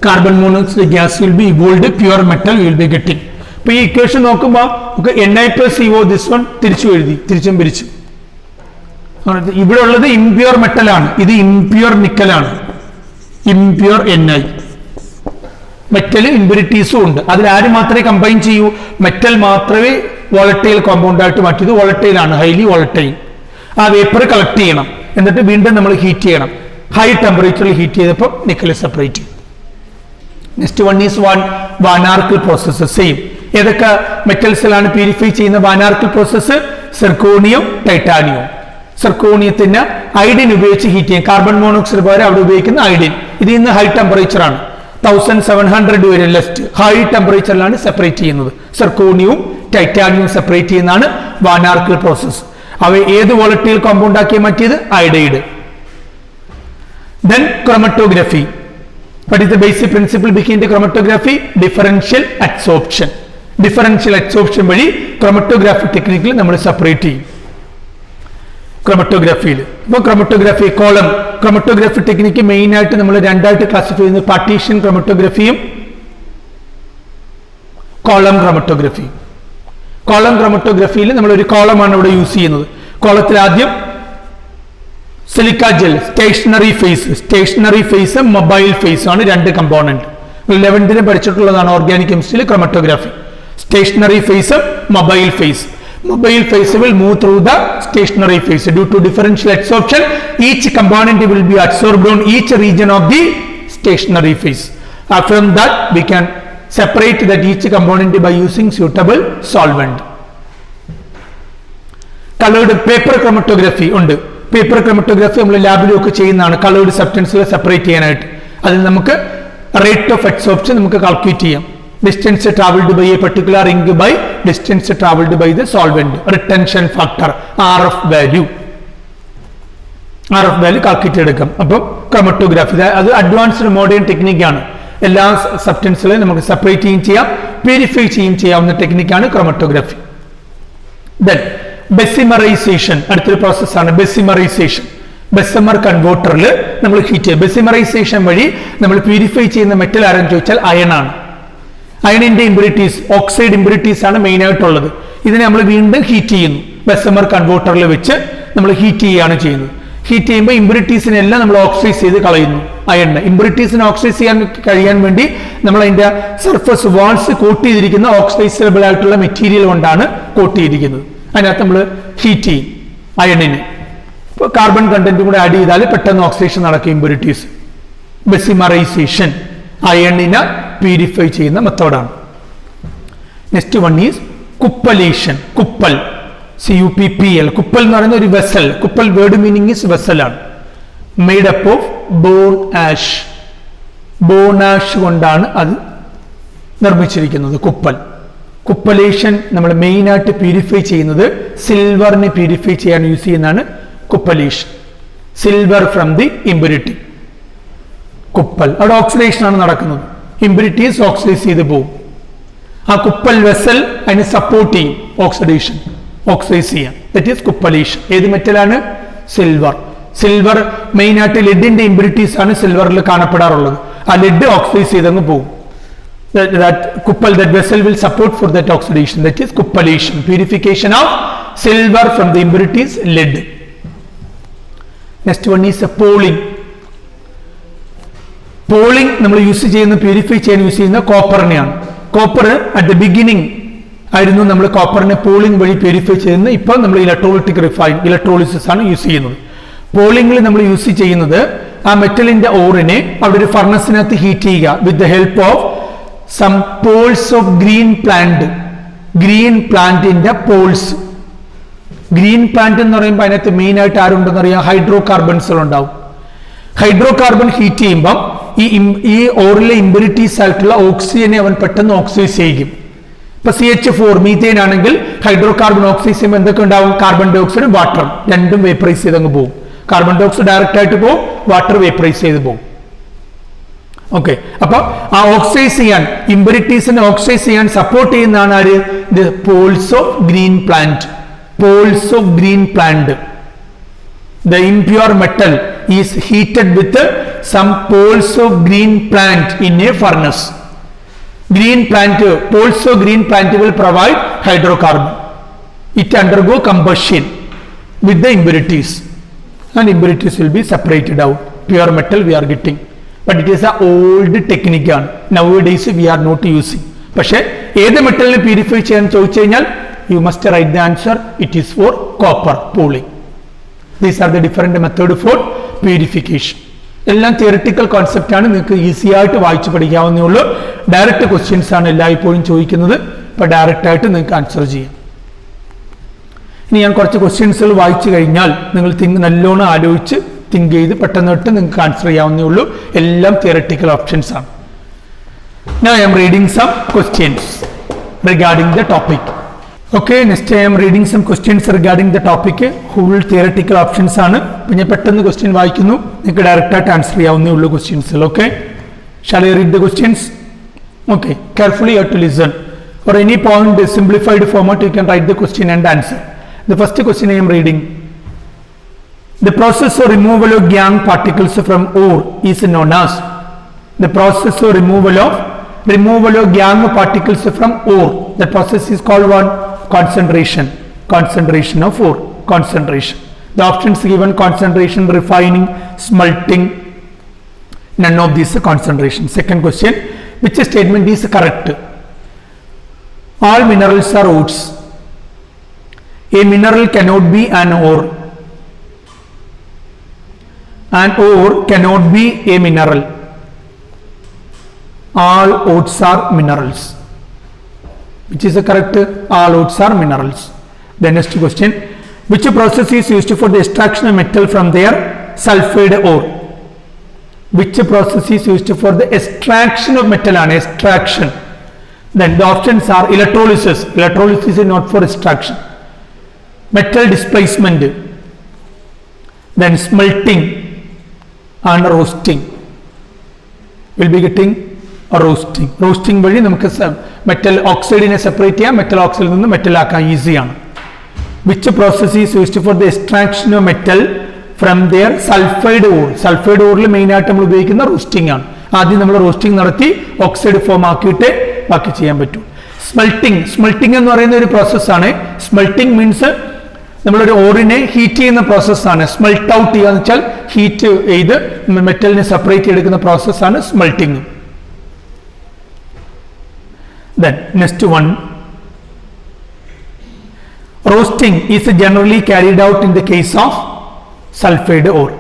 carbon monoxide gas will be evolved, pure metal will be getting. അപ്പൊ ഈ ഇക്വേഷൻ നോക്കുമ്പോൾ Na+CO ദിസ് വൺ തിരിച്ചും പിരിച്ചു. ഇവിടെ ഉള്ളത് ഇംപ്യൂർ മെറ്റലാണ്, ഇത് ഇംപ്യൂർ നിക്കലാണ്. Impure Ni. മെറ്റൽ ഇമ്പ്യൂരിറ്റീസും ഉണ്ട്. അതിൽ ആര് മാത്രമേ കമ്പൈൻ ചെയ്യൂ? മെറ്റൽ മാത്രമേ വോളറ്റൈൽ കോമ്പൗണ്ട് ആയിട്ട് മാറ്റിയത്. വോളറ്റൈൽ ആണ്, ഹൈലി വോളറ്റൈൽ. ആ വേപ്പർ കളക്ട് ചെയ്യണം, എന്നിട്ട് വീണ്ടും നമ്മൾ ഹീറ്റ് ചെയ്യണം. ഹൈ ടെമ്പറേച്ചറിൽ ഹീറ്റ് ചെയ്തപ്പോൾ നിക്കൽ സെപ്പറേറ്റ് ചെയ്യും. Next one is van Arkel process. Same. ഏതൊക്കെ മെറ്റൽസിലാണ് പ്യൂരിഫൈ ചെയ്യുന്ന വാനാർക്കിൾ പ്രോസസ്സ്? Zirconium, titanium. സിർക്കോണിയത്തിന് ഐഡിൻ ഉപയോഗിച്ച് ഹീറ്റ് ചെയ്യും. കാർബൺ മോണോക്സൈഡ് പകരം അവിടെ ഉപയോഗിക്കുന്ന ഐഡിൻ. ഇത് ഇന്ന് ഹൈ ടെമ്പറേച്ചർ ആണ്, 1700 വരെ ലെസ്റ്റ് ഹൈ ടെമ്പറേച്ചറിലാണ് സെപ്പറേറ്റ് ചെയ്യുന്നത്. സിർക്കോണിയവും ടൈറ്റാനിയവും സെപ്പറേറ്റ് ചെയ്യുന്നതാണ് വാൻ ആർക്കിൾ പ്രോസസ്. അവ ഏത് വോളറ്റൈൽ കോമ്പൗണ്ട് ആക്കി മാറ്റിയത്? Iodide. Then chromatography. What is the basic principle behind the chromatography? Differential adsorption. Differential adsorption വഴി chromatography ടെക്നിക്കിൽ നമ്മൾ സെപ്പറേറ്റ് ചെയ്യും. ക്രോമറ്റോഗ്രാഫിയിൽ ഇപ്പോൾ chromatography column chromatography technique main ആയിട്ട് നമ്മൾ രണ്ടായിട്ട് ക്ലാസിഫൈ ചെയ്യുന്നത് പാർട്ടീഷൻ ക്രോമറ്റോഗ്രാഫിയും കോളം ക്രോമറ്റോഗ്രാഫി. കോളം ക്രോമറ്റോഗ്രാഫിയിൽ നമ്മൾ ഒരു കോളമാണ് ഇവിടെ യൂസ് ചെയ്യുന്നത്. കോളത്തിൽ ആദ്യം silica gel stationary phase mobile phase ആണ് രണ്ട് കമ്പോണന്റ്. 11ന് പഠിച്ചിട്ടുള്ളതാണ് ഓർഗാനിക് കെമിസ്ട്രിയിൽ chromatography. Stationary phase mobile phase. Mobile phase will move through the stationary phase due to differential adsorption. Each component will be adsorbed on each region of the stationary phase. From that we can separate that each component by using suitable solvent. Colored paper chromatography ഉണ്ട്. Paper chromatography നമ്മൾ ലാബിലൊക്കെ ചെയ്യുന്നതാണ്. Coloured സബ്സ്റ്റൻസുകൾ separate ചെയ്യാനായിട്ട് അതിൽ നമുക്ക് rate of adsorption നമുക്ക് calculate ചെയ്യാം. Distance traveled by a particular ink by distance traveled by the solvent. Retention factor RF value calculate എടുക്കാം. അപ്പോൾ ക്രോമറ്റോഗ്രാഫി അത് അഡ്വാൻസ്ഡ് മോഡേൺ ടെക്നിക്കാണ്. എല്ലാ സബ്സ്റ്റൻസുകളെയും നമുക്ക് സെപ്പറേറ്റ് ചെയ്യും ചെയ്യാം, പ്യൂരിഫൈ ചെയ്യും ചെയ്യാവുന്ന ടെക്നിക്കാണ് ക്രോമറ്റോഗ്രാഫി. ദെൻ ബെസിമറൈസേഷൻ അടുത്തൊരു പ്രോസസ്സാണ് ബെസിമറൈസേഷൻ. ബെസമർ കൺവേർട്ടറിൽ നമ്മൾ ഹീറ്റ് ചെയ്യും. ബെസിമറൈസേഷൻ വഴി നമ്മൾ പ്യൂരിഫൈ ചെയ്യുന്ന മെറ്റൽ ആരെന്ന് ചോദിച്ചാൽ അയൺ ആണ്. അയണിന്റെ ഇമ്പ്യൂരിറ്റീസ് ഓക്സൈഡ് ഇമ്പ്യൂരിറ്റീസ് ആണ് മെയിൻ ആയിട്ടുള്ളത്. ഇതിനെ നമ്മൾ വീണ്ടും ഹീറ്റ് ചെയ്യുന്നു. ബെസമർ കൺവേർട്ടറിൽ വെച്ച് നമ്മൾ ഹീറ്റ് ചെയ്യുകയാണ് ചെയ്യുന്നത്. ഹീറ്റ് ചെയ്യുമ്പോൾ ഇമ്പ്യൂരിറ്റീസിനെല്ലാം നമ്മൾ ഓക്സൈസ് ചെയ്ത് കളയുന്നു. അയണിന് ഇമ്പ്യൂരിറ്റീസിനെ ഓക്സൈസ് ചെയ്യാൻ കഴിയാൻ വേണ്ടി നമ്മൾ അതിന്റെ സർഫസ് വാൾസ് കോട്ട് ചെയ്തിരിക്കുന്ന ഓക്സൈസബിൾ ആയിട്ടുള്ള മെറ്റീരിയൽ കൊണ്ടാണ് കോട്ട് ചെയ്തിരിക്കുന്നത്. അതിനകത്ത് നമ്മൾ ഹീറ്റ് ചെയ്യും അയണിനെ. ഇപ്പോൾ കാർബൺ കണ്ടന്റ് കൂടെ ആഡ് ചെയ്താൽ പെട്ടെന്ന് ഓക്സിഡേഷൻ നടക്കും ഇമ്പ്യൂരിറ്റീസ്. ബെസിമറൈസേഷൻ അയണിനെ പ്യൂരിഫൈ ചെയ്യുന്ന മെത്തേഡാണ്. Next one is cupellation. Cupel CUPPL. Cupel എന്ന് പറയുന്ന ഒരു vessel. Cupel word meaning is വെസലാണ്. Made up of bone ash. Bone ash കൊണ്ടാണ് അത് നിർമ്മിച്ചിരിക്കുന്നത് കുപ്പൽ. കുപ്പലേഷൻ നമ്മൾ മെയിൻ ആയിട്ട് പ്യൂരിഫൈ ചെയ്യുന്നത് സിൽവറിനെ പ്യൂരിഫൈ ചെയ്യാൻ യൂസ് ചെയ്യുന്നതാണ് cupellation. Silver from the impurity. Cupel അവിടെ ഓക്സിഡേഷൻ ആണ് നടക്കുന്നത്. ഇമ്പ്യൂരിറ്റീസ് ഓക്സിഡൈസ് ചെയ്ത് പോകും. ആ കുപ്പൽ വെസൽ അതിനെ സപ്പോർട്ട് ചെയ്യും ഓക്സിഡേഷൻ ഓക്സിഡൈസ് ചെയ്യാം. That is cupellation. ഏത് മെറ്റലാണ്? സിൽവർ. സിൽവർ മെയിൻ ആയിട്ട് ലെഡിന്റെ ഇമ്പ്യൂരിറ്റീസ് ആണ് സിൽവറിൽ കാണപ്പെടാറുള്ളത്. ആ ലെഡ് ഓക്സിഡൈസ് ചെയ്തങ്ങ് പോകും. That vessel will support for that oxidation. That is cupellation. Purification of silver from the impurities lead. Next one is polling. Polling നമ്മൾ use ചെയ്യുന്ന purify ചെയ്യാൻ use ചെയ്യുന്ന കോപ്പറിനെയാണ്. Copper at the beginning ആയിരുന്നു നമ്മൾ കോപ്പറിനെ polling വഴി purify ചെയ്യുന്നത്. ഇപ്പോൾ നമ്മൾ ഇലക്ട്രോളിസിസ് ആണ് യൂസ് ചെയ്യുന്നത്. പോളിംഗിൽ നമ്മൾ യൂസ് ചെയ്യുന്നത് ആ മെറ്റലിന്റെ ഓറിനെ അവിടെ ഒരു ഫർണസിനകത്ത് ഹീറ്റ് ചെയ്യുക with the help of some poles of green plant. Green പ്ലാന്റിന്റെ പോൾസ്. ഗ്രീൻ പ്ലാന്റ് എന്ന് പറയുമ്പോൾ അതിനകത്ത് മെയിൻ ആയിട്ട് ആരുണ്ടെന്ന് അറിയാം? ഹൈഡ്രോ കാർബൺസുകൾ ഉണ്ടാവും. ഹൈഡ്രോ കാർബൺ ഹീറ്റ് ചെയ്യുമ്പം ഈ ഓറിലെ ഇമ്പ്യൂരിറ്റീസ് ആയിട്ടുള്ള ഓക്സിജനെ അവൻ പെട്ടെന്ന് ഓക്സിഡൈസ് ചെയ്യും. ഇപ്പൊ CH4 മീഥേൻ ആണെങ്കിൽ ഹൈഡ്രോ കാർബൺ ഓക്സിഡൈസ് ചെയ്യുമ്പോൾ എന്തൊക്കെ ഉണ്ടാവും? കാർബൺ ഡൈ ഓക്സൈഡും വാട്ടറും രണ്ടും വേപ്പറൈസ് ചെയ്ത് അങ്ങ് പോകും. കാർബൺ ഡൈ ഓക്സൈഡ് ഡയറക്റ്റ് ആയിട്ട് പോകും, വാട്ടർ വേപ്പറൈസ് ചെയ്ത് പോകും. ഓക്കെ, അപ്പൊ ആ ഓക്സിഡൈസ് ചെയ്യാൻ ഇമ്പ്യൂരിറ്റീസിനെ ഓക്സിഡൈസ് ചെയ്യാൻ സപ്പോർട്ട് ചെയ്യുന്നതാണ് ആര്? The poles of green plant. Poles of green plant. The impure metal is heated with some poles of green plant in a furnace. Green plant, poles of green plant will provide hydrocarbon. It undergo combustion with the impurities and impurities will be separated out. Pure metal we are getting. But it is an old technique. Nowadays we are not using. പക്ഷേ ഏത് മെറ്റലിനെ purify ചെയ്യാൻ ചോദിച്ചു കഴിഞ്ഞാൽ you must write the answer. It is for copper poling. These are the different method for purification. എല്ലാം theoretical concept ആണ്. നിങ്ങൾക്ക് easy ആയിട്ട് വായിച്ചു പഠിക്കാവുന്നേ ഉള്ളൂ. ഡയറക്റ്റ് ക്വസ്റ്റ്യൻസ് ആണ് എല്ലായ്പ്പോഴും ചോദിക്കുന്നത്. അപ്പൊ ഡയറക്റ്റ് ആയിട്ട് നിങ്ങൾക്ക് ആൻസർ ചെയ്യാം. ഇനി ഞാൻ കുറച്ച് ക്വസ്റ്റ്യൻസുകൾ വായിച്ചു കഴിഞ്ഞാൽ നിങ്ങൾ നല്ലോണം ആലോചിച്ച് തിങ്ക് ചെയ്ത് പെട്ടെന്നിട്ട് നിങ്ങൾക്ക് ആൻസർ ചെയ്യാവുന്നേ ഉള്ളൂ. എല്ലാം തിയററ്റിക്കൽ ഓപ്ഷൻസ് ആണ്. Now I am reading some questions regarding the topic. Okay, next I am reading some questions regarding the topic. Whole theoretical options ആണ്. അപ്പോൾ ഞാൻ പെട്ടെന്ന് ക്വസ്റ്റ്യൻ വായിക്കുന്നു, നിങ്ങൾക്ക് ഡയറക്റ്റ് ആയിട്ട് ആൻസർ ചെയ്യാവുന്നേ ഉള്ളൂ ക്വസ്റ്റ്യൻസിൽ. Okay, shall I read the questions? Okay, carefully you have to listen. For any point simplified format you can write the question and answer. The first question I am reading. The process of removal of gangue particles from ore is known as. The process of removal of gangue particles from ore. The process is called what? Concentration. Concentration of ore. Concentration. The options given: concentration, refining, smelting. None of these concentration. Second question: which statement is correct? All minerals are ores. A mineral cannot be an ore. An ore cannot be a mineral. All ores are minerals. Which is the correct? All ores are minerals. The next question: which process is used for the extraction of metal from their sulfide ore? Which process is used for the extraction of metal? And extraction. Then the options are electrolysis. Electrolysis is not for extraction. Metal displacement. Then smelting and roasting. Will be getting roasting. Roasting വഴി നമുക്ക് metal ഓക്സൈഡിനെ separate ചെയ്യാം, metal ഓക്സൈഡിൽ നിന്ന് metal ആക്കാൻ ഈസിയാണ്. Which process is used for the extraction of metal from their sulphide ore? Sulphide ഓറിൽ മെയിനായിട്ട് നമ്മൾ ഉപയോഗിക്കുന്ന റോസ്റ്റിംഗ് ആണ്. ആദ്യം നമ്മൾ റോസ്റ്റിംഗ് നടത്തി ഓക്സൈഡ് ഫോം ആക്കിയിട്ട് ബാക്കി ചെയ്യാൻ പറ്റും. സ്മെൽട്ടിംഗ് എന്ന് പറയുന്ന ഒരു പ്രോസസ്സാണ്. സ്മെൽട്ടിംഗ് മീൻസ് നമ്മളൊരു ഓറിനെ ഹീറ്റ് ചെയ്യുന്ന പ്രോസസ്സാണ്. സ്മെൽട്ട് ഔട്ട് ചെയ്യുക എന്ന് വെച്ചാൽ ഹീറ്റ് ചെയ്ത് മെറ്റലിനെ സെപ്പറേറ്റ് ചെയ്തെടുക്കുന്ന പ്രോസസ്സാണ് സ്മെൽട്ടിംഗ്. Then next one, roasting is generally carried out in the case of sulfide ore.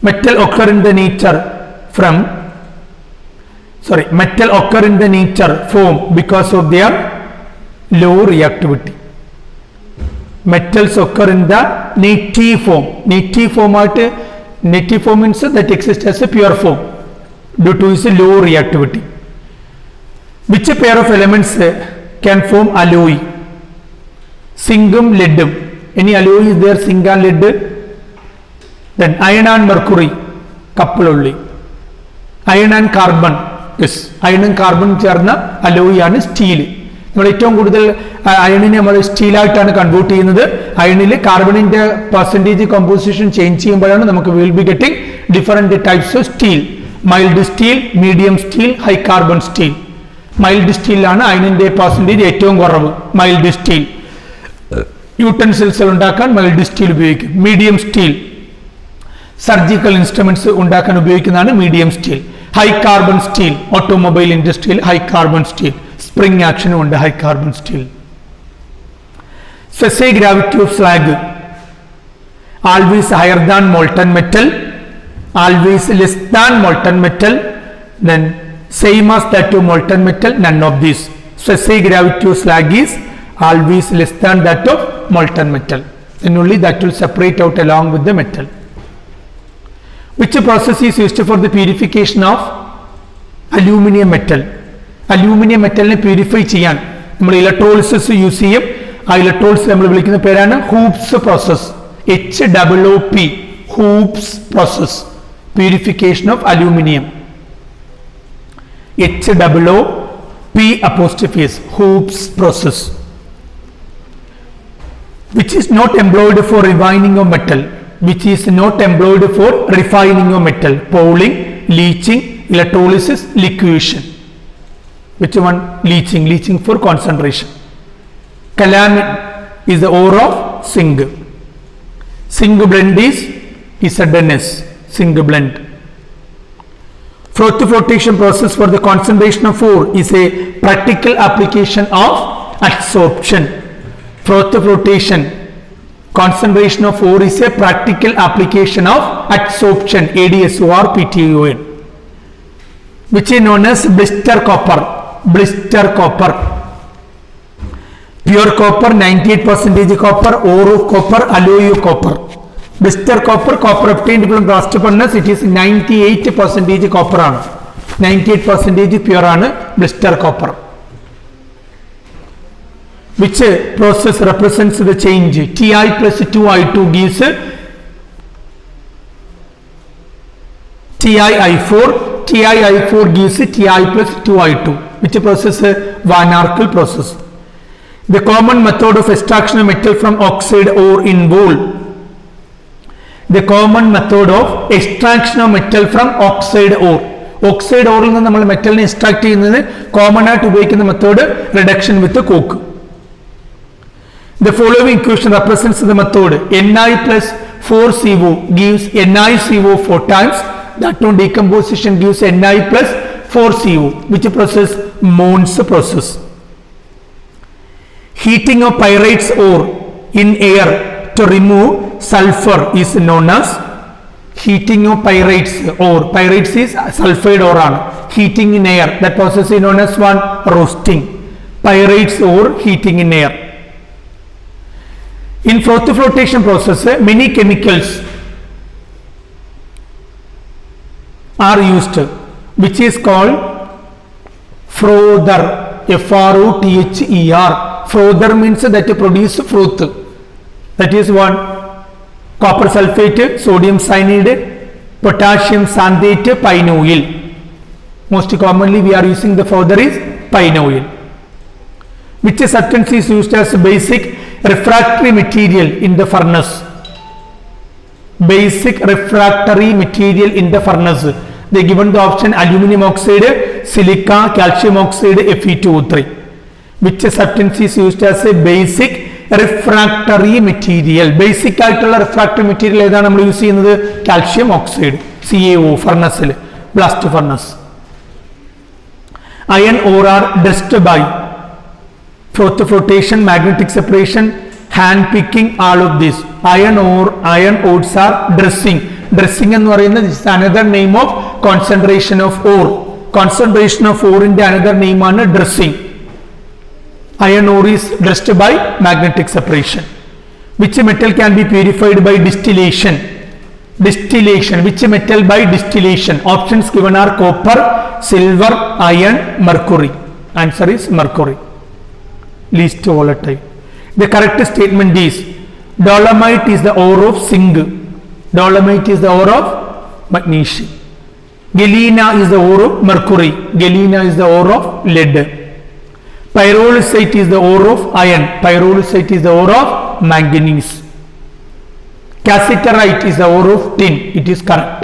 Metal occur in the nature form because of their low reactivity. Metals occur in the native form. Native form means that exists as a pure form due to its low reactivity. Which pair of elements can form alloy? Zinc and lead. Any alloy is there? Zinc and lead. Then iron and mercury, couple only. Iron and carbon. Yes, iron and carbon ചേർന്ന alloy ആണ് steel. നമ്മൾ ഏറ്റവും കൂടുതൽ അയണിനെ നമ്മൾ സ്റ്റീലായിട്ടാണ് convert ചെയ്യുന്നത്. അയണിൽ കാർബണിന്റെ പെർസെൻറ്റേജ് കോമ്പോസിഷൻ ചേഞ്ച് ചെയ്യുമ്പോഴാണ് നമുക്ക് will be getting different types of steel. Mild steel, medium steel, high carbon steel. Mild സ്റ്റീലാണ് അയണിന്റെ പെർസെൻറ്റേജ് ഏറ്റവും കുറവ്. മൈൽഡ് സ്റ്റീൽ യൂട്ടൻസിൽസ് ഉണ്ടാക്കാൻ മൈൽഡ് സ്റ്റീൽ ഉപയോഗിക്കും. മീഡിയം സ്റ്റീൽ സർജിക്കൽ ഇൻസ്ട്രുമെന്റ്സ് ഉണ്ടാക്കാൻ ഉപയോഗിക്കുന്നതാണ് medium steel. High carbon steel automobile ഇൻഡസ്ട്രിയിൽ high carbon steel, spring ആക്ഷനും ഉണ്ട് high carbon steel. Specific gravity of slag always higher than molten metal, always less than molten metal, then same as that of molten metal, none of these. Specific gravity of slag is always less than that of molten metal, then only that will separate out along with the metal. Which process is used for the purification of aluminum metal? Aluminum metal ne purify ചെയ്യാൻ നമ്മൾ electrolysis use ചെയ്യും. ആ electrolysis നമ്മൾ വിളിക്കുന്ന പേരാണ് hoops process. HOOP, hoops process, purification of aluminium. HOOP, hoops process. Which is not employed for refining of metal? Which is not employed for refining of metal? Pouring, leaching, electrolysis, liquefaction. Which one? Leaching for concentration. Calamine is the ore of zinc. Zinc blend is ZnS, zinc blend. Froth flotation process for the concentration of ore is a practical application of adsorption. Froth flotation concentration of ore is a practical application of adsorption, ADSORPTON, which is known as blister copper. Pure copper 98% copper, ore of copper, alloy of copper. Blister copper, copper obtained from blast furnace, it is 98% copper ആണ്. 98% pure ആണ് blister copper. Which process represents the change? Ti plus 2i2 gives TiI4. TiI4 gives Ti plus 2i2. Which process? Van Arkel process. The common method of extraction of metal from oxide ore in wool. The common method of extraction of metal from oxide ore. Oxide ore നിന്ന് നമ്മൾ മെറ്റലിനെ extract ചെയ്യുന്നത് common ആയിട്ട് ഉപയോഗിക്കുന്ന method reduction with coke. The following equation represents the method. Ni plus 4CO gives NiCO 4 times. That one decomposition gives Ni plus 4CO. Which process? Mons process. Heating of pyrites ore in air to remove sulfur is known as heating of pyrites ore. Pyrites is sulfide ore. Heating in air. That process is known as one roasting. Pyrites ore heating in air. In froth flotation process, many chemicals are used, which is called frother. F-R-O-T-H-E-R. Frother means that you produce froth. That is one. Copper sulfate, sodium cyanide, potassium xanthate, pine oil. Most commonly we are using the frother is pine oil. Which substance is used as basic refractory material in the furnace? Basic refractory material in the furnace. They given the option aluminum oxide, silica, calcium oxide, Fe2O3. Which substance is used as a basic refractory material? Basic ആയിട്ടുള്ള refractory material ഏതാണ് നമ്മൾ use ചെയ്യുന്നത്? Calcium oxide, CaO, furnace, blast furnace. Iron ore are dressed by froth flotation, magnetic separation, hand picking, all of this. Iron ores are dressing. Dressing എന്ന് പറയുന്നത് is another name of concentration of ore. Concentration of ore in the another name ആണ് dressing. Iron ore is dressed by magnetic separation. Which metal can be purified by distillation? Distillation. Which metal by distillation? Options given are copper, silver, iron, mercury. Answer is mercury. Least volatile. The correct statement is dolomite is the ore of zinc. Dolomite is the ore of magnesium. Galena is the ore of mercury. Galena is the ore of lead. Pyrolusite is the ore of iron. Pyrolusite is the ore of manganese. Cassiterite is the ore of tin. It is correct.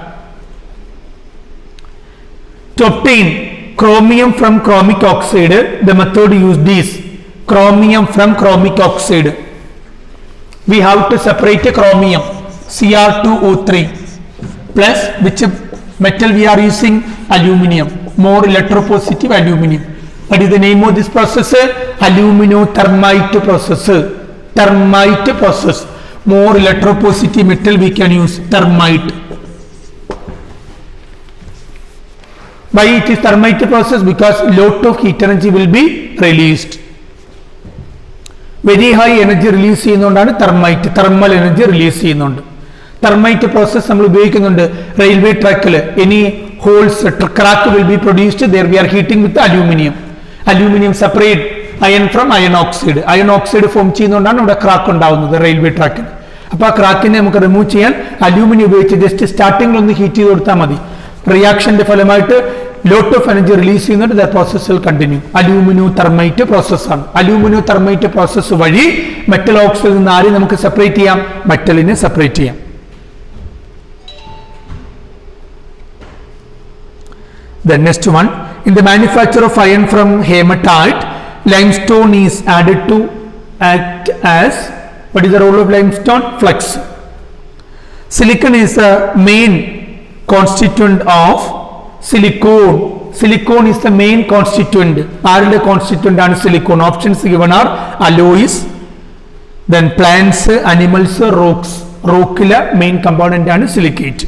To obtain chromium from chromic oxide, the method used is chromium from chromic oxide. We have to separate chromium, Cr2O3 plus which metal we are using? Aluminium, more electropositive aluminium. What is the name of this process? Aluminothermite process. Thermite process. More electropositive metal we can use, thermite. Why it is thermite process? Because lot of heat energy will be released. Very high energy release ചെയ്യുന്നതുകൊണ്ടാണ് thermite, thermal energy release ചെയ്യുന്നുണ്ട്. Thermite process നമ്മൾ ഉപയോഗിക്കുന്നുണ്ട് railway trackൽ. Any holes, crack will be produced there. We are heating with aluminum. Aluminum separate iron from iron oxide. Iron oxide form ചെയ്യുന്നതുകൊണ്ടാണ് ഇവിടെ crack ഉണ്ടാവുന്നത് railway trackൽ. അപ്പോൾ ആ crackനെ നമുക്ക് remove ചെയ്യാൻ aluminium ഉപയോഗിച്ച് ജസ്റ്റ് സ്റ്റാർട്ടിംഗിൽ ഒന്ന് ഹീറ്റ് ചെയ്ത് കൊടുത്താൽ മതി. റിയാക്ഷന്റെ ഫലമായിട്ട് lot of energy release ചെയ്യുന്നുണ്ട്. The process will continue. Aluminothermite process ആണ്. Aluminothermite process വഴി മെറ്റൽ ഓക്സൈഡിൽ നിന്ന് ആരെ നമുക്ക് സെപ്പറേറ്റ് ചെയ്യാം? മെറ്റലിനെ സെപ്പറേറ്റ് ചെയ്യാം. The next one, in the manufacture of iron from hematite, limestone is added to act as, what is the role of limestone? Flux. Silicon is the main constituent of silicon. Silicon is the main constituent. Arle constituent and silicon. Options given are alloys, then plants, animals, rocks. Rockila main component and silicate.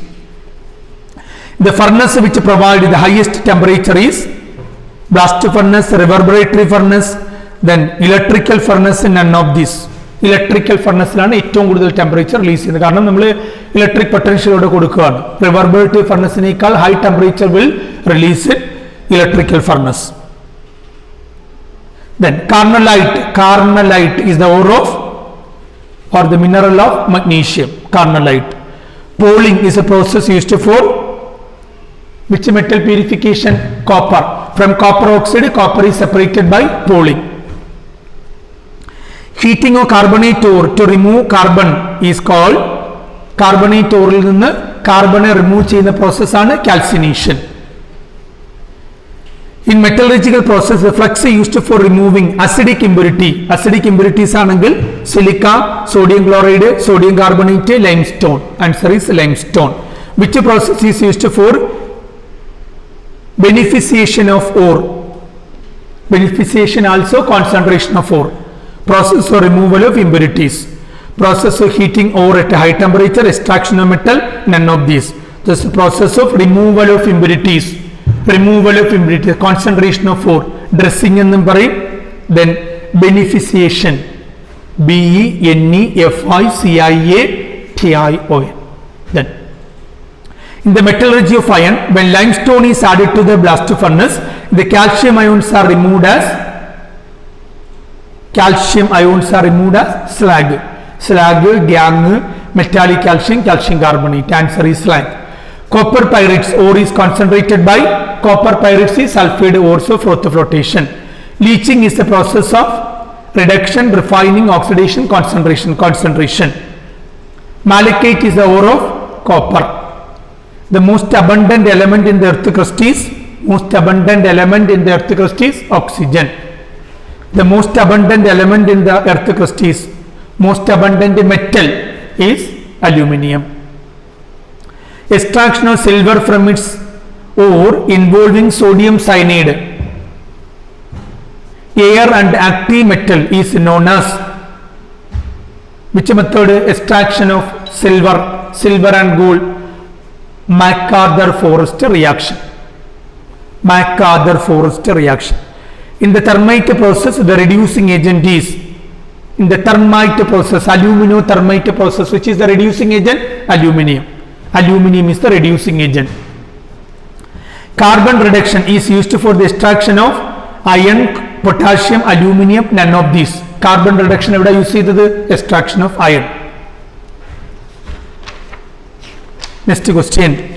The furnace which provides the highest temperature is blast furnace, reverberatory furnace, Then electrical furnace, none of this. Electrical ഫർണസിലാണ് ഏറ്റവും കൂടുതൽ temperature release ചെയ്യുന്നത്. കാരണം നമ്മൾ electric പൊട്ടൻഷ്യലോടെ കൊടുക്കുകയാണ്. Reverberatory ഫർണസിനേക്കാൾ high temperature will release in electrical furnace. Then carnallite. Carnallite is the ore of or the mineral of magnesium. Carnallite. Poling is a process used for which metal purification? Copper. From copper oxide, copper is separated by poling. Heating of carbonate ore to remove carbon is called carbonate ore il ninnu carbon remove cheyna process aanu calcination. In metallurgical process, the flux is used for removing acidic impurity. Acidic impurities aanengil silica, sodium chloride, sodium carbonate, limestone. Answer is limestone. Which process is used for beneficiation of ore? Beneficiation also concentration of ore. Process for removal of impurities. Process of heating ore at a high temperature, extraction of metal, none of these. This is the process of removal of impurities. Removal of impurities, concentration of ore. Dressing and then beneficiation. BENEFICIATION. Then in the metallurgy of iron, when limestone is added to the blast furnace, the calcium ions are removed as slag. Slag, gang, metallic calcium, calcium carbonate. Answer is slag. Copper pyrites ore is concentrated by copper pyrites is sulfide ores of flotation. Leaching is the process of reduction, refining, oxidation, concentration. Malachite is the ore of copper. The most abundant element in the earth crust is oxygen. The most abundant element in the earth crust is most abundant metal is aluminium. Extraction of silver from its ore involving sodium cyanide, air and active metal is known as which method? Extraction of silver and gold. MacArthur-Forrest reaction. MacArthur-Forrest reaction. In the thermite process, the reducing agent is in the thermite process, aluminothermite process, which is the reducing agent? Aluminium. Aluminium is the reducing agent. Carbon reduction is used for the extraction of iron, potassium, aluminium, none of these. Carbon reduction evada use cheythathu? Extraction of iron. Next question.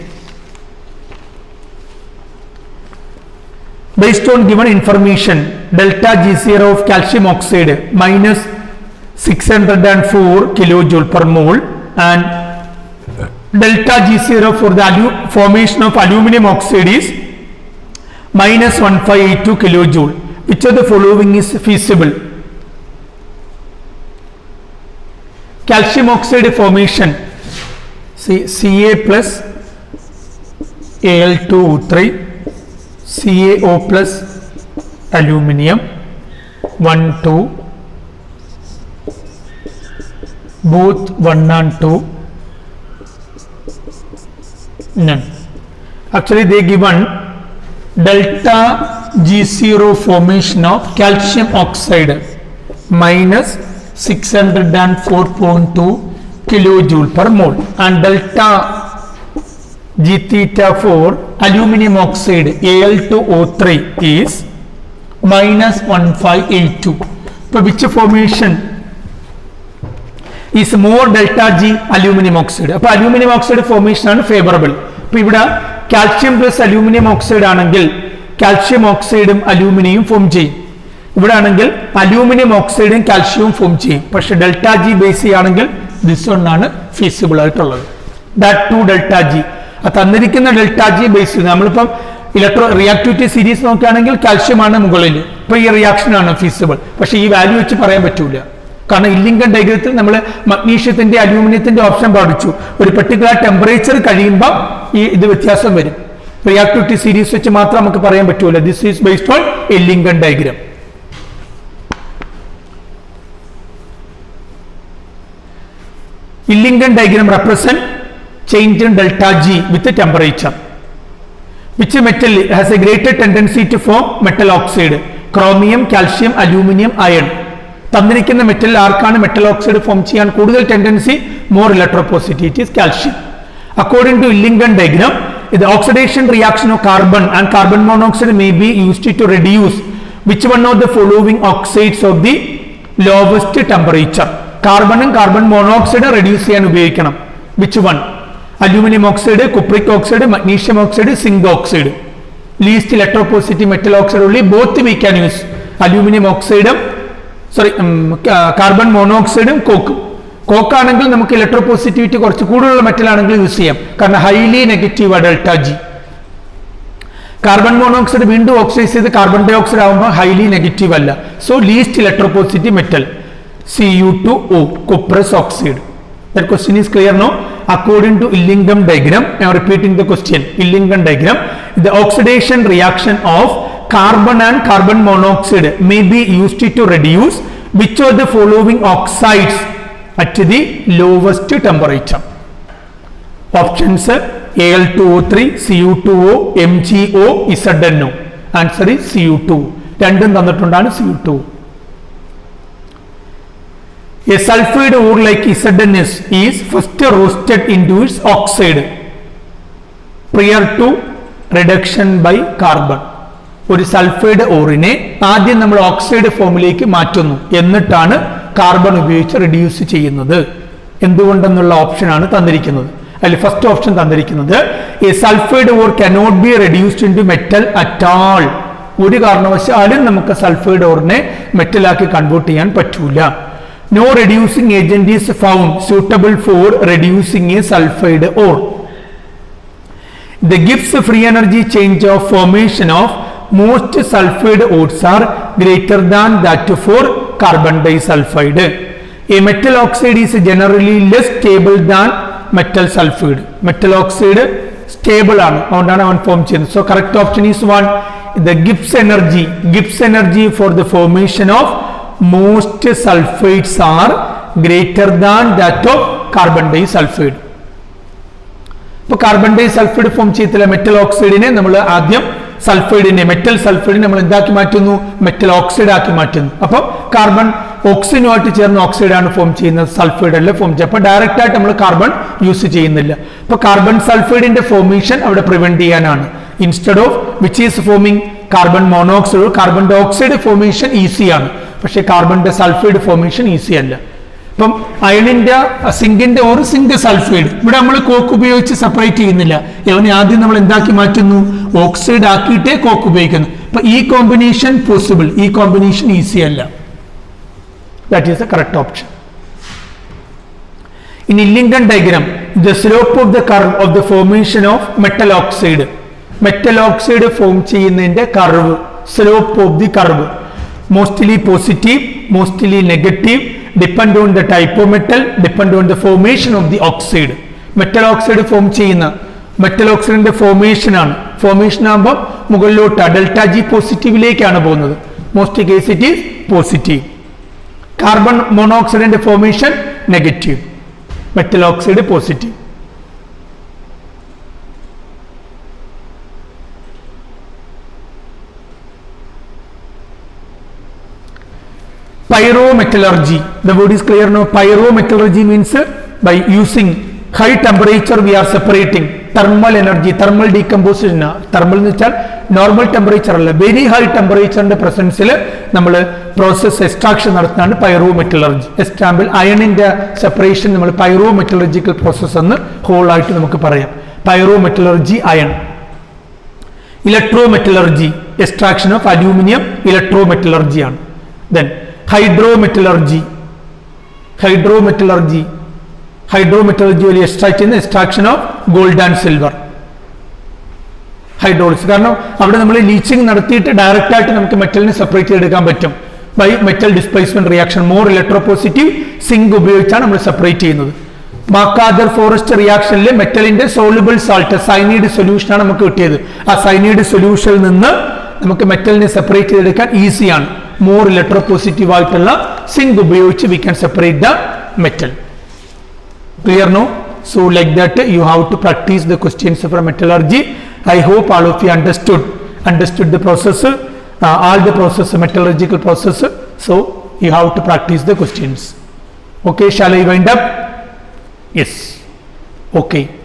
Based on given information, delta G0 of calcium oxide minus 604 kilojoule per mole and delta G0 for the formation of aluminum oxide is minus 1582 kilojoule. Which of the following is feasible? Calcium oxide formation, Ca plus Al2O3, CaO plus aluminium 1 2, both 1 and 2, none. Actually they given delta G0 formation of calcium oxide minus 604.2 kilojoule per mole and delta G theta for aluminum oxide Al2O3 is minus 1582. So which formation is more delta G? Aluminum oxide. So aluminum oxide formation is favorable. So here calcium plus aluminum oxide ആണെങ്കിൽ calcium oxide aluminum form ചെയ്യും. ഇവിടെ ആണെങ്കിൽ aluminum oxide calcium form ചെയ്യും. പക്ഷേ delta G base ആണെങ്കിൽ this one ആണ് feasible ആയിട്ടുള്ളത്. That 2 delta G. തന്നിരിക്കുന്ന ഡെൽറ്റ ജി ബേസ് നമ്മളിപ്പം റിയാക്ടിവിറ്റി സീരീസ് നോക്കുകയാണെങ്കിൽ കാൽഷ്യം ആണ് മുകളിൽ. ഇപ്പൊ ഈ റിയാക്ഷൻ ആണ് ഫീസിബിൾ. പക്ഷെ ഈ വാല്യൂ വെച്ച് പറയാൻ പറ്റൂല. കാരണം ഇല്ലിങ്കൻ ഡയഗ്രത്തിൽ നമ്മൾ മഗ്നീഷ്യത്തിന്റെ അലൂമിനിയത്തിന്റെ ഓപ്ഷൻ പഠിച്ചു. ഒരു പെർട്ടിക്കുലർ ടെമ്പറേച്ചർ കഴിയുമ്പോൾ ഈ ഇത് വ്യത്യാസം വരും. റിയാക്ടിവിറ്റി സീരീസ് വെച്ച് മാത്രം നമുക്ക് പറയാൻ പറ്റൂല. This is based on Ellingham diagram. Ellingham diagram represent change in delta G with the temperature. Which metal has a greater tendency to form metal oxide? Chromium, calcium, aluminium, iron. തന്നിരിക്കുന്ന മെറ്റലിൽ ആർക്കാണ് metal oxide form ചെയ്യാൻ കൂടുതൽ tendency? More electropositive, it is calcium. According to Illingen diagram, the oxidation reaction of carbon and carbon monoxide may be used to reduce which one of the following oxides of the lowest temperature? കാർബണും carbon monoxide reduce ചെയ്യാൻ ഉപയോഗിക്കണം. Which one? Aluminium oxide, cupric oxide, magnesium oxide, zinc oxide. Least electropositive metal oxide ഉള്ളി both we can use. Aluminium ഓക്സൈഡും carbon മോണോക്സൈഡും കോക്കും. കോക്കാണെങ്കിൽ നമുക്ക് electropositivity കുറച്ച് കൂടുതലുള്ള മെറ്റൽ ആണെങ്കിൽ യൂസ് ചെയ്യാം, കാരണം highly negative delta G. Carbon monoxide വീണ്ടും ഓക്സൈഡ് ചെയ്ത് കാർബൺ ഡൈ ഓക്സൈഡ് ആകുമ്പോൾ ഹൈലി നെഗറ്റീവ് അല്ല. So least electropositive metal Cu2O, cuprous oxide. That question is clear now. According to Illingen diagram, I am repeating the question. Illingen diagram, the oxidation reaction of carbon and carbon monoxide may be used to reduce which of the following oxides at the lowest temperature? Options: Al2O3, Cu2O, MgO, ZnO. Answer is Cu2. രണ്ടും തന്നിട്ടുണ്ടാണ് Cu2. A sulfide ore like ZnS is first roasted into its oxide prior to reduction by carbon. ഒരു sulphide ഓറിനെ ആദ്യം നമ്മൾ oxide ഫോമിലേക്ക് മാറ്റുന്നു, എന്നിട്ടാണ് carbon ഉപയോഗിച്ച് reduce ചെയ്യുന്നത്. എന്തുകൊണ്ടെന്നുള്ള ഓപ്ഷനാണ് തന്നിരിക്കുന്നത്. അതിൽ ഫസ്റ്റ് ഓപ്ഷൻ തന്നിരിക്കുന്നത് a sulphide ore cannot be reduced into metal at all. ഒരു കാരണവശാലും നമുക്ക് സൾഫൈഡ് ഓറിനെ മെറ്റലാക്കി കൺവേർട്ട് ചെയ്യാൻ പറ്റൂല. No reducing agent is found suitable for reducing a sulfide ore. The Gibbs free energy change of formation of most sulfide ores are greater than that for carbon disulfide. A metal oxide is generally less stable than metal sulfide. Metal oxide stable ആണ്, അതുകൊണ്ടാണ് അവൻ form ചെയ്യുന്നത്. So correct option is 1. The Gibbs energy for the formation of most sulfides are greater than that of carbon disulfide. ഇപ്പോൾ carbon disulphide form ചെയ്തില്ല metal ഓക്സൈഡിനെ നമ്മൾ ആദ്യം സൾഫൈഡിനെ metal സൾഫൈഡിനെ നമ്മൾ എന്താക്കി മാറ്റുന്നു? മെറ്റൽ ഓക്സൈഡ് ആക്കി മാറ്റുന്നു. അപ്പോൾ കാർബൺ ഓക്സിജനുമായിട്ട് ചേർന്ന് ഓക്സൈഡാണ് ഫോം ചെയ്യുന്നത്, സൾഫൈഡ് അല്ല ഫോം ചെയ്യുക. അപ്പോൾ ഡയറക്റ്റ് ആയിട്ട് നമ്മൾ കാർബൺ യൂസ് ചെയ്യുന്നില്ല. അപ്പോൾ കാർബൺ സൾഫൈഡിന്റെ ഫോർമേഷൻ അവിടെ പ്രിവെന്റ് ചെയ്യാനാണ്. Instead of which is forming carbon monoxide, carbon dioxide formation ഈസിയാണ്, പക്ഷേ കാർബണിന്റെ സൾഫൈഡ് ഫോർമേഷൻ ഈസി അല്ല. ഇപ്പം അയണിന്റെ സിങ്കിന്റെ ഓർ സിങ്ക് സൾഫൈഡ് ഇവിടെ നമ്മൾ കോക്ക് ഉപയോഗിച്ച് സെപ്പറേറ്റ് ചെയ്യുന്നില്ല. അവനെ ആദ്യം നമ്മൾ എന്താക്കി മാറ്റുന്നു? ഓക്സൈഡ് ആക്കിയിട്ടേ കോക്ക് ഉപയോഗിക്കുന്നു. അപ്പൊ ഈ കോമ്പിനേഷൻ പോസിബിൾ, ഈ കോമ്പിനേഷൻ ഈസി അല്ല. That is the correct option. In Ellingham diagram the slope of the curve of the formation of metal oxide, metal oxide form ചെയ്യുന്നതിന്റെ curve, slope of the curve mostly positive, mostly negative, depend on the type of metal, depend on the formation of the oxide. Metal oxide form ചെയ്യുന്ന metal ഓക്സൈഡിന്റെ formation ആണ്. Formation ആകുമ്പോൾ മുകളിലോട്ട് delta G പോസിറ്റീവിലേക്കാണ് പോകുന്നത്. Most case it is positive. Carbon മോണോക്സൈഡിന്റെ formation negative, metal oxide positive. Pyrometallurgy, the word is clear now. Pyrometallurgy means by using high temperature we are separating thermal energy, thermal decomposition. Thermal എന്ന് വെച്ചാൽ normal temperature അല്ല, very high ടെമ്പറേച്ചറിന്റെ പ്രസൻസിൽ നമ്മൾ process extraction നടത്തുന്നതാണ് പൈറോമെറ്റലർജി. Example അയണിന്റെ separation നമ്മൾ പൈറോമെറ്റലർജിക്കൽ process എന്ന് whole ആയിട്ട് നമുക്ക് പറയാം. പൈറോമെറ്റലർജി അയൺ. ഇലക്ട്രോമെറ്റലർജി എക്സ്ട്രാക്ഷൻ ഓഫ് അലൂമിനിയം, ഇലക്ട്രോമെറ്റലർജി ആണ്. ദെൻ ഹൈഡ്രോമെറ്റലർജി വഴി എക്സ്ട്രാക്ട് ചെയ്യുന്ന extraction of gold and silver. Hydraulics, കാരണം അവിടെ നമ്മൾ ലീച്ചിങ് നടത്തിയിട്ട് ഡയറക്റ്റ് ആയിട്ട് നമുക്ക് മെറ്റലിനെ സെപ്പറേറ്റ് ചെയ്തെടുക്കാൻ പറ്റും by metal displacement reaction. More electropositive zinc ഉപയോഗിച്ചാണ് നമ്മൾ സെപ്പറേറ്റ് ചെയ്യുന്നത്. മാക്കാദർ ഫോറസ്റ്റ് റിയാക്ഷനിൽ മെറ്റലിന്റെ സോളുബിൾ സാൾട്ട് സൈനൈഡ് സൊല്യൂഷനാണ് നമുക്ക് കിട്ടിയത്. ആ സൈനൈഡ് സൊല്യൂഷനിൽ നിന്ന് നമുക്ക് മെറ്റലിനെ സെപ്പറേറ്റ് ചെയ്തെടുക്കാൻ ഈസിയാണ്. മോർ ഇലക്ട്രോപോസിറ്റീവ് ആയിട്ടുള്ള സിങ്ക് ഉപയോഗിച്ച് we can separate the metal. Clear now? So like that you have to practice the questions from metallurgy. I hope all of you understood the process all the process, metallurgical process. So you have to practice the questions. Okay, shall I wind up? Yes. Okay.